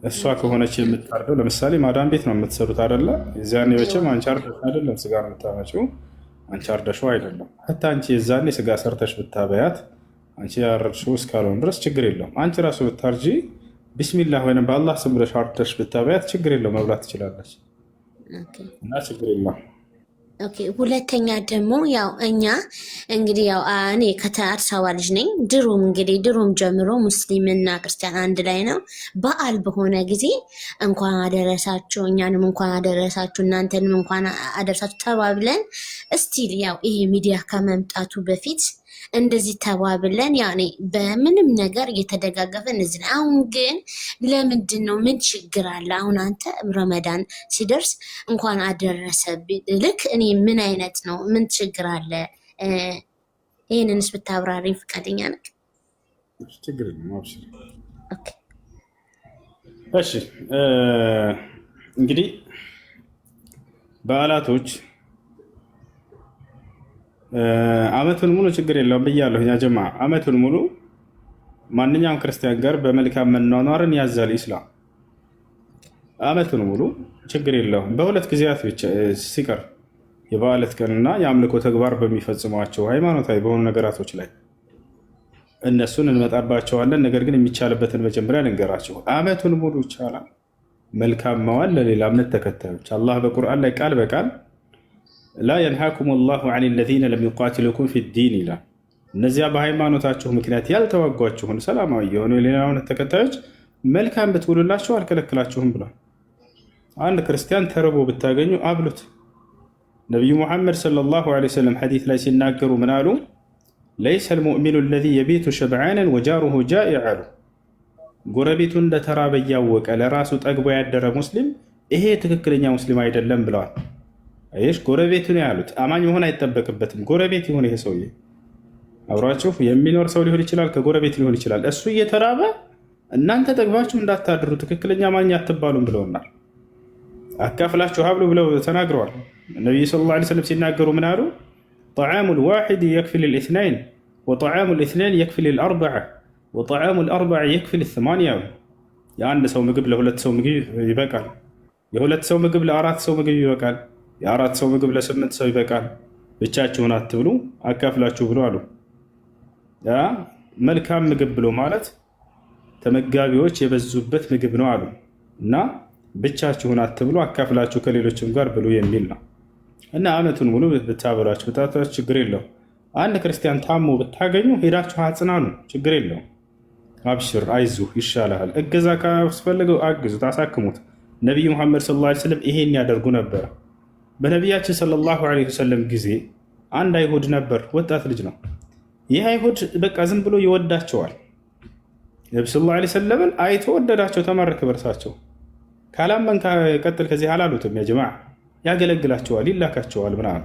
እሷ ከሆነች የምታርደው ለምሳሌ ማዳም ቤት ነው የምትሰሩት አይደለ? የዛኔ መቼም አንቺ አርደሽ አይደለም ስጋ ነው የምታመጪው፣ አንቺ አርደሽው አይደለም። ሀታ አንቺ የዛኔ ስጋ ሰርተሽ ብታበያት አንቺ ያረድሽው እስካልሆነ ድረስ ችግር የለም። አንቺ ራሱ ብታርጂ ቢስሚላህ ወይም በአላህ ስም ብለሽ አርደሽ ብታበያት ችግር የለው፣ መብላት ትችላለች እና ችግር የለም። ኦኬ። ሁለተኛ ደግሞ ያው እኛ እንግዲህ ያው እኔ ከአዲስ አበባ ልጅ ነኝ። ድሮም ጀምሮ ሙስሊምና ክርስቲያን አንድ ላይ ነው። በዓል በሆነ ጊዜ እንኳን አደረሳችሁ፣ እኛንም እንኳን አደረሳችሁ፣ እናንተንም እንኳን አደረሳችሁ ተባብለን እስቲል ያው ይሄ ሚዲያ ከመምጣቱ በፊት እንደዚህ ተባብለን ያኔ በምንም ነገር እየተደጋገፈን እዚህ ነው። አሁን ግን ለምንድን ነው? ምን ችግር አለ? አሁን አንተ ረመዳን ሲደርስ እንኳን አደረሰ ልክ እኔ ምን አይነት ነው? ምን ችግር አለ? ይህንንስ ብታብራሪ ፈቃደኛ ነህ? ችግር የለም። እሺ እንግዲህ በዓላቶች አመቱን ሙሉ ችግር የለውም ብያለሁ። ያ ጀማ አመቱን ሙሉ ማንኛውም ክርስቲያን ጋር በመልካም መኗኗርን ያዛል ኢስላም። አመቱን ሙሉ ችግር የለውም። በሁለት ጊዜያት ብቻ ሲቀር የበዓላት ቀንና የአምልኮ ተግባር በሚፈጽሟቸው ሃይማኖታዊ በሆኑ ነገራቶች ላይ እነሱን እንመጣባቸዋለን። ነገር ግን የሚቻልበትን መጀመሪያ ልንገራቸው። አመቱን ሙሉ ይቻላል መልካም መዋል ለሌላ እምነት ተከታዮች። አላህ በቁርአን ላይ ቃል በቃል ላ የንሃኩም ላሁ ዐን ለዚነ ለም ዩቃትሉኩም ፊ ዲን ይላል። እነዚያ በሃይማኖታችሁ ምክንያት ያልተዋጓችሁን ሰላማዊ የሆኑ የሌላ እምነት ተከታዮች መልካም ብትውሉላቸው አልከለክላችሁም ብሏል። አንድ ክርስቲያን ተርቦ ብታገኙ አብሉት። ነቢዩ ሙሐመድ ሰለላሁ ዐለይሂ ወሰለም ሐዲስ ላይ ሲናገሩ ምን አሉ? ለይሰ ልሙእሚኑ ለዚ የቢቱ ሸብዓንን ወጃሩሁ ጃኢዕ አሉ። ጎረቤቱ እንደተራበ እያወቀ ለራሱ ጠግቦ ያደረ ሙስሊም ይሄ ትክክለኛ ሙስሊም አይደለም ብለዋል። አይሽ ጎረቤቱ ነው ያሉት። አማኝ መሆን አይጠበቅበትም። ጎረቤት ይሁን ይሄ ሰውዬ አብሯችሁ የሚኖር ሰው ሊሆን ይችላል፣ ከጎረቤት ሊሆን ይችላል። እሱ እየተራበ እናንተ ጠግባችሁ እንዳታድሩ ትክክለኛ አማኝ አትባሉም ብለውናል። አካፍላችሁ ሀብሉ ብለው ተናግረዋል። ነቢዩ ሰለላሁ ዐለይሂ ወሰለም ሲናገሩ ምን አሉ? ጠዓሙ ልዋሒድ የክፊ ልልኢስናይን ወጠዓሙ ልኢስናይን የክፊ ልልአርበዓ ወጠዓሙ ልአርበዓ የክፊ ልሰማንያ። የአንድ ሰው ምግብ ለሁለት ሰው ምግብ ይበቃል። የሁለት ሰው ምግብ ለአራት ሰው ምግብ ይበቃል። የአራት ሰው ምግብ ለስምንት ሰው ይበቃል። ብቻችሁን አትብሉ፣ አካፍላችሁ ብሎ አሉ። መልካም ምግብ ብሎ ማለት ተመጋቢዎች የበዙበት ምግብ ነው አሉ እና ብቻችሁን አትብሉ፣ አካፍላችሁ ከሌሎችም ጋር ብሉ የሚል ነው እና ዓመቱን ሙሉ ብታበሏችሁ ብታታችሁ ችግር የለው። አንድ ክርስቲያን ታሞ ብታገኙ ሄዳችሁ አጽናኑ፣ ችግር የለው። አብሽር፣ አይዞህ፣ ይሻልሃል። እገዛ ካስፈልገው አግዙት፣ አሳክሙት። ነቢዩ ሙሐመድ ሰለላሁ ዐለይሂ ወሰለም ይሄን ያደርጉ ነበር። በነቢያችን ሰለላሁ ዐለይሂ ወሰለም ጊዜ አንድ አይሁድ ነበር፣ ወጣት ልጅ ነው። ይህ አይሁድ በቃ ዝም ብሎ ይወዳቸዋል። ነቢ ሰለላሁ ዐለይሂ ወሰለምን አይቶ ወደዳቸው፣ ተማረከ በርሳቸው። ካላመን ቀጥል ከዚህ አላሉትም። ያ ጀማዓ ያገለግላቸዋል፣ ይላካቸዋል ምናምን።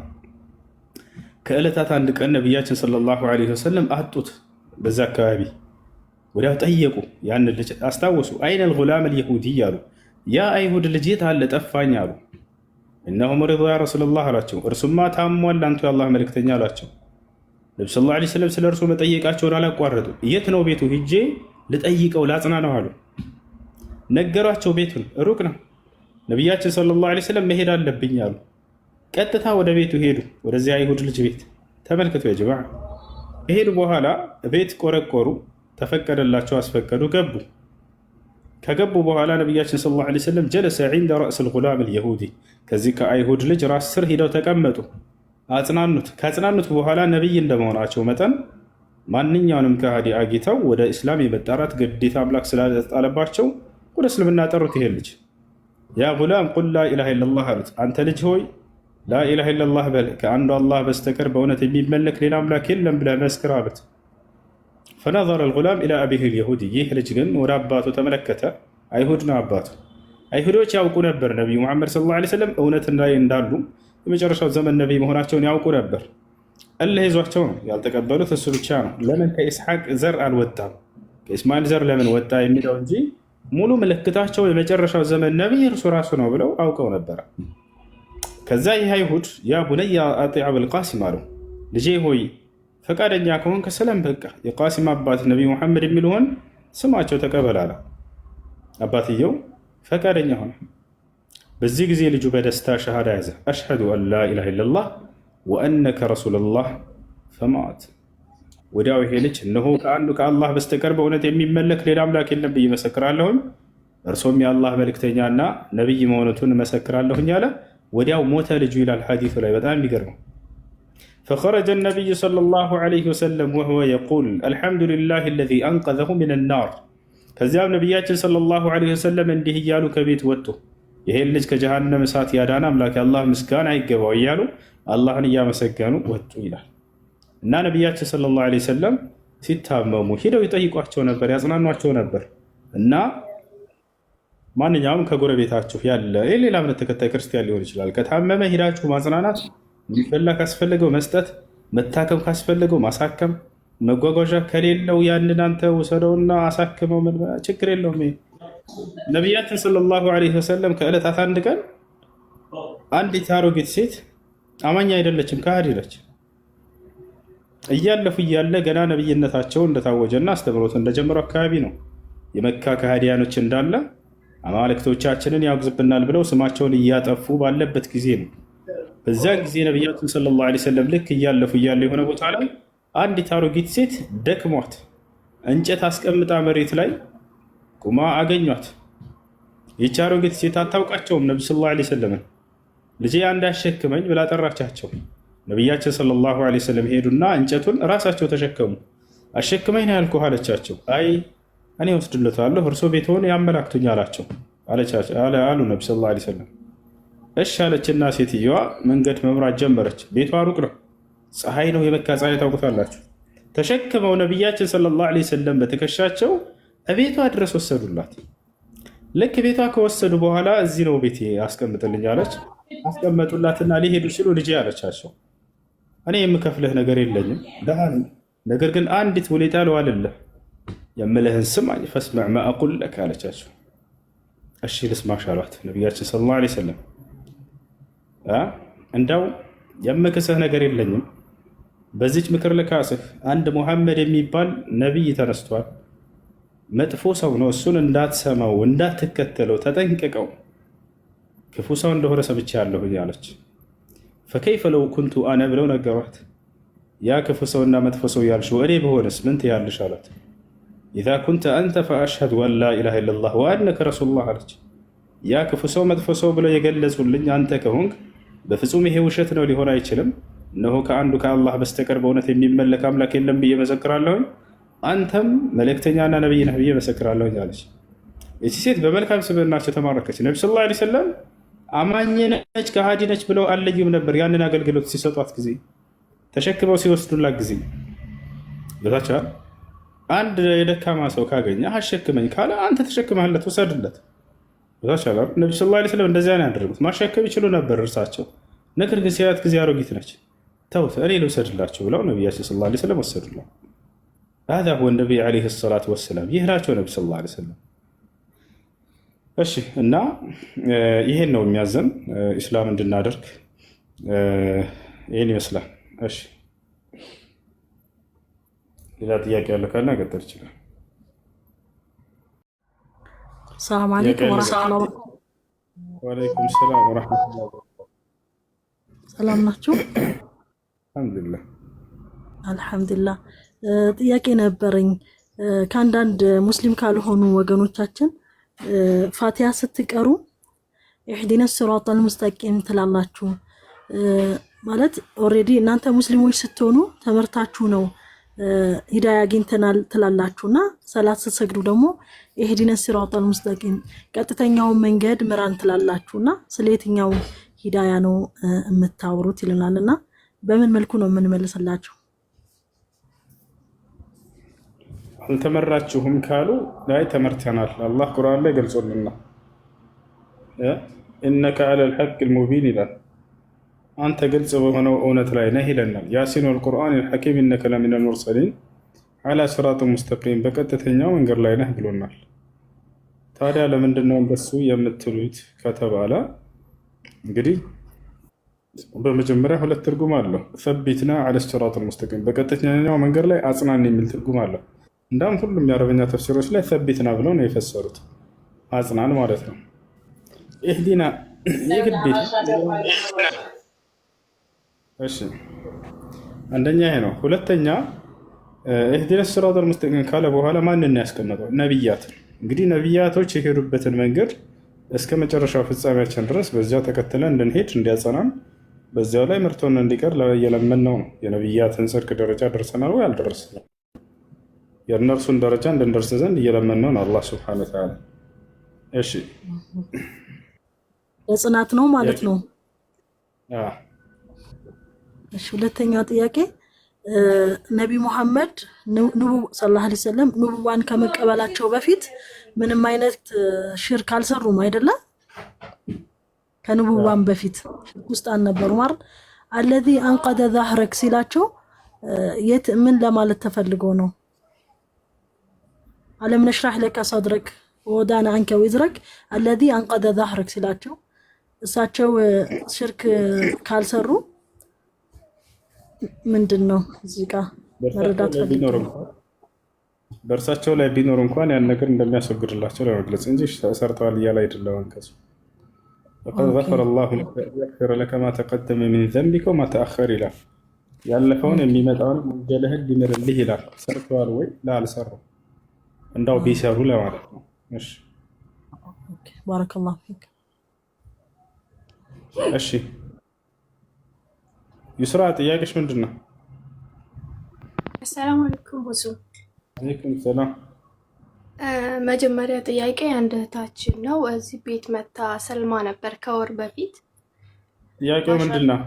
ከዕለታት አንድ ቀን ነቢያችን ሰለላሁ ዐለይሂ ወሰለም አጡት። በዛ አካባቢ ወዲያው ጠየቁ፣ ያን ልጅ አስታወሱ። አይነ ልጉላም ልየሁዲ አሉ። ያ አይሁድ ልጅ የት አለ? ጠፋኝ አሉ። እነሁ መሪዱ ያ ረሱላላህ አላቸው። እርሱማ ታሟል አንቱ የአላህ መልእክተኛ አላቸው። ነቢ ሰለላሁ ዐለይሂ ወሰለም ስለ እርሱ መጠየቃቸውን አላቋረጡ። የት ነው ቤቱ? ሂጄ ልጠይቀው ላጽናናው አሉ። ነገሯቸው። ቤቱን ሩቅ ነው። ነቢያችን ሰለላሁ ዐለይሂ ወሰለም መሄድ አለብኝ አሉ። ቀጥታ ወደ ቤቱ ሄዱ፣ ወደዚያ አይሁድ ልጅ ቤት። ተመልክቶ የጀማዓ ከሄዱ በኋላ ቤት ቆረቆሩ፣ ተፈቀደላቸው፣ አስፈቀዱ፣ ገቡ። ከገቡ በኋላ ነቢያችን ሰለላሁ ዐለይሂ ወሰለም ጀለሰ ዒንደ ረእስ ልጉላም ልየሁዲ፣ ከዚህ ከአይሁድ ልጅ ራስ ስር ሂደው ተቀመጡ፣ አጽናኑት። ካጽናኑት በኋላ ነቢይ እንደመሆናቸው መጠን ማንኛውንም ከሃዲ አጊተው ወደ እስላም የመጣራት ግዴታ አምላክ ስላጣለባቸው ወደ እስልምና ጠሩት። ይሄ ልጅ ያ ጉላም ቁል ላኢላሃ ኢለላህ አሉት። አንተ ልጅ ሆይ ላኢላሃ ኢለላህ በል፣ ከአንዱ አላህ በስተቀር በእውነት የሚመለክ ሌላ አምላክ የለም ብለህ መስክር አሉት። ፈነዘረ ልጉላም ኢላ አቢህ ልየሁዲ፣ ይህ ልጅ ግን ወደ አባቱ ተመለከተ። አይሁድ ነው አባቱ። አይሁዶች ያውቁ ነበር ነቢዩ ሙሐመድ ሰለላሁ ዐለይሂ ወሰለም እውነት ላይ እንዳሉ፣ የመጨረሻው ዘመን ነቢይ መሆናቸውን ያውቁ ነበር። እልህ ይዟቸው ነው ያልተቀበሉት። እሱ ብቻ ነው ለምን ከኢስሐቅ ዘር አልወጣም ከእስማኤል ዘር ለምን ወጣ የሚለው እንጂ ሙሉ ምልክታቸው የመጨረሻው ዘመን ነቢይ እርሱ ራሱ ነው ብለው አውቀው ነበረ። ከዛ ይህ አይሁድ ያ ቡነያ አጢዕ አቡልቃሲም አለው፣ ልጄ ሆይ ፈቃደኛ ከሆንክ ሰለም በቃ የቃሲም አባት ነቢይ ሙሐመድ የሚልሆን ስማቸው ተቀበላለ። አባትየው ፈቃደኛ ሆነ። በዚህ ጊዜ ልጁ በደስታ ሸሃዳ ያዘ። አሽሀዱ አን ላ ኢላሃ ኢለላህ ወአነከ ረሱሉላህ ፈማት። ወዲያው ይሄ ልጅ እነሆ ከአንዱ ከአላህ በስተቀር በእውነት የሚመለክ ሌላ አምላክ የለም ብዬ መሰክራለሁኝ፣ እርሶም የአላህ መልእክተኛና ነቢይ መሆነቱን መሰክራለሁኝ አለ። ወዲያው ሞተ ልጁ ይላል ሐዲሱ ላይ። በጣም የሚገርመው ፈኸረጀ ነቢዩ ሰለላሁ ዐለይሂ ወሰለም ወሁወ የቁል አልሐምዱሊላህ አለዚ አንቀዘሁ ሚነ ናር። ከዚያም ነቢያችን ሰለላሁ ዐለይሂ ወሰለም እንዲህ እያሉ ከቤት ወጡ፣ ይሄን ልጅ ከጀሃነም እሳት ያዳነ አምላክ የአላህ ምስጋና ይገባው እያሉ አላህን እያመሰገኑ ወጡ ይላል። እና ነቢያችን ሰለላሁ ዐለይሂ ወሰለም ሲታመሙ ሂደው ይጠይቋቸው ነበር፣ ያጽናኗቸው ነበር። እና ማንኛውም ከጎረቤታችሁ ያለ የሌላ እምነት ተከታይ ክርስቲያን ሊሆን ይችላል፣ ከታመመ ሂዳችሁ ማጽናናት፣ የሚበላ ካስፈለገው መስጠት፣ መታከም ካስፈለገው ማሳከም፣ መጓጓዣ ከሌለው ያንን አንተ ውሰደውና አሳክመው፣ ችግር የለውም። ነቢያችን ሰለላሁ ዐለይሂ ወሰለም ከዕለታት አንድ ቀን አንዲት አሮጊት ሴት አማኝ አይደለችም፣ ከሃዲ ነች። እያለፉ እያለ ገና ነቢይነታቸው እንደታወጀና አስተምሮት እንደጀመሩ አካባቢ ነው። የመካ ከሃዲያኖች እንዳለ አማልክቶቻችንን ያወግዝብናል ብለው ስማቸውን እያጠፉ ባለበት ጊዜ ነው። በዚያን ጊዜ ነቢያችን ሰለላሁ ዐለይሂ ወሰለም ልክ እያለፉ እያለ የሆነ ቦታ ላይ አንዲት አሮጊት ሴት ደክሟት እንጨት አስቀምጣ መሬት ላይ ቁማ አገኟት። ይህች አሮጊት ሴት አታውቃቸውም ነቢ ሰለላሁ ዐለይሂ ወሰለምን። ልጄ አንድ አሸክመኝ ብላ ጠራቻቸው። ነቢያችን ሰለላሁ ዐለይሂ ወሰለም ሄዱና እንጨቱን እራሳቸው ተሸከሙ። አሸክመኝ ነው ያልኩህ አለቻቸው። አይ እኔ ወስድለታለሁ እርሶ ቤትሆን ያመላክቱኝ አላቸው አሉ ነቢ ሰለላሁ ዐለይሂ ወሰለም። እሺ አለችና ሴትየዋ መንገድ መምራት ጀመረች። ቤቷ ሩቅ ነው፣ ፀሐይ ነው፣ የመካ ፀሐይ ታውቁታላችሁ። ተሸክመው ነቢያችን ሰለላሁ ዐለይሂ ወሰለም በትከሻቸው ቤቷ ድረስ ወሰዱላት። ልክ ቤቷ ከወሰዱ በኋላ እዚህ ነው ቤቴ አስቀምጥልኝ አለች። አስቀመጡላትና ሊሄዱ ሲሉ ልጄ አለቻቸው እኔ የምከፍልህ ነገር የለኝም፣ ደሃ ነኝ፣ ነገር ግን አንዲት ውለታ ልዋልልህ፣ የምልህን ስማኝ፣ ፈስመዕ ማ አቁል ለክ አለቻቸው። እሺ ልስማሽ አሏት ነቢያችን ሰለላሁ ዐለይሂ ወሰለም። እንዳው የምክስህ ነገር የለኝም፣ በዚች ምክር ልካስህ፣ አንድ ሙሐመድ የሚባል ነቢይ ተነስቷል፣ መጥፎ ሰው ነው፣ እሱን እንዳትሰማው እንዳትከተለው ተጠንቅቀው፣ ክፉ ሰው እንደሆነ ሰምቻለሁ አለች። ፈከይፈ ለው ኩንቱ አነ ብለው ነገሯት። ያ ክፉ ሰውና መጥፎ ሰው ያልሽው እኔ በሆነስ ምን ትያለሽ አላት። ኢዛ ኩንተ አንተ ፈአሽሀዱ አን ላ ኢላሃ ኢለላህ ወአነከ ረሱሉላህ አለች። ያ ክፉ ሰው መጥፎ ሰው ብለው የገለጹልኝ አንተ ከሆንክ በፍጹም ይሄ ውሸት ነው፣ ሊሆን አይችልም። እነሆ ከአንዱ ከአላህ በስተቀር በእውነት የሚመለክ አምላክ የለም ብዬ መሰክራለሁኝ፣ አንተም መልእክተኛና ነቢይ ነህ ብዬ መሰክራለሁኝ አለች። ይቺ ሴት በመልካም ስብዕናቸው ተማረከች። ነቢ ስ ላ ሰለም አማኝ ነች ከሃዲ ነች ብለው አለዩም ነበር። ያንን አገልግሎት ሲሰጧት ጊዜ፣ ተሸክመው ሲወስዱላት ጊዜ በታቸዋል። አንድ የደካማ ሰው ካገኘ አሸክመኝ ካለ አንተ ተሸክመህለት ውሰድለት። በታቸዋል። ነቢ ስ ላ ሰለም እንደዚያ ነው ያደረጉት። ማሸከም ይችሉ ነበር እርሳቸው። ነገር ግን ሲያት ጊዜ አሮጊት ነች፣ ተውት እኔ ልውሰድላቸው ብለው ነቢያችን ስ ላ ሰለም ወሰዱላት። هذا هو النبي عليه الصلاة والسلام። ይህ ናቸው ነቢ ስ ላ ሰለም። እሺ እና ይሄን ነው የሚያዘን ኢስላም እንድናደርግ ይሄን ይመስላል። እሺ ሌላ ጥያቄ ያለ ካለ መቀጠል ይችላል። ሰላም አለይኩም ወራህመቱላሂ ወአለይኩም ሰላም ወራህመቱላሂ ወበረካቱ። ሰላም ናችሁ? አልሐምዱሊላህ አልሐምዱሊላህ። ጥያቄ ነበረኝ ከአንዳንድ ሙስሊም ካልሆኑ ወገኖቻችን ፋቲሃ ስትቀሩ ኢህዲነ ሲራጠል ሙስተቂም ትላላችሁ። ማለት ኦልሬዲ እናንተ ሙስሊሞች ስትሆኑ ተመርታችሁ ነው ሂዳያ አግኝተናል ትላላችሁና ሰላት ስትሰግዱ ደግሞ ኢህዲነ ሲራጠል ሙስተቂም ቀጥተኛውን መንገድ ምራን ትላላችሁና ስለ የትኛው ሂዳያ ነው የምታወሩት ይልናልና በምን መልኩ ነው የምንመልስላችሁ? አልተመራችሁም ካሉ ላይ ተመርተናል። አላህ ቁርአን ላይ ገልጾልና ኢነከ ዐለል ሐቂል ሙቢን ይላል። አንተ ግልጽ በሆነው እውነት ላይ ነህ ይለናል። ያሲን ወልቁርአኒል ሐኪም ኢነከ ለሚነል ሙርሰሊን ዐላ ሲራጢን ሙስተቂም በቀጥተኛው መንገድ ላይ ነህ ብሎናል። ታዲያ ለምንድን ነው እንደሱ የምትሉት ከተባለ እንግዲህ በመጀመሪያ ሁለት ትርጉም አለው። ሰቢትና ዐለ ሲራጢል ሙስተቂም በቀጥተኛው መንገድ ላይ አጽናን የሚል ትርጉም አለው። እንዳውም ሁሉም የአረበኛ ተፍሲሮች ላይ ሰቢትና ብለው ነው የፈሰሩት፣ አጽናን ማለት ነው። ኢህዲና የግዴታ እሺ፣ አንደኛ ይሄ ነው። ሁለተኛ ኢህዲነ ሲራጠል ሙስተቂም ካለ በኋላ ማንን ያስቀመጠው? ነቢያት። እንግዲህ ነቢያቶች የሄዱበትን መንገድ እስከ መጨረሻው ፍጻሜያችን ድረስ በዚያው ተከትለን እንድንሄድ እንዲያጸናን፣ በዚያው ላይ መርቶን እንዲቀር እየለመነው ነው። የነቢያትን ጽድቅ ደረጃ ደርሰናል ወይ አልደረስንም? የእነርሱን ደረጃ እንድንደርስ ዘንድ እየለመነው ነው አላህ ሱብሓነሁ ወተዓላ። እሺ ለጽናት ነው ማለት ነው። እሺ ሁለተኛው ጥያቄ ነቢ ሙሐመድ ሰለላሁ ዐለይሂ ወሰለም ኑቡዋን ከመቀበላቸው በፊት ምንም አይነት ሽርክ አልሰሩም አይደለም? ከኑቡዋን በፊት ሽርክ ውስጥ አልነበሩም አይደል? አለዚ አንቀደ ዛህረክ ሲላቸው የት ምን ለማለት ተፈልጎ ነው? አለም ነሽራህ ለከ ሰድረክ ወወዳና አንከ ወዝረክ አለዚ አንቀደ ዛህረክ ሲላቸው እሳቸው ሽርክ ካልሰሩ ምንድን ነው እዚህ ጋር መረዳት ፈልገው በእርሳቸው ላይ ቢኖር እንኳን ያን ነገር እንደሚያስወግድላቸው ለመግለጽ እንጂ ሰርተዋል እያለ አይደለም አንቀጹ። ፈቀድ ገፈረ ላሁ ለከ ማ ተቀደመ ሚን ዘንቢከ ወማ ተአኸር ይላል። ያለፈውን የሚመጣውን ወንጀልህን ሊምርልህ ይላል። ሰርተዋል ወይ? አልሰሩም፣ እንዳው ቢሰሩ ለማለት ነው። እሺ ኦኬ፣ ባረከላሁ ፊክ። እሺ ዩስራ ጥያቄሽ ምንድን ነው? አሰላሙ አለይኩም ሁሱ። አለይኩም ሰላም። መጀመሪያ ጥያቄ አንድ እህታችን ነው እዚህ ቤት መታ ሰልማ ነበር ከወር በፊት። ጥያቄው ምንድን ነው?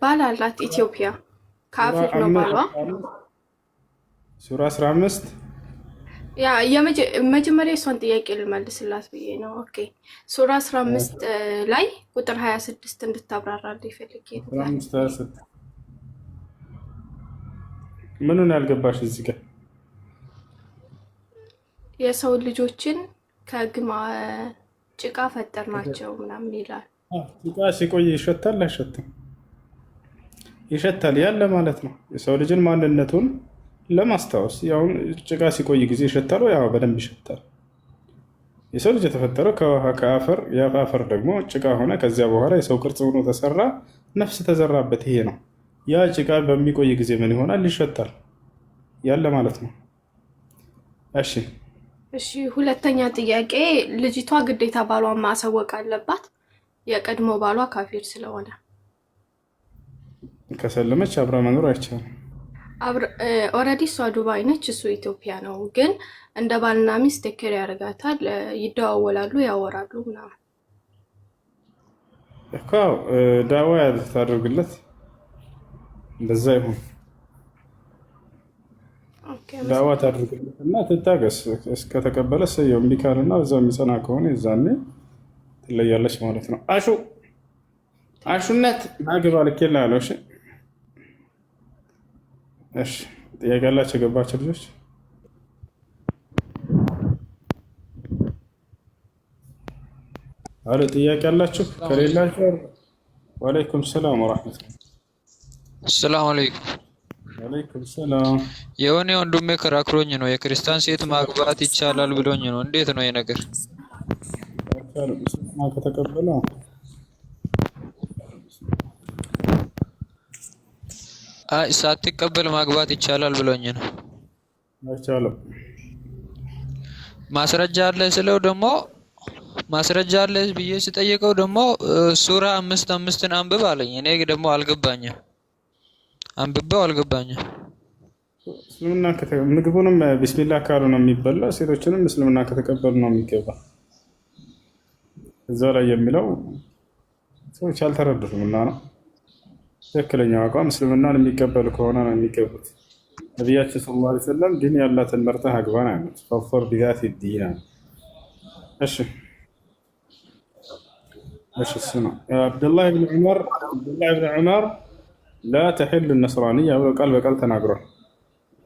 ባል አላት ኢትዮጵያ፣ ካፊር ነው ባሏ። ሱራ 15 ያ የመጀመሪያ እሷን ጥያቄ ልመልስላት ብዬ ነው። ኦኬ ሱራ 15 ላይ ቁጥር 26 እንድታብራራልኝ ፈልጌ ነው። 15 ምኑን ያልገባሽ እዚህ ጋር? የሰው ልጆችን ከግማ ጭቃ ፈጠርናቸው ምናምን ይላል። ጭቃ ሲቆይ ይሸታል አይሸትም? ይሸታል ያለ ማለት ነው። የሰው ልጅን ማንነቱን ለማስታወስ ያው ጭቃ ሲቆይ ጊዜ ይሸታል። ያው በደንብ ይሸታል። የሰው ልጅ የተፈጠረው ከውሃ ከአፈር፣ የአፈር ደግሞ ጭቃ ሆነ። ከዚያ በኋላ የሰው ቅርጽ ሆኖ ተሰራ፣ ነፍስ ተዘራበት። ይሄ ነው። ያ ጭቃ በሚቆይ ጊዜ ምን ይሆናል? ይሸጣል ያለ ማለት ነው። እሺ ሁለተኛ ጥያቄ፣ ልጅቷ ግዴታ ባሏን ማሳወቅ አለባት? የቀድሞ ባሏ ካፊር ስለሆነ ከሰለመች አብራ መኖር አይቻልም። ኦልሬዲ እሷ ዱባይ ነች፣ እሱ ኢትዮጵያ ነው። ግን እንደ ባልና ሚስት ቴክር ያደርጋታል፣ ይደዋወላሉ፣ ያወራሉ ምናምን እኮ ዳዋ ታደርግለት እንደዛ ይሁን። ዳዋ ታደርግለት እና ትታገስ እስከተቀበለ ሰየው። እምቢ ካለና በዛው የሚጸና ከሆነ የዛኔ ትለያለች ማለት ነው። አሹነት ናግባ ልኬልሃለሁ። እሺ ጥያቄ ያላችሁ የገባችሁ ልጆች? አለ ጥያቄ ያላችሁ? ከሌላችሁ ወአለይኩም ሰላም ወራህመቱላህ። ሰላም አለይኩም። ወአለይኩም ሰላም። የሆነ ወንድሜ ከራክሮኝ ነው የክርስቲያን ሴት ማግባት ይቻላል ብሎኝ ነው። እንዴት ነው ይሄ ነገር? ከተቀበለ ሳትቀበል ማግባት ይቻላል ብሎኝ ነው። አይቻልም። ማስረጃ አለ ስለው ደግሞ ማስረጃ አለ ብዬ ስጠይቀው ደግሞ ሱራ 5:5 አንብብ አለኝ። እኔ ደግሞ አልገባኝም፣ አንብቤው አልገባኝም። እስልምና ምግቡንም ቢስሚላህ ካሉ ነው የሚበላ፣ ሴቶችንም እስልምና ከተቀበሉ ነው የሚገባ። እዛ ላይ የሚለው ሰዎች አልተረዱትም እና ነው። ትክክለኛው አቋም እስልምናን የሚቀበሉ ከሆነ ነው የሚገቡት። ነቢያችን ሰለላሁ ዐለይሂ ወሰለም ዲን ያላትን መርጠህ አግባ ነው ያሉት። ፈርፈር ቢዛቲ ዲን። እሺ ስማ፣ አብዱላህ ብን ዑመር ላ ተሒሉ ነስራንያ ብሎ ቃል በቃል ተናግሯል።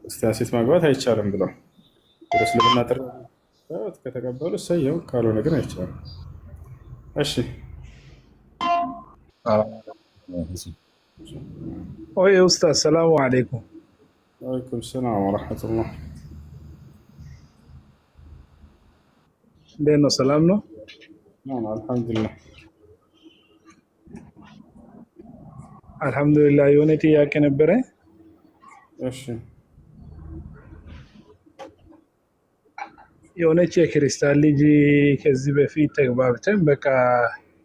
ክርስቲያን ሴት ማግባት አይቻልም ብለው ወደ እስልምና ጥሪ ከተቀበሉ ሰየው፣ ካልሆነ ግን አይቻልም። እሺ ኦይ ኡስታዝ ሰላሙ አለይኩም። ወአለይኩም ሰላም ወራህመቱላህ። እንዴት ነው? ሰላም ነው? አልሐምዱሊላህ አልሐምዱሊላህ። የሆነ ጥያቄ ነበረ። እሺ የሆነች የክርስቲያን ልጅ ከዚህ በፊት ተግባብተን በቃ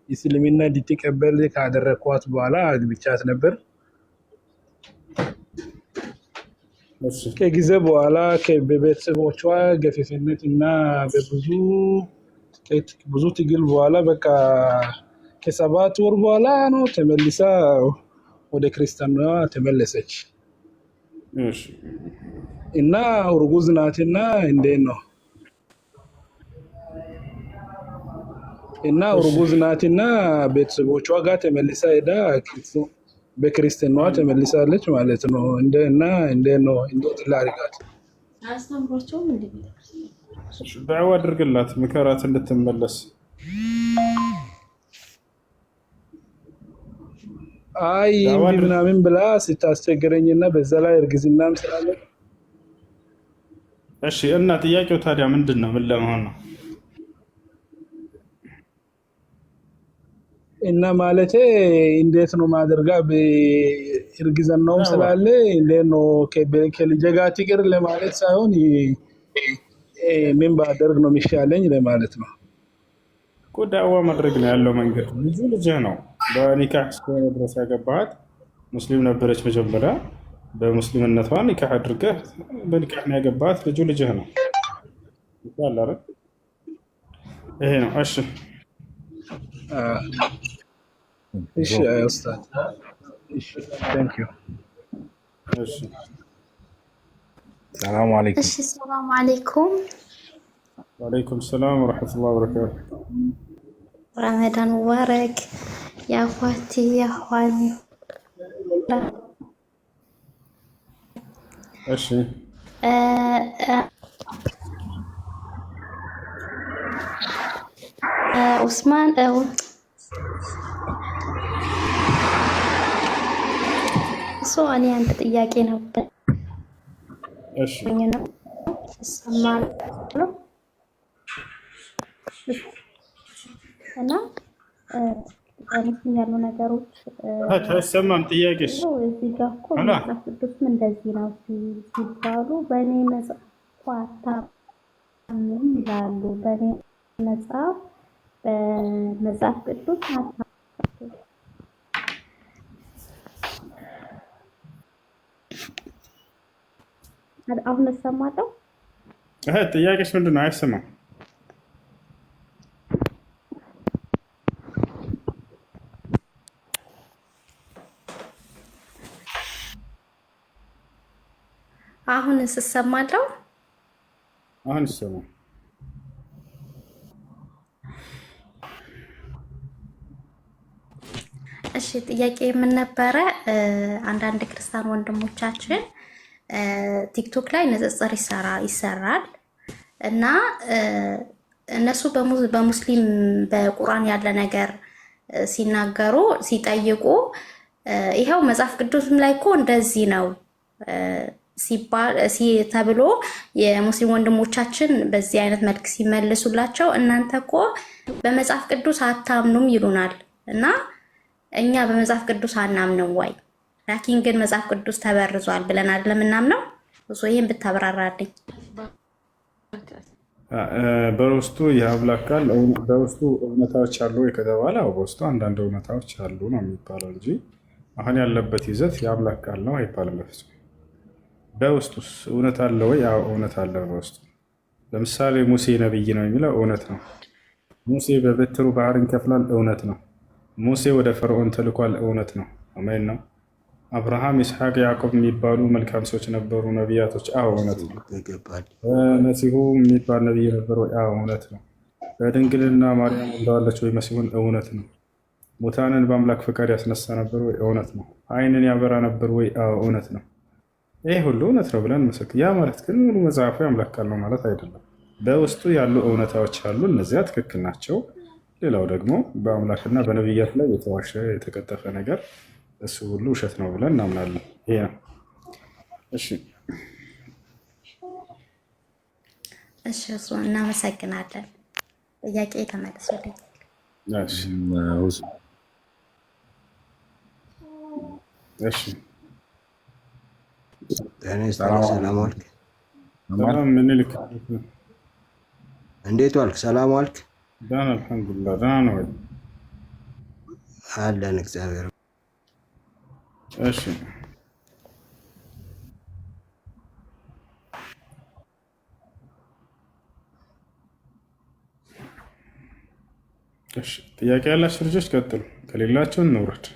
እስልምና እንድትቀበል ካደረኳት በኋላ አግብቻት ነበር። ከጊዜ በኋላ በቤተሰቦቿ ገፊፍነት እና ብዙ ትግል በኋላ በቃ ከ7 ወር በኋላ ነው ተመልሳ ወደ ክርስቲያኗ ተመለሰች እና እርጉዝ ናትና እንዴት ነው እና እርጉዝ ናትና ቤተሰቦቿ ጋር ተመልሳ ሄዳ በክርስትናዋ ተመልሳለች ማለት ነው። እንዴት ነው ላድርጋት? አስተምሯቸውም እንደ ዳዕዋ አድርግላት፣ ምከራት እንድትመለስ። አይ ምናምን ብላ ስታስቸግረኝና በዛ ላይ እርግዝናም ስላለ። እሺ እና ጥያቄው ታዲያ ምንድን ነው? ምን ለመሆን ነው? እና ማለቴ እንዴት ነው ማድረጋ? በእርግዝናውም ስላለ እንዴት ነው ከልጄ ጋር ትቅር ለማለት ሳይሆን ምን ባደርግ ነው የሚሻለኝ ለማለት ነው። እኮ ዳዕዋ ማድረግ ነው ያለው መንገድ። ልጁ ልጅህ ነው። በኒካህ እስከሆነ ድረስ ያገባሃት ሙስሊም ነበረች መጀመሪያ። በሙስሊምነቷ ኒካህ አድርገህ በኒካህ ነው ያገባሃት። ልጁ ልጅህ ነው ይባላል። ይሄ ነው። እሺ እሺ ኡስታዝ፣ እሺ ታንክ ዩ። እሺ ሰላም አለይኩም። እሺ ሰላም አለይኩም። ወአለይኩም ሰላም ወራህመቱላሂ ወበረካቱ። ረመዳን ሙባረክ ያ ኳቲ ያ ኋኒ። እሺ ኡስማን እሱ እኔ አንድ ጥያቄ ነበር። እሺ ነው ሰማን እና በሙስሊም ያሉ ነገሮች አይሰማም። ጥያቄሽ እዚህ ጋር እኮ መጽሐፍ ቅዱስም እንደዚህ ነው ሲባሉ በእኔ መጽሐፍ አታምኑም ይላሉ። በእኔ መጽሐፍ በመጽሐፍ ቅዱስ አሁን እሰማለሁ። ጥያቄሽ ምንድን ነው? አይሰማም። አሁን እሰማለሁ። አሁን ይሰማል። እሺ ጥያቄ ምን ነበረ? አንዳንድ ክርስቲያን ወንድሞቻችን ቲክቶክ ላይ ንጽጽር ይሰራል እና እነሱ በሙስሊም በቁርአን ያለ ነገር ሲናገሩ ሲጠይቁ ይኸው መጽሐፍ ቅዱስም ላይ እኮ እንደዚህ ነው ሲባል ተብሎ የሙስሊም ወንድሞቻችን በዚህ አይነት መልክ ሲመልሱላቸው እናንተ እኮ በመጽሐፍ ቅዱስ አታምኑም ይሉናል እና እኛ በመጽሐፍ ቅዱስ አናምንም ወይ? ላኪን ግን መጽሐፍ ቅዱስ ተበርዟል ብለን አይደለም እናምነው። እሱ ይሄን ብታብራራልኝ። በውስጡ የአምላክ ቃል በውስጡ እውነታዎች አሉ ወይ ከተባለ በውስጡ አንዳንድ እውነታዎች አሉ ነው የሚባለው እንጂ አሁን ያለበት ይዘት የአምላክ ቃል ነው አይባልም በፍጹም። በውስጡስ እውነት አለ ወይ? አዎ እውነት አለ በውስጡ። ለምሳሌ ሙሴ ነብይ ነው የሚለው እውነት ነው። ሙሴ በበትሩ ባህርን ከፍሏል፣ እውነት ነው። ሙሴ ወደ ፈርዖን ተልኳል፣ እውነት ነው። አሜን ነው። አብርሃም፣ ይስሐቅ፣ ያዕቆብ የሚባሉ መልካም ሰዎች ነበሩ፣ ነቢያቶች። አዎ እውነት ነው። መሲሁ የሚባል ነቢይ ነበር ወይ? አዎ እውነት ነው። በድንግልና ማርያም ወልደዋለች ወይ መሲሁን? እውነት ነው። ሙታንን በአምላክ ፈቃድ ያስነሳ ነበር ወይ? እውነት ነው። ዓይንን ያበራ ነበር ወይ? አዎ እውነት ነው። ይህ ሁሉ እውነት ነው ብለን መሰክ። ያ ማለት ግን ሙሉ መጽሐፉ የአምላክ ቃል ነው ማለት አይደለም። በውስጡ ያሉ እውነታዎች አሉ፣ እነዚያ ትክክል ናቸው። ሌላው ደግሞ በአምላክና በነቢያት ላይ የተዋሸ የተቀጠፈ ነገር እሱ ሁሉ ውሸት ነው ብለን እናምናለን። ይሄ ነው። እሺ እሱ እናመሰግናለን። ጥያቄ ተመልሶልኝ። እሺ ሰላም ዋልክ። ምንልክ እንዴት ዋልክ? ሰላም ዋልክ? ደህና አልሐምዱሊላህ። ደህና ነው ወይ? አለን እግዚአብሔር። እሺ ጥያቄ ያላችሁ ልጆች ቀጥሉ፣ ከሌላችሁ እንውረድ።